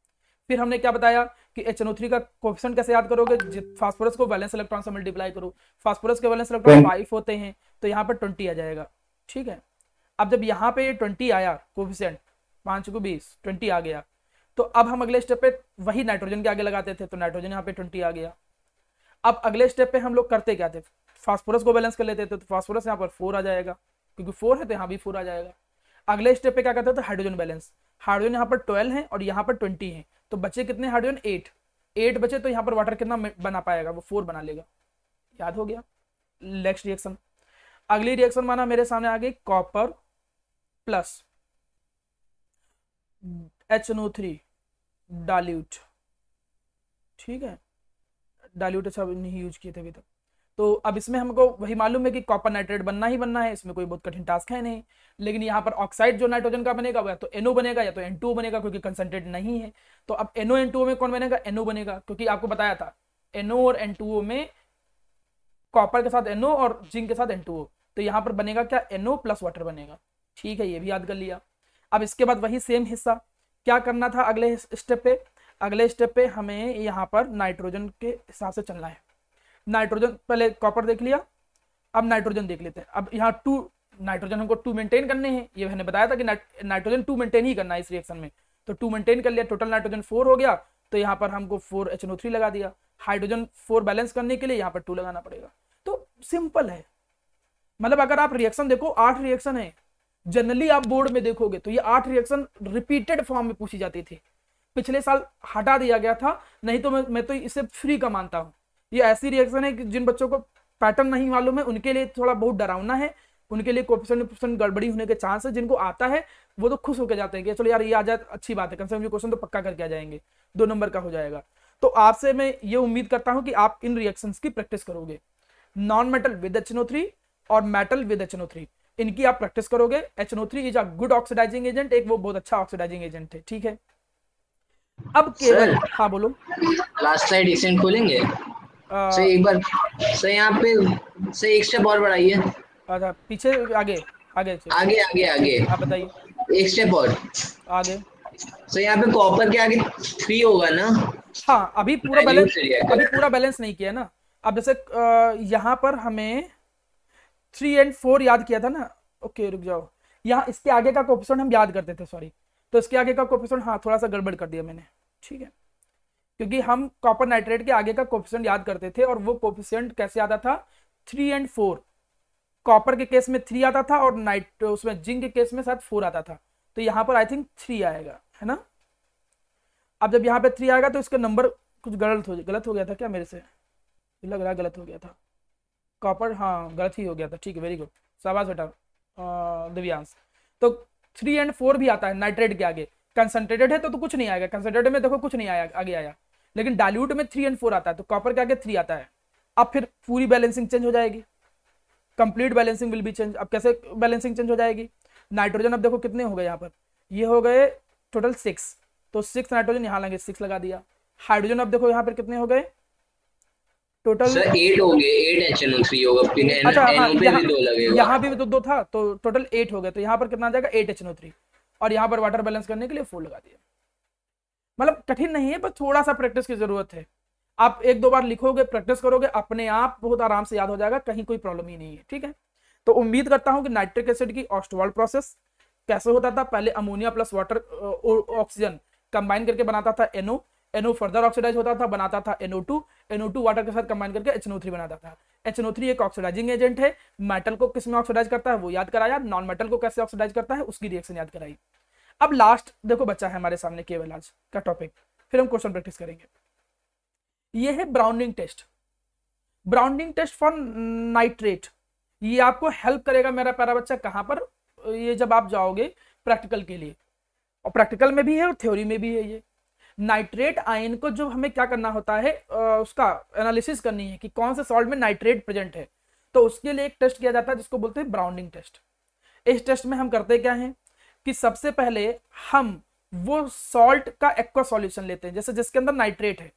फिर हमने क्या बताया कि HNO3 का कोएफिशिएंट कैसे याद करोगे, फास्फोरस को वैलेंस इलेक्ट्रॉन से मल्टीप्लाई करो। फास्फोरस के वैलेंस इलेक्ट्रॉन 5 होते हैं तो यहाँ पर 20 आ जाएगा, ठीक है। अब जब यहाँ पे 20 आया कोएफिशिएंट, 5 को 20, 20 आ गया, तो अब हम अगले स्टेप पे वही नाइट्रोजन के आगे लगाते थे तो नाइट्रोजन यहाँ पे 20 आ गया। अब अगले स्टेप पे हम लोग करते क्या थे, फास्फोरस को बैलेंस कर लेते थे तो फास्फोरस यहाँ पर 4 आ जाएगा, क्योंकि 4 है तो यहाँ भी 4 आ जाएगा। अगले स्टेप पे क्या करते थे, हाइड्रोजन बैलेंस। हाइड्रोजन यहाँ पर 12 है और यहाँ पर 20 है, तो बचे कितने हाइड्रोजन, 8 बचे, तो यहाँ पर वाटर कितना बना पाएगा, वो 4 बना लेगा। याद हो गया। नेक्स्ट रिएक्शन, अगली रिएक्शन माना मेरे सामने आ गई कॉपर प्लस HNO3 डाल्यूट, ठीक है। डाल्यूट अच्छा नहीं यूज किए थे अभी तक। तो अब इसमें हमको वही मालूम है कि कॉपर नाइट्रेट बनना ही बनना है, इसमें कोई बहुत कठिन टास्क है नहीं। लेकिन यहाँ पर ऑक्साइड जो नाइट्रोजन का बनेगा या तो NO बनेगा या तो N2O बनेगा, क्योंकि कंसंट्रेट नहीं है। तो अब NO N2O में कौन बनेगा, NO बनेगा, क्योंकि आपको बताया था NO और N2O में कॉपर के साथ NO और जिंक के साथ N2O, तो यहाँ पर बनेगा क्या, NO प्लस वाटर बनेगा, ठीक है। ये भी याद कर लिया। अब इसके बाद वही सेम हिस्सा क्या करना था अगले स्टेप पे, अगले स्टेप पे हमें यहाँ पर नाइट्रोजन के हिसाब से चलना है। नाइट्रोजन पहले कॉपर देख लिया, अब नाइट्रोजन देख लेते हैं। अब यहाँ 2 नाइट्रोजन हमको 2 मेंटेन करने हैं, ये मैंने बताया था कि नाइट्रोजन 2 मेंटेन ही करना है इस रिएक्शन में, तो 2 मेंटेन कर लिया। टोटल नाइट्रोजन 4 हो गया, तो यहाँ पर हमको 4 HNO3 लगा दिया। हाइड्रोजन 4 बैलेंस करने के लिए यहाँ पर 2 लगाना पड़ेगा। तो सिंपल है, मतलब अगर आप रिएक्शन देखो 8 रिएक्शन है। जनरली आप बोर्ड में देखोगे तो ये 8 रिएक्शन रिपीटेड फॉर्म में पूछी जाती थी। पिछले साल हटा दिया गया था, नहीं तो मैं तो इसे फ्री का मानता हूँ। ये ऐसी रिएक्शन है कि जिन बच्चों को पैटर्न नहीं मालूम है उनके लिए थोड़ा बहुत डरावना है, उनके लिए कोएफिशिएंट गड़बड़ी होने के चांस है। जिनको आता है वो तो खुश होकर जाते हैं कि चलो यार ये आ जाए अच्छी बात है, कम से कम ये क्वेश्चन तो पक्का करके आ जाएंगे, 2 नंबर का हो जाएगा। तो आपसे मैं ये उम्मीद करता हूं कि आप इन रिएक्शंस की प्रैक्टिस करोगे, नॉन मेटल विद HNO3 और मेटल विद HNO3, इनकी आप प्रैक्टिस करोगे। HNO3 is a good oxidising agent, एक वो बहुत अच्छा ऑक्सीडाइजिंग एजेंट है, ठीक है। अब केवल हाँ बोलो। लास्ट स्लाइड रिसेंट खोलेंगे सर एक बार सर, यहाँ पे सर एक स्टेप और बढ़ाइए। अच्छा पीछे आगे आगे आगे आगे आगे आप बताइए, एक स्टेप और आगे। सर यहाँ पे कॉपर के आगे 3 होगा ना? हाँ अभी पूरा बैलेंस नहीं किया ना। अब जैसे यहाँ पर हमें 3 और 4 याद किया था ना, ओके रुक जाओ, यहाँ इसके आगे का कोएफिशिएंट हम याद करते थे, सॉरी, तो इसके आगे का कोएफिशिएंट हाँ थोड़ा सा गड़बड़ कर दिया मैंने, ठीक है, क्योंकि हम कॉपर नाइट्रेट के आगे का कोएफिशिएंट याद करते थे और वो कोएफिशिएंट कैसे आता था, 3 और 4। कॉपर के केस में 3 आता था और नाइट उसमें जिंक के केस में शायद 4 आता था, तो यहाँ पर आई थिंक 3 आएगा, है ना। अब जब यहाँ पे 3 आएगा तो इसका नंबर कुछ गलत हो गया था क्या मेरे से, लग रहा है गलत हो गया था कॉपर, हाँ गलत ही हो गया था, ठीक है, वेरी गुड, शाबाश बेटा दिव्यांश। तो 3 और 4 भी आता है नाइट्रेट के आगे, कंसंट्रेटेड है तो कुछ नहीं आएगा, कंसंट्रेटेड में देखो कुछ नहीं आया आगे आया, लेकिन डाइल्यूट में 3 और 4 आता है, तो कॉपर के आगे 3 आता है। अब फिर पूरी बैलेंसिंग चेंज हो जाएगी, complete balancing will be change. अब कैसे बैलेंसिंग चेंज हो जाएगी, नाइट्रोजन अब देखो कितने हो गए यहाँ पर, ये हो गए टोटल 6, तो 6 नाइट्रोजन यहाँ लगे, 6 लगा दिया। हाइड्रोजन अब देखो यहाँ पर कितने हो गए टोटल, सर 8 हो गए, 8 HNO3 होगा, अच्छा हाँ, NO पे भी 2 लगेगा, यहाँ भी तो 2 था, तो टोटल 8 हो गए, तो यहाँ पर कितना आ जाएगा 8 HNO3, और यहाँ पर वाटर बैलेंस करने के लिए 4 लगा दिया। मतलब कठिन नहीं है, बस थोड़ा सा प्रैक्टिस की जरूरत है। आप 1-2 बार लिखोगे, प्रैक्टिस करोगे, अपने आप बहुत आराम से याद हो जाएगा, कहीं कोई प्रॉब्लम ही नहीं है, ठीक है। तो उम्मीद करता हूं कि नाइट्रिक एसिड की ऑस्टवाल्ड प्रोसेस कैसे होता था, पहले ammonia plus water oxygen combine करके बनाता था NO फर्दर ऑक्सीडाइज होता था, बनाता था NO2 वाटर के साथ कंबाइन करके HNO3 बनाता था। HNO3 एक ऑक्सीडाइजिंग एजेंट है, मेटल को किस में ऑक्सीडाइज करता है वो याद कराया, नॉन मेटल को कैसे ऑक्सीडाइज करता है उसकी रिएक्शन याद कराई। अब लास्ट देखो बच्चा है हमारे सामने केवल आज का टॉपिक, फिर हम क्वेश्चन प्रैक्टिस करेंगे। ये है ब्राउनिंग टेस्ट फॉर नाइट्रेट। ये आपको हेल्प करेगा मेरा प्यारा बच्चा कहां पर, ये जब आप जाओगे प्रैक्टिकल के लिए, और प्रैक्टिकल में भी है और थ्योरी में भी है। ये नाइट्रेट आयन को जो हमें क्या करना होता है, उसका एनालिसिस करनी है कि कौन से सॉल्ट में नाइट्रेट प्रेजेंट है, तो उसके लिए एक टेस्ट किया जाता है जिसको बोलते हैं ब्राउनिंग टेस्ट। इस टेस्ट में हम करते क्या है कि सबसे पहले हम वो सॉल्ट का एक्वा सॉल्यूशन लेते हैं, जैसे जिसके अंदर नाइट्रेट है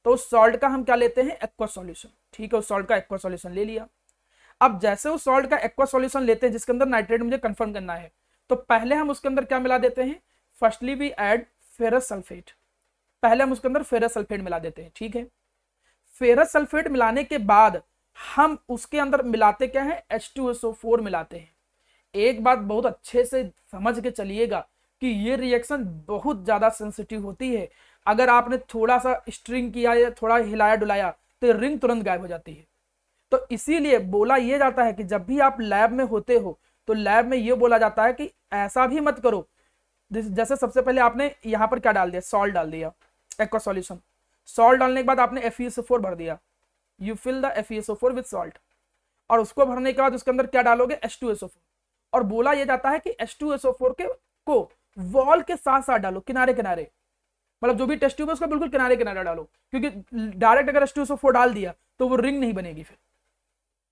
तो उस सॉल्ट का हम क्या लेते हैं एक्वा सॉल्यूशन, ठीक है, उस सॉल्ट का एक्वा सॉल्यूशन ले लिया। अब जैसे उस सॉल्ट का एक्वा सॉल्यूशन लेते हैं जिसके अंदर नाइट्रेट मुझे कंफर्म करना है, तो पहले हम उसके अंदर क्या मिला देते हैं, firstly we add ferrous sulphate, पहले हम उसके अंदर फेरस सल्फेट मिला देते हैं, ठीक है। फेरस सल्फेट मिलाने के बाद हम उसके अंदर मिलाते क्या है, H2SO4 मिलाते हैं। एक बात बहुत अच्छे से समझ के चलिएगा कि ये रिएक्शन बहुत ज्यादा सेंसिटिव होती है, अगर आपने थोड़ा सा स्ट्रिंग किया या थोड़ा हिलाया डुलाया तो रिंग तुरंत गायब हो जाती है। तो इसीलिए बोला यह जाता है कि जब भी आप लैब में होते हो तो लैब में यह बोला जाता है कि ऐसा भी मत करो, जैसे सबसे पहले आपने यहाँ पर क्या डाल दिया, सॉल्ट डाल दिया, एक्वा सॉल्यूशन, सॉल्ट डालने के बाद आपने FeSO4 भर दिया, you fill the FeSO4 with salt, और उसको भरने के बाद उसके अंदर क्या डालोगे, H2SO4, और बोला यह जाता है कि H2SO4 को वॉल के साथ साथ डालो, किनारे किनारे, मतलब जो भी टेस्ट ट्यूब है उसका बिल्कुल किनारे किनारे डालो, क्योंकि डायरेक्ट अगर H2SO4 डाल दिया तो वो रिंग नहीं बनेगी फिर,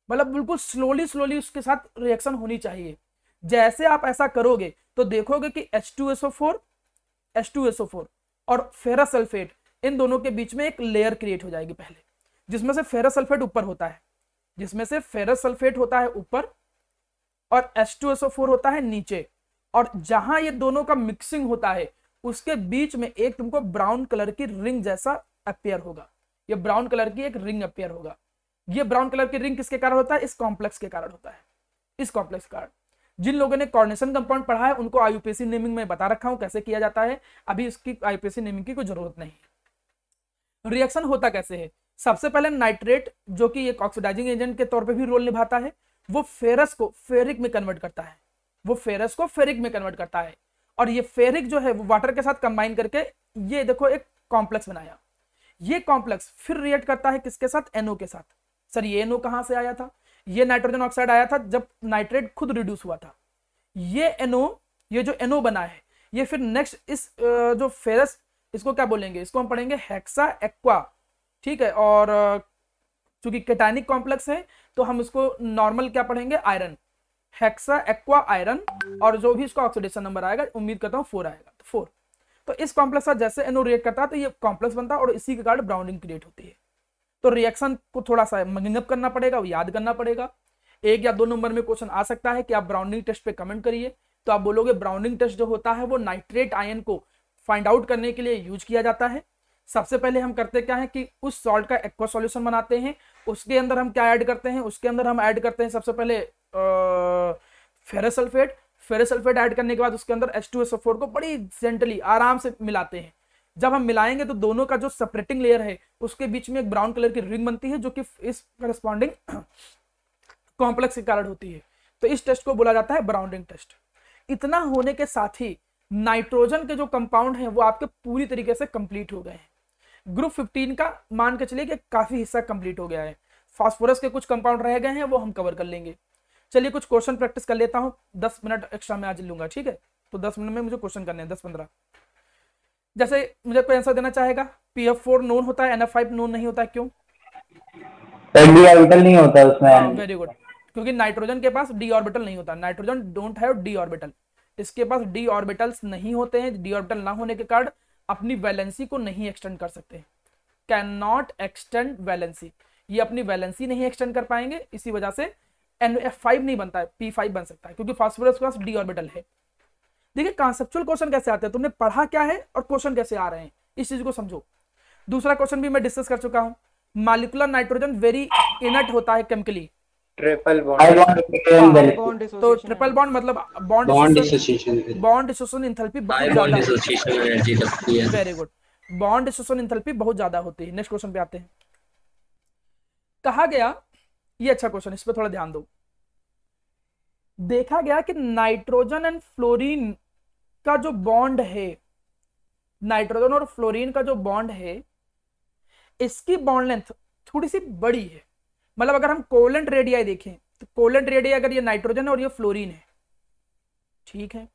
मतलब बिल्कुल स्लोली उसके साथ रिएक्शन होनी चाहिए। जैसे आप ऐसा करोगे तो देखोगे कि H2SO4 और फेरस सल्फेट इन दोनों के बीच में एक लेयर क्रिएट हो जाएगी पहले, जिसमें से फेरस सल्फेट ऊपर होता है, ऊपर और H2SO4 होता है नीचे, और जहां ये दोनों का मिक्सिंग होता है उसके बीच में एक तुमको ब्राउन कलर की रिंग जैसा अपीयर होगा, ये ब्राउन कलर की एक रिंग अपीयर होगा। ये ब्राउन कलर की रिंग किसके कारण होता है, इस कॉम्प्लेक्स के कारण होता है, इस कॉम्प्लेक्स के कारण। जिन लोगों ने कोऑर्डिनेशन कंपाउंड पढ़ा है उनको IUPAC नेमिंग में बता रखा हूं कैसे किया जाता है, अभी इसकी IUPAC नेमिंग की कोई जरूरत नहीं है। रिएक्शन होता कैसे है, सबसे पहले नाइट्रेट जो कि एक ऑक्सीडाइजिंग एजेंट के तौर पे भी रोल निभाता है, वो फेरस को फेरिक में कन्वर्ट करता है, और ये फेरिक जो है वो वाटर के साथ कंबाइन करके ये देखो एक कॉम्प्लेक्स बनाया। ये कॉम्प्लेक्स फिर रिएक्ट करता है किसके साथ, NO के साथ। सर ये NO कहां से आया था, ये नाइट्रोजन ऑक्साइड आया था जब नाइट्रेट खुद रिड्यूस हुआ था। ये NO, ये जो NO बना है, ये फिर नेक्स्ट इस जो फेरस, इसको क्या बोलेंगे, इसको हम पढ़ेंगे हेक्सा एक्वा, ठीक है। और चूंकि कैटायनिक कॉम्प्लेक्स है तो हम इसको नॉर्मल क्या पढ़ेंगे, आयरन, हेक्सा एक्वा आयरन। और जो भी इसका ऑक्सीडेशन नंबर आएगा, उम्मीद करता हूँ 4 आएगा, तो 4। तो इस कॉम्प्लेक्स का जैसे NO रिएक्ट करता है तो ये कॉम्प्लेक्स बनता है और इसी के कारण ब्राउनिंग क्रिएट होती है। तो रिएक्शन को थोड़ा सा मगिंग करना पड़ेगा, याद करना पड़ेगा। 1 या 2 नंबर में क्वेश्चन आ सकता है कि आप ब्राउनिंग टेस्ट पे कमेंट करिए, तो आप बोलोगे ब्राउनिंग टेस्ट जो होता है वो नाइट्रेट आयन को फाइंड आउट करने के लिए यूज किया जाता है। सबसे पहले हम करते क्या है कि उस सॉल्ट का एक्वा सॉल्यूशन बनाते हैं, उसके अंदर हम क्या ऐड करते हैं, उसके अंदर हम ऐड करते हैं सबसे पहले ferrous sulphate. Ferrous sulphate add करने के बाद उसके अंदर H2SO4 को बड़ी जेंटली आराम से मिलाते हैं। जब हम मिलाएंगे तो दोनों का जो सेपरेटिंग लेयर है उसके बीच में एक ब्राउन कलर की रिंग बनती है, जो कि इस करस्पॉन्डिंग कॉम्प्लेक्स के कारण होती है। तो इस टेस्ट को बोला जाता है ब्राउनिंग टेस्ट। इतना होने के साथ ही नाइट्रोजन के जो कंपाउंड हैं वो आपके पूरी तरीके से कंप्लीट हो गए हैं। ग्रुप 15 का मान के चलिए कि काफी हिस्सा कंप्लीट हो गया है। फास्फोरस के कुछ कंपाउंड रह गए हैं, वो हम कवर कर लेंगे। चलिए कुछ क्वेश्चन प्रैक्टिस कर लेता हूं, 10 मिनट एक्स्ट्रा मैं आज लूंगा, ठीक है। तो 10 मिनट में मुझे क्वेश्चन करने हैं, 10-15। जैसे मुझे कोई आंसर देना चाहेगा, PF4 नोन होता है, NF5 नोन नहीं होता है, क्यों? डी ऑर्बिटल नहीं होता उसमें। वेरी गुड, क्योंकि नाइट्रोजन के पास डी ऑर्बिटल नहीं होता। Nitrogen don't have D orbital, इसके पास डी ऑर्बिटल्स नहीं होते हैं। डी ऑर्बिटल ना होने के कारण अपनी वैलेंसी को नहीं एक्सटेंड कर सकते, कैन नॉट एक्सटेंड वैलेंसी। ये अपनी वैलेंसी नहीं एक्सटेंड कर पाएंगे, इसी वजह से NF5 नहीं बनता है, P5 बन सकता है, क्योंकि फास्फोरस के पास डी ऑर्बिटल है। देखिए कॉन्सेप्चुअल क्वेश्चन कैसे आते हैं, तुमने पढ़ा क्या है और क्वेश्चन कैसे आ रहे हैं, इस चीज को समझो। दूसरा क्वेश्चन भी मैं डिस्कस कर चुका हूं, मॉलिक्यूलर नाइट्रोजन वेरी इनर्ट होता है केमिकली। Triple bond. तो ट्रिपल बॉन्ड मतलब बॉन्ड डिसोसिएशन एंथैल्पी बहुत ज्यादा होती है। Very good, bond dissociation enthalpy बहुत ज्यादा होती है। नेक्स्ट क्वेश्चन पे आते हैं। कहा गया, ये अच्छा क्वेश्चन, इस पे थोड़ा ध्यान दो। देखा गया कि नाइट्रोजन एंड फ्लोरीन का जो बॉन्ड है, नाइट्रोजन और फ्लोरीन का जो बॉन्ड है, इसकी बॉन्ड लेंथ थोड़ी सी बड़ी है। मतलब अगर हम कोवेलेंट रेडियाई देखें तो कोवेलेंट रेडियाई अगर ये नाइट्रोजन है और ये फ्लोरीन है, ठीक है,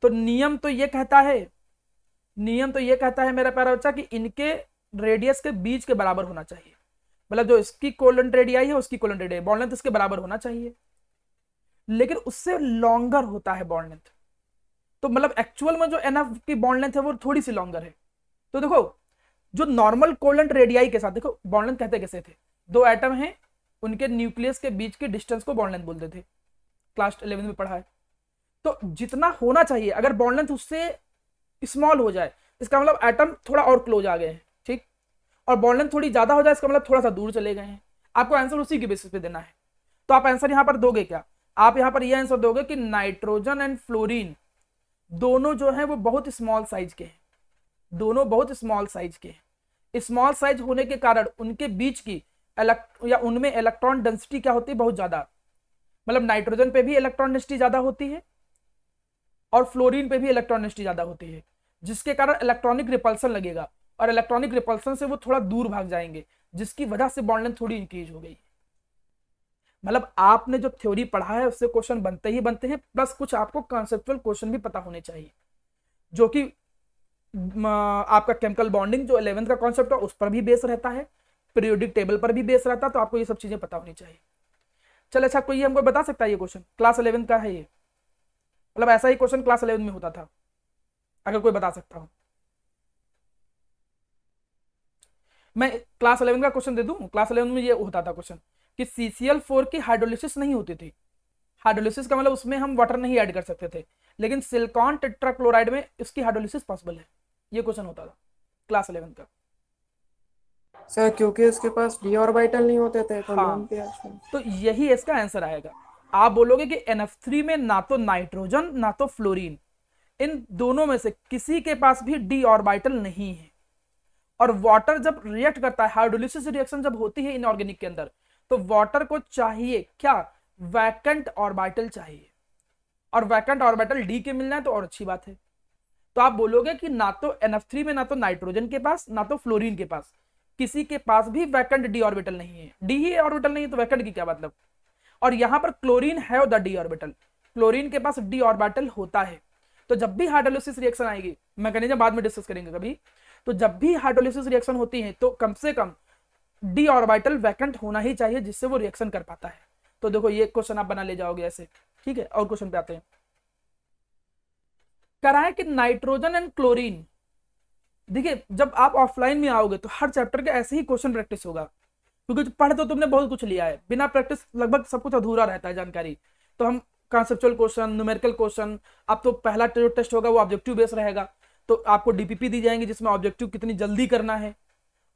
तो नियम तो ये कहता है मेरा प्यारा बच्चा कि इनके रेडियस के बीच के बराबर होना चाहिए। मतलब जो इसकी कोवेलेंट रेडियाई है उसकी कोवेलेंट रेडियाई बॉन्ड लेंथ इसके बराबर होना चाहिए, लेकिन उससे लॉन्गर होता है बॉन्ड लेंथ। तो मतलब एक्चुअल में जो NF की बॉन्ड लेंथ है वो थोड़ी सी लॉन्गर है। तो देखो जो नॉर्मल कोवेलेंट रेडियाई के साथ, देखो बॉन्ड लेंथ कहते कैसे थे, 2 एटम हैं, उनके न्यूक्लियस के बीच के डिस्टेंस को बॉन्ड लेंथ बोलते थे, क्लास 11 में पढ़ा है। तो जितना होना चाहिए, अगर बॉन्ड लेंथ उससे स्मॉल हो जाए इसका मतलब एटम थोड़ा और क्लोज आ गए हैं, ठीक, और बॉन्ड लेंथ थोड़ी ज्यादा हो जाए इसका मतलब थोड़ा सा दूर चले गए हैं। आपको आंसर उसी के बेसिस पे देना है। तो आप आंसर यहां पर दोगे क्या, आप यहां पर यह आंसर दोगे कि नाइट्रोजन एंड फ्लोरीन दोनों जो है वो बहुत स्मॉल साइज के हैं, दोनों बहुत स्मॉल साइज के हैं। स्मॉल साइज होने के कारण उनके बीच की या उनमें इलेक्ट्रॉन डेंसिटी क्या होती है, बहुत ज्यादा। मतलब नाइट्रोजन पे भी इलेक्ट्रॉन डेंसिटी ज्यादा होती है और फ्लोरीन पे भी इलेक्ट्रॉन डेंसिटी ज्यादा होती है, जिसके कारण इलेक्ट्रॉनिक रिपल्सन लगेगा और इलेक्ट्रॉनिक रिपल्सन से वो थोड़ा दूर भाग जाएंगे, जिसकी वजह से बॉन्ड लेंथ थोड़ी इंक्रीज हो गई। मतलब आपने जो थ्योरी पढ़ा है उससे क्वेश्चन बनते ही बनते हैं, प्लस कुछ आपको कॉन्सेप्चुअल क्वेश्चन भी पता होने चाहिए, जो कि आपका केमिकल बॉन्डिंग जो 11th का कॉन्सेप्ट है उस पर भी बेस रहता है, पीरियोडिक टेबल पर भी बेस रहता है। तो आपको ये सब चीजें पता होनी चाहिए। चल अच्छा, कोई हमको बता सकता है ये क्वेश्चन क्लास 11 का है ये, मतलब ऐसा ही क्वेश्चन क्लास 11 में होता था, अगर कोई बता सकता हो। मैं क्लास 11 का क्वेश्चन दे दूं। क्लास 11 में ये होता था क्वेश्चन कि CCl4 की हाइड्रोलिसिस नहीं होती थी। हाइड्रोलिसिस का मतलब उसमें हम वाटर नहीं ऐड कर सकते थे, लेकिन सिलिकॉन टेट्राक्लोराइड में इसकी हाइड्रोलिसिस पॉसिबल है। ये क्वेश्चन होता था क्लास 11 का। सर क्योंकि इसके पास डी ऑर्बिटल नहीं होते थे तो हाँ, लोन पे आजकल। तो यही इसका आंसर आएगा। आप बोलोगे कि NF3 में ना तो नाइट्रोजन ना तो फ्लोरीन, इन दोनों में से किसी के पास भी डी ऑर्बिटल नहीं है। और वाटर जब रिएक्ट करता है, हाइड्रोलिसिस रिएक्शन जब होती है इनऑर्गेनिक के अंदर, तो वाटर को चाहिए क्या, वैकेंट ऑर्बिटल चाहिए, और वैकेंट ऑर्बिटल डी के मिलना है तो और अच्छी बात है। तो आप बोलोगे कि ना तो NF3 में ना तो नाइट्रोजन के पास ना तो फ्लोरीन के पास, किसी के पास भी वैकेंट डी ऑर्बिटल नहीं है। डी ही ऑर्बिटल नहीं है तो वैकेंट की क्या मतलब। और यहाँ पर क्लोरीन है द डी ऑर्बिटल, क्लोरीन के पास डी ऑर्बिटल होता है। तो जब भी हाइड्रोलिसिस रिएक्शन आएगी, मैकेनिज्म बाद में डिस्कस करेंगे कभी, तो जब भी हाइड्रोलिसिस रिएक्शन होती है तो कम से कम डी ऑर्बिटल वैकेंट होना ही चाहिए जिससे वो रिएक्शन कर पाता है। तो देखो ये क्वेश्चन आप बना ले जाओगे ऐसे, ठीक है। और क्वेश्चन पे आते हैं, कराए कि नाइट्रोजन एंड क्लोरीन, देखिए जब आप ऑफलाइन में आओगे तो हर चैप्टर के ऐसे ही क्वेश्चन प्रैक्टिस होगा, क्योंकि पढ़ तो तुमने बहुत कुछ लिया है, बिना प्रैक्टिस लगभग सब कुछ अधूरा रहता है जानकारी। तो हम कॉन्सेप्चुअल क्वेश्चन, न्यूमेरिकल क्वेश्चन, अब तो पहला जो टेस्ट होगा वो ऑब्जेक्टिव बेस रहेगा, तो आपको डीपीपी दी जाएंगी जिसमें ऑब्जेक्टिव कितनी जल्दी करना है,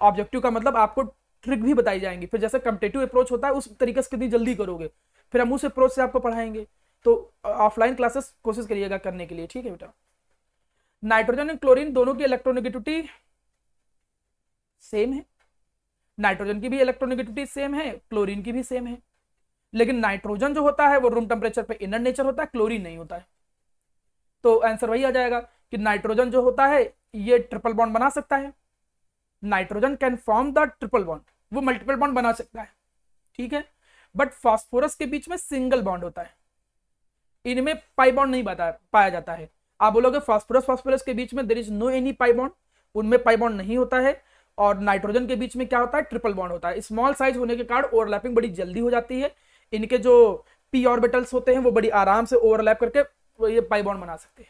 ऑब्जेक्टिव का मतलब आपको ट्रिक भी बताई जाएंगी, फिर जैसे कम्पिटेटिव अप्रोच होता है उस तरीके से कितनी जल्दी करोगे, फिर हम उस अप्रोच से आपको पढ़ाएंगे। तो ऑफलाइन क्लासेस कोशिश करिएगा करने के लिए, ठीक है बेटा। नाइट्रोजन एंड क्लोरीन दोनों की इलेक्ट्रोनेगेटिविटी सेम है, नाइट्रोजन की भी इलेक्ट्रोनेगेटिविटी सेम है, क्लोरीन की भी सेम है, लेकिन नाइट्रोजन जो होता है वो रूम टेम्परेचर पे इनर नेचर होता है, क्लोरीन नहीं होता है। तो आंसर वही आ जाएगा कि नाइट्रोजन जो होता है ये ट्रिपल बॉन्ड बना सकता है, nitrogen can form the triple bond, वो मल्टीपल बॉन्ड बना सकता है, ठीक है। बट फास्फोरस के बीच में सिंगल बॉन्ड होता है, इनमें पाई बॉन्ड नहीं पाया जाता है। आप बोलोगे फास्फोरस के बीच में there is no any pi bond, उनमें पाई बॉन्ड नहीं होता है। और नाइट्रोजन के बीच में क्या होता है, ट्रिपल बॉन्ड होता है। स्मॉल साइज होने के कारण ओवरलैपिंग बड़ी जल्दी हो जाती है, इनके जो पी ऑर्बिटल्स होते हैं वो बड़ी आराम से ओवरलैप करके ये पाई बॉन्ड बना सकते हैं।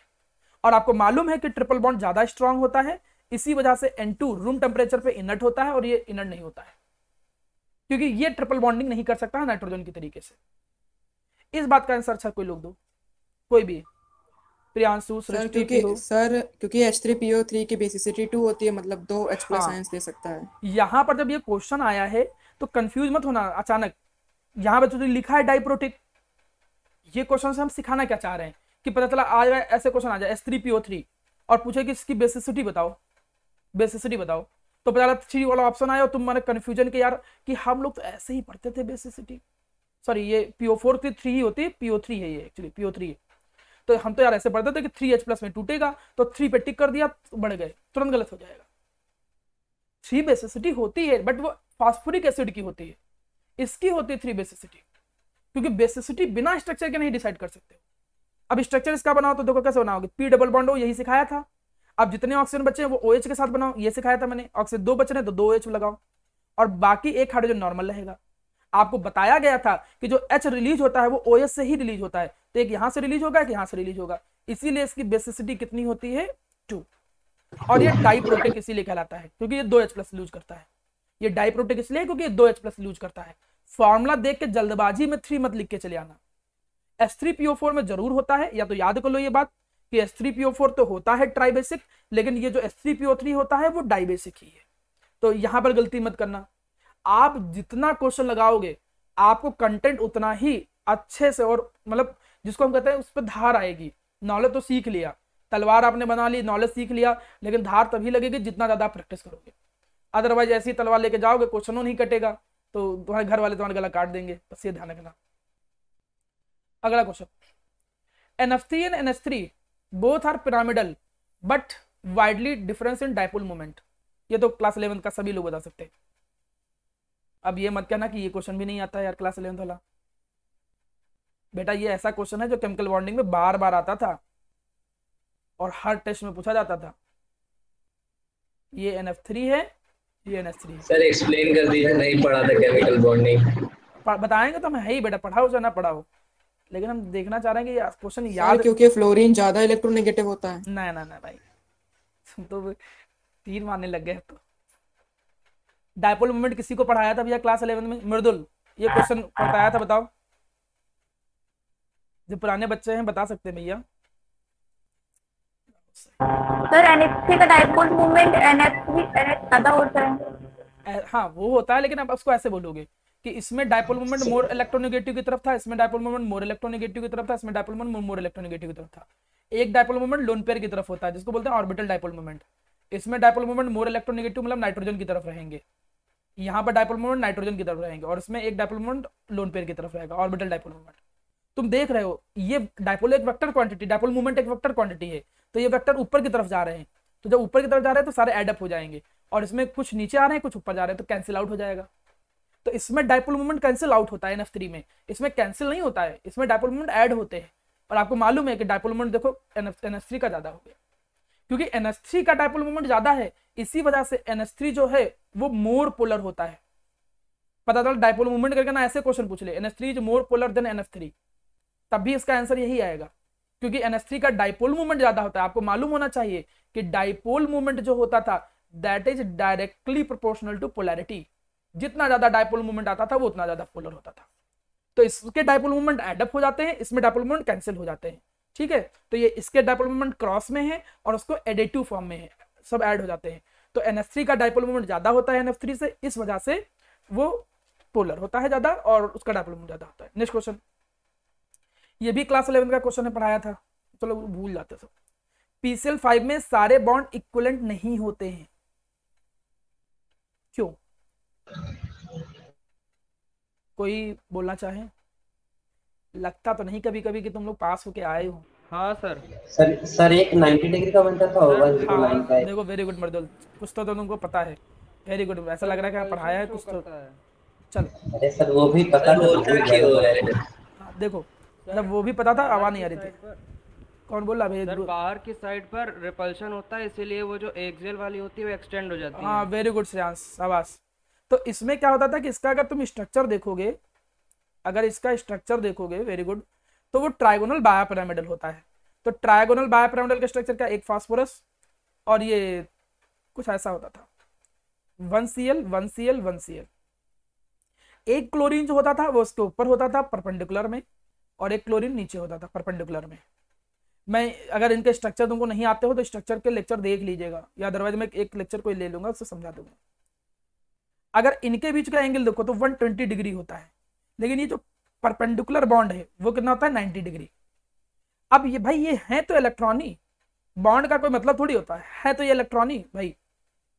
और आपको मालूम है कि ट्रिपल बॉन्ड ज्यादा स्ट्रांग होता है, इसी वजह से N2 रूम टेम्परेचर पे इनर्ट होता है और ये इनर्ट नहीं होता है, क्योंकि ये ट्रिपल बॉन्डिंग नहीं कर सकता है नाइट्रोजन की तरीके से। इस बात का आंसर अच्छा कोई लोग दो, कोई भी, प्रियांशु, सृष्टि की हो। सर क्योंकि H3PO3 की बेसिसिटी 2 होती है, मतलब 2 H+ हाँ। आयंस दे सकता है। यहाँ पर जब ये क्वेश्चन आया है तो कंफ्यूज मत होना अचानक, यहाँ पे तो लिखा है डाइप्रोटिक, ये क्वेश्चन से हम सिखाना क्या चाह रहे हैं कि पता चला आ जाए ऐसे क्वेश्चन आ जाए H3PO3 और पूछे कि इसकी बेसिसिटी बताओ, बेसिसिटी बताओ, तो पता चला 3 वाला ऑप्शन आया और तुम माने कंफ्यूजन के यार कि हम लोग तो ऐसे ही पढ़ते थे बेसिसिटी, सॉरी ये PO4 की 3 ही होती है, PO3 है ये एक्चुअली, PO3 है। तो हम तो यार ऐसे पढ़ते थे कि 3H+ में टूटेगा तो 3 पे टिक कर दिया तो बढ़ गए, तुरंत गलत हो जाएगा। 3 बेसिसिटी होती है बट वो फास्फोरिक एसिड की होती है, इसकी होती है 3 बेसिसिटी, क्योंकि बेसिसिटी बिना स्ट्रक्चर के नहीं डिसाइड कर सकते। अब स्ट्रक्चर इसका बनाओ तो देखो कैसे बनाओगे, P डबल बॉन्ड हो, यही सिखाया था। अब जितने ऑक्सीजन बचे हैं वो OH के साथ बनाओ, ये सिखाया था मैंने। ऑक्सीजन 2 बच रहे तो 2 OH लगाओ और बाकी एक हाइड्रोजन नॉर्मल रहेगा। आपको बताया गया था कि जो H रिलीज होता है वो OH से ही रिलीज होता है, तो एक यहां से रिलीज होगा, एक यहां से रिलीज होगा, इसीलिए इसकी बेसिसिटी कितनी होती है 2। और ये डाइप्रोटिक इसीलिए कहलाता है क्योंकि ये 2H+ यूज करता है। ये डाइप्रोटिक इसलिए क्योंकि ये 2H+ यूज करता है। फॉर्मूला देख के जल्दबाजी में 3 मत लिख के चले आना, H3PO4 में जरूर होता है, या तो याद कर लो ये बात कि H3PO4 तो होता है ट्राइबेसिक, लेकिन ये जो H3PO3 होता है वो डाइबेसिक ही है। तो यहां पर गलती मत करना, आप जितना क्वेश्चन लगाओगे आपको कंटेंट उतना ही अच्छे से, और मतलब जिसको हम कहते हैं उस पर धार आएगी। नॉलेज तो सीख लिया, तलवार आपने बना ली, नॉलेज सीख लिया, लेकिन धार तभी लगेगी जितना ज्यादा प्रैक्टिस करोगे। अदरवाइज ऐसी तलवार लेके जाओगे क्वेश्चनों नहीं कटेगा तो तुम्हारे घर वाले तुम्हारे गला काट देंगे, बस ये ध्यान रखना। अगला question, NF3 and NH3 both are pyramidal but widely difference in dipole moment. ये तो क्लास 11 का सभी लोग बता सकते हैं। अब ये मत कहना कि ये क्वेश्चन भी नहीं आता है यार क्लास 11 वाला, बेटा ये ऐसा क्वेश्चन है जो केमिकल बॉन्डिंग में बार बार आता था और हर टेस्ट में पूछा जाता था। ये NF3 है, ये NH3 है। सर एक्सप्लेन कर दीजिए, नहीं पढ़ा था केमिकल बॉन्डिंग। बताएंगे तो हम है ही बेटा, पढ़ाओ चाहे ना पढ़ाओ, लेकिन हम देखना चाह रहे हैं कि क्वेश्चन सर याद। क्योंकि फ्लोरीन ज्यादा इलेक्ट्रोनेगेटिव होता है। ना ना ना भाई, तुम तो तीर मारने लग गए। तो डाइपोल मोमेंट किसी को पढ़ाया था भैया क्लास 11 में? मृदुल, ये क्वेश्चन पढ़ाया था, बताओ। जो पुराने बच्चे हैं बता सकते हैं भैया। सर NH3 का डाइपोल मोमेंट NH ज्यादा होता है। हाँ वो होता है, लेकिन आप उसको ऐसे बोलोगे कि इसमें डाइपोल मोमेंट मोर इलेक्ट्रोनेगेटिव की तरफ था, इसमें डाइपोल मोमेंट मोर इलेक्ट्रोनेगेटिव की तरफ था, इसमें डाइपोल मोमेंट मोर इलेक्ट्रोनेगेटिव की तरफ था। एक डाइपोल मोमेंट लोन पेयर की तरफ होता है जिसको बोलते हैं ऑर्बिटल डाइपोल मोमेंट। इसमें डाइपोल मोमेंट मोर इलेक्ट्रोनेगेटिव मतलब नाइट्रोजन की तरफ रहेंगे, यहाँ पर डाइपोल मोमेंट नाइट्रोजन की तरफ रहेंगे, और इसमें एक डाइपोल मोमेंट लोन पेयर की तरफ रहेगा, ऑर्बिटल डाइपोल मोमेंट। तुम देख रहे हो ये डाइपोल एक वेक्टर क्वांटिटी, डाइपोल मोमेंट एक वेक्टर क्वांटिटी है, तो ये वेक्टर ऊपर की तरफ जा रहे हैं, तो जब ऊपर की तरफ जा रहे हैं तो सारे एडअप हो जाएंगे, और इसमें कुछ नीचे आ रहे हैं कुछ ऊपर जा रहे हैं तो कैंसिल आउट हो जाएगा। तो इसमें डाइपोल मोमेंट कैंसिल आउट होता है NF3 में, इसमें कैंसिल नहीं होता है, इसमें डाइपोल मोमेंट ऐड होते हैं। और आपको मालूम है कि डाइपोल मोमेंट देखो NH3 का ज्यादा हो गया, क्योंकि NH3 का डाइपोल मोमेंट ज्यादा है, इसी वजह से NH3 जो है वो मोर पोलर होता है। पता चला डाइपोल मोमेंट करके ना ऐसे क्वेश्चन पूछ ले, NH3 is more polar then NF3, तब भी इसका आंसर यही आएगा, क्योंकि NH3 का डाइपोल मोमेंट ज्यादा होता है। आपको मालूम होना चाहिए कि डाइपोल मोमेंट जो होता था that is directly proportional to polarity, जितना ज्यादा डाइपोल मोमेंट आता था वो उतना ज्यादा पोलर होता था। तो इसके डाइपोल मोमेंट एडअप हो जाते हैं, इसमें डाइपोल मोमेंट कैंसिल हो जाते हैं, ठीक है। तो ये इसके डाइपोल मोमेंट क्रॉस में है और उसको एडिटिव फॉर्म में है, सब ऐड हो जाते हैं। तो NH3 का डाइपोल मोमेंट ज्यादा होता है NF3 से, इस वजह से वो पोलर होता है ज्यादा और उसका डाइपोल मोमेंट ज्यादा होता है। नेक्स्ट क्वेश्चन, ये भी क्लास 11 का क्वेश्चन है, पढ़ाया था, चलो भूल जाते सब। PCl5 में सारे बॉन्ड इक्विवेलेंट नहीं होते हैं, क्यों? कोई बोलना चाहे? लगता तो नहीं कभी कभी कि तुम लोग पास होके आए हो। हाँ सर। सर एक 90 डिग्री का बनता था, होगा 09 का। देखो वेरी गुड मर्दुल, कुछ तो तुमको पता है, वेरी गुड। ऐसा लग रहा है कि पढ़ाया है कुछ तो। चल अरे सर वो भी पता था। देखो जब वो भी पता था, आवाज नहीं आ रही थी। कौन बोल रहा है? बाहर की साइड पर रिपल्शन होता है, इसीलिए वो जो एक्सियल वाली होती है वो एक्सटेंड हो जाती है। हाँ वेरी गुड श्रेयांश, शाबाश। तो इसमें क्या होता था कि इसका अगर तुम स्ट्रक्चर देखोगे, अगर इसका स्ट्रक्चर देखोगे, वेरी गुड, तो वो ट्राइगोनल बायोपिरामिडल होता है। तो ट्राइगोनल बायोपिरामिडल का स्ट्रक्चर क्या? एक फास्फोरस और ये कुछ ऐसा होता था, 1Cl 1Cl 1Cl। एक क्लोरीन जो होता था वो उसके ऊपर होता था परपेंडिकुलर में, और एक क्लोरीन नीचे होता था परपेंडिकुलर में। मैं अगर इनके स्ट्रक्चर तुमको नहीं आते हो तो स्ट्रक्चर के लेक्चर देख लीजिएगा, या अदरवाइज मैं एक लेक्चर कोई ले लूंगा, उससे समझा दूंगा। अगर इनके बीच का एंगल देखो तो 120 डिग्री होता है, लेकिन ये जो परपेंडिकुलर बॉन्ड है वो कितना होता है? 90 डिग्री। अब ये भाई ये है तो इलेक्ट्रॉनी, बॉन्ड का कोई मतलब थोड़ी होता है तो ये इलेक्ट्रॉनी भाई,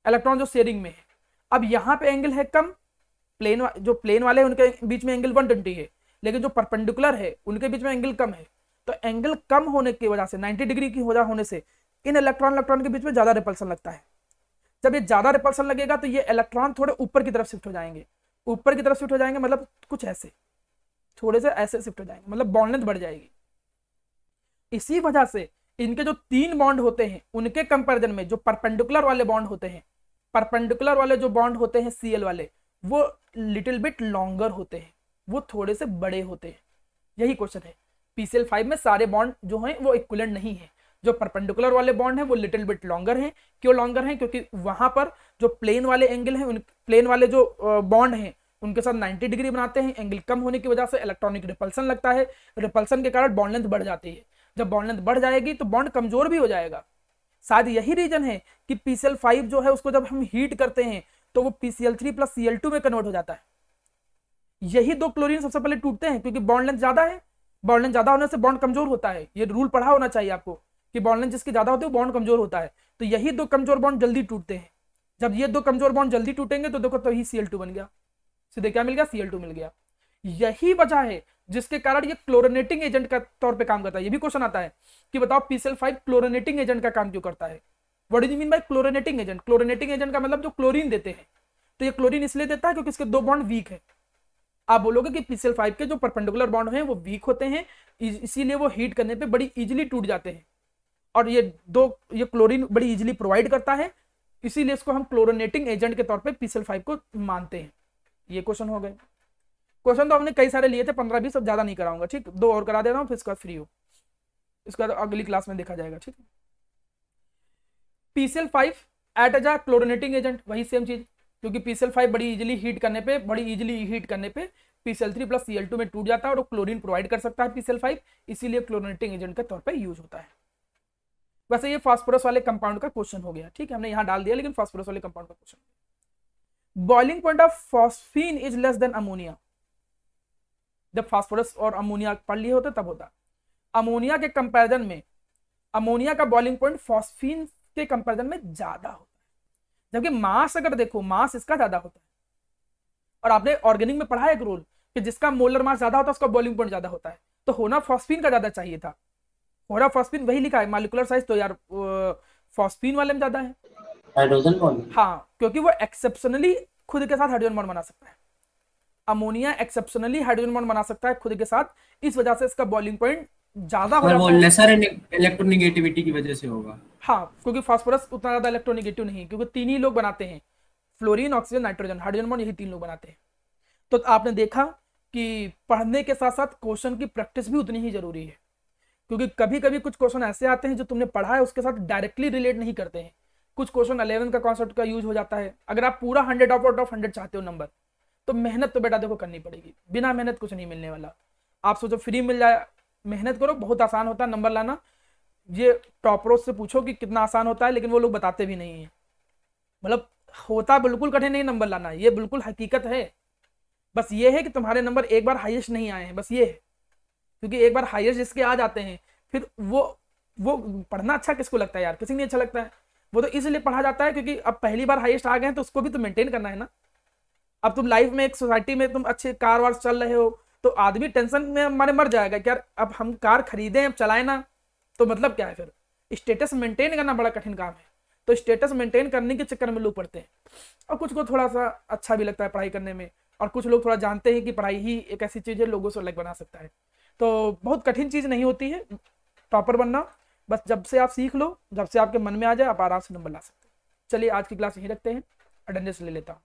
इलेक्ट्रॉन जो शेयरिंग में है। अब यहाँ पे एंगल है कम, जो प्लेन वाले हैं उनके बीच में एंगल 120 है, लेकिन जो परपेंडिकुलर है उनके बीच में एंगल कम है। तो एंगल कम होने की वजह से, 90 डिग्री की वजह होने से, इन इलेक्ट्रॉन के बीच में ज्यादा रिपल्सन लगता है। जब ये ज्यादा रिपल्सन लगेगा तो ये इलेक्ट्रॉन थोड़े ऊपर की तरफ शिफ्ट हो जाएंगे। ऊपर की तरफ शिफ्ट हो जाएंगे मतलब कुछ ऐसे, थोड़े से ऐसे शिफ्ट हो जाएंगे, मतलब बॉन्ड लेंथ बढ़ जाएगी। इसी वजह से इनके जो 3 बॉन्ड होते हैं उनके कंपैरिजन में जो परपेंडिकुलर वाले बॉन्ड होते हैं, परपेंडिकुलर वाले जो बॉन्ड होते हैं Cl वाले, वो लिटिल बिट लॉन्गर होते हैं, वो थोड़े से बड़े होते हैं। यही क्वेश्चन है। PCl5 में सारे बॉन्ड जो हैं वो इक्विवेलेंट नहीं है। जो परपेंडिकुलर वाले बॉन्ड हैं वो लिटिल बिट लॉन्गर हैं। क्यों लॉन्गर हैं? क्योंकि वहां पर जो प्लेन वाले एंगल हैं, प्लेन वाले जो बॉन्ड हैं उनके साथ 90 डिग्री बनाते हैं। एंगल कम होने की वजह से इलेक्ट्रॉनिक रिपल्सन लगता है, रिपल्सन के कारण बॉन्ड लेंथ बढ़ जाती है। जब बॉन्ड लेंथ बढ़ जाएगी तो बॉन्ड कमजोर भी हो जाएगा। शायद यही रीजन है कि PCl5 जो है उसको जब हम हीट करते हैं तो वो PCl3 + Cl2 में कन्वर्ट हो जाता है। यही 2 क्लोरीन सबसे पहले टूटते हैं क्योंकि बॉन्ड लेंथ ज्यादा है। बॉन्ड लेंथ ज्यादा होने से बॉन्ड कमजोर होता है। ये रूल पढ़ा होना चाहिए आपको कि बॉन्ड लेंथ जिसकी ज्यादा होती है बॉन्ड कमजोर होता है। तो यही 2 कमजोर बॉन्ड जल्दी टूटते हैं। जब ये 2 कमजोर बॉन्ड जल्दी टूटेंगे तो देखो तभी Cl2 बन गया, सीधे क्या मिल गया? Cl2 मिल गया। यही वजह है जिसके कारण ये क्लोरिनेटिंग एजेंट का तौर पे काम करता है। ये भी क्वेश्चन आता है कि बताओ PCl5 क्लोरिनेटिंग एजेंट का काम क्यों करता है? What do you mean by chlorinating agent? Chlorinating agent का मतलब जो क्लोरीन देते हैं। तो ये क्लोरीन इसलिए देता है क्योंकि इसके 2 बॉन्ड वीक है। आप बोलोगे कि PCl5 के जो परपेंडिकुलर बॉन्ड हैं वो वीक होते हैं, इसीलिए वो हीट करने पे बड़ी इजीली टूट जाते हैं, और ये क्लोरीन बड़ी इजीली प्रोवाइड करता है, इसीलिए इसको हम क्लोरिनेटिंग एजेंट के तौर पे PCl5 को मानते हैं। ये क्वेश्चन हो गए। क्वेश्चन तो हमने कई सारे लिए थे, 15-20, अब ज्यादा नहीं कराऊंगा, ठीक। 2 और करा दे रहा हूँ, फिर इसका फ्री हो, इसका तो अगली क्लास में देखा जाएगा, ठीक है। PCl5 at as a chlorinating agent, वही सेम चीज, क्योंकि PCl5 बड़ी इजीली हीट करने पे PCl3 + Cl2 में टूट जाता है और वो क्लोरीन प्रोवाइड कर सकता है PCl5, इसीलिए क्लोरिनेटिंग एजेंट के तौर पे यूज होता है। वैसे ये फास्फोरस वाले कंपाउंड का क्वेश्चन हो गया, ठीक है, हमने यहाँ डाल दिया, लेकिन फास्फोरस वाले कंपाउंड का question. Boiling point of phosphine is less than ammonia. जब फास्फोरस और अमोनिया पढ़ लिए होते तब होता। अमोनिया के कंपैरिजन में, अमोनिया का बॉइलिंग पॉइंट फॉस्फीन के कंपैरिजन में ज्यादा होता है, जबकि मास अगर देखो, मास इसका ज्यादा होता है। और आपने ऑर्गेनिक में पढ़ा है एक रूल कि जिसका मोलर मास ज्यादा होता है उसका बॉइलिंग पॉइंट ज्यादा होता है। तो होना फॉस्फीन का ज्यादा चाहिए था, होना फॉस्फीन वही लिखा है, मॉलिक्यूलर साइज तो यार फॉस्फीन वाले में ज्यादा है हाइड्रोजन बॉन्ड। हाँ, क्योंकि वो एक्सेप्शनली खुद के साथ हाइड्रोजन बॉन्ड बना सकता है। अमोनिया एक्सेप्शनली हाइड्रोजन बॉन्ड बना सकता है खुद के साथ, इस वजह से इसका बॉइलिंग पॉइंट ज्यादा हो पर वो जाता है। लेसर इलेक्ट्रोनेगेटिविटी की वजह से होगा। हाँ, क्योंकि फास्फोरस उतना ज्यादा इलेक्ट्रोनेगेटिव नहीं है, क्योंकि 3 ही लोग बनाते हैं, fluorine, oxygen, nitrogen, hydrogen bond यही 3 लोग बनाते हैं। तो आपने देखा कि पढ़ने के साथ साथ क्वेश्चन की प्रैक्टिस भी उतनी ही जरूरी है, क्योंकि कभी कभी कुछ क्वेश्चन ऐसे आते हैं जो तुमने पढ़ा है उसके साथ डायरेक्टली रिलेट नहीं करते हैं। कुछ क्वेश्चन 11 का कॉन्सेप्ट का यूज हो जाता है। अगर आप पूरा 100 आउट ऑफ 100 चाहते हो नंबर, तो मेहनत तो बेटा देखो करनी पड़ेगी, बिना मेहनत कुछ नहीं मिलने वाला। आप सोचो फ्री मिल जाए, मेहनत करो, बहुत आसान होता है नंबर लाना। ये टॉपरों से पूछो कि कितना आसान होता है, लेकिन वो लोग बताते भी नहीं है। मतलब होता बिल्कुल कठिन नहीं नंबर लाना, ये बिल्कुल हकीकत है। बस ये है कि तुम्हारे नंबर एक बार हाईएस्ट नहीं आए हैं, बस ये है। क्योंकि एक बार हाईएस्ट जिसके आ जाते हैं, फिर वो पढ़ना अच्छा किसको लगता है यार, किसी नहीं अच्छा लगता है। वो तो इसलिए पढ़ा जाता है क्योंकि अब पहली बार हाईएस्ट आ गए हैं तो उसको भी तो मेंटेन करना है ना। अब तुम लाइफ में एक सोसाइटी में तुम अच्छे कार वार चल रहे हो, तो आदमी टेंशन में हमारे मर जाएगा कि यार अब हम कार खरीदें, अब चलाएं ना, तो मतलब क्या है फिर। स्टेटस मेंटेन करना बड़ा कठिन काम है, तो स्टेटस मेंटेन करने के चक्कर में लोग पढ़ते हैं। और कुछ को थोड़ा सा अच्छा भी लगता है पढ़ाई करने में, और कुछ लोग थोड़ा जानते हैं कि पढ़ाई ही एक ऐसी चीज़ है लोगों से अलग बना सकता है। तो बहुत कठिन चीज़ नहीं होती है टॉपर बनना, बस जब से आप सीख लो, जब से आपके मन में आ जाए, आप आराम से नंबर ला सकते हैं। चलिए आज की क्लास यहीं रखते हैं, अटेंडेंस ले लेता हूँ।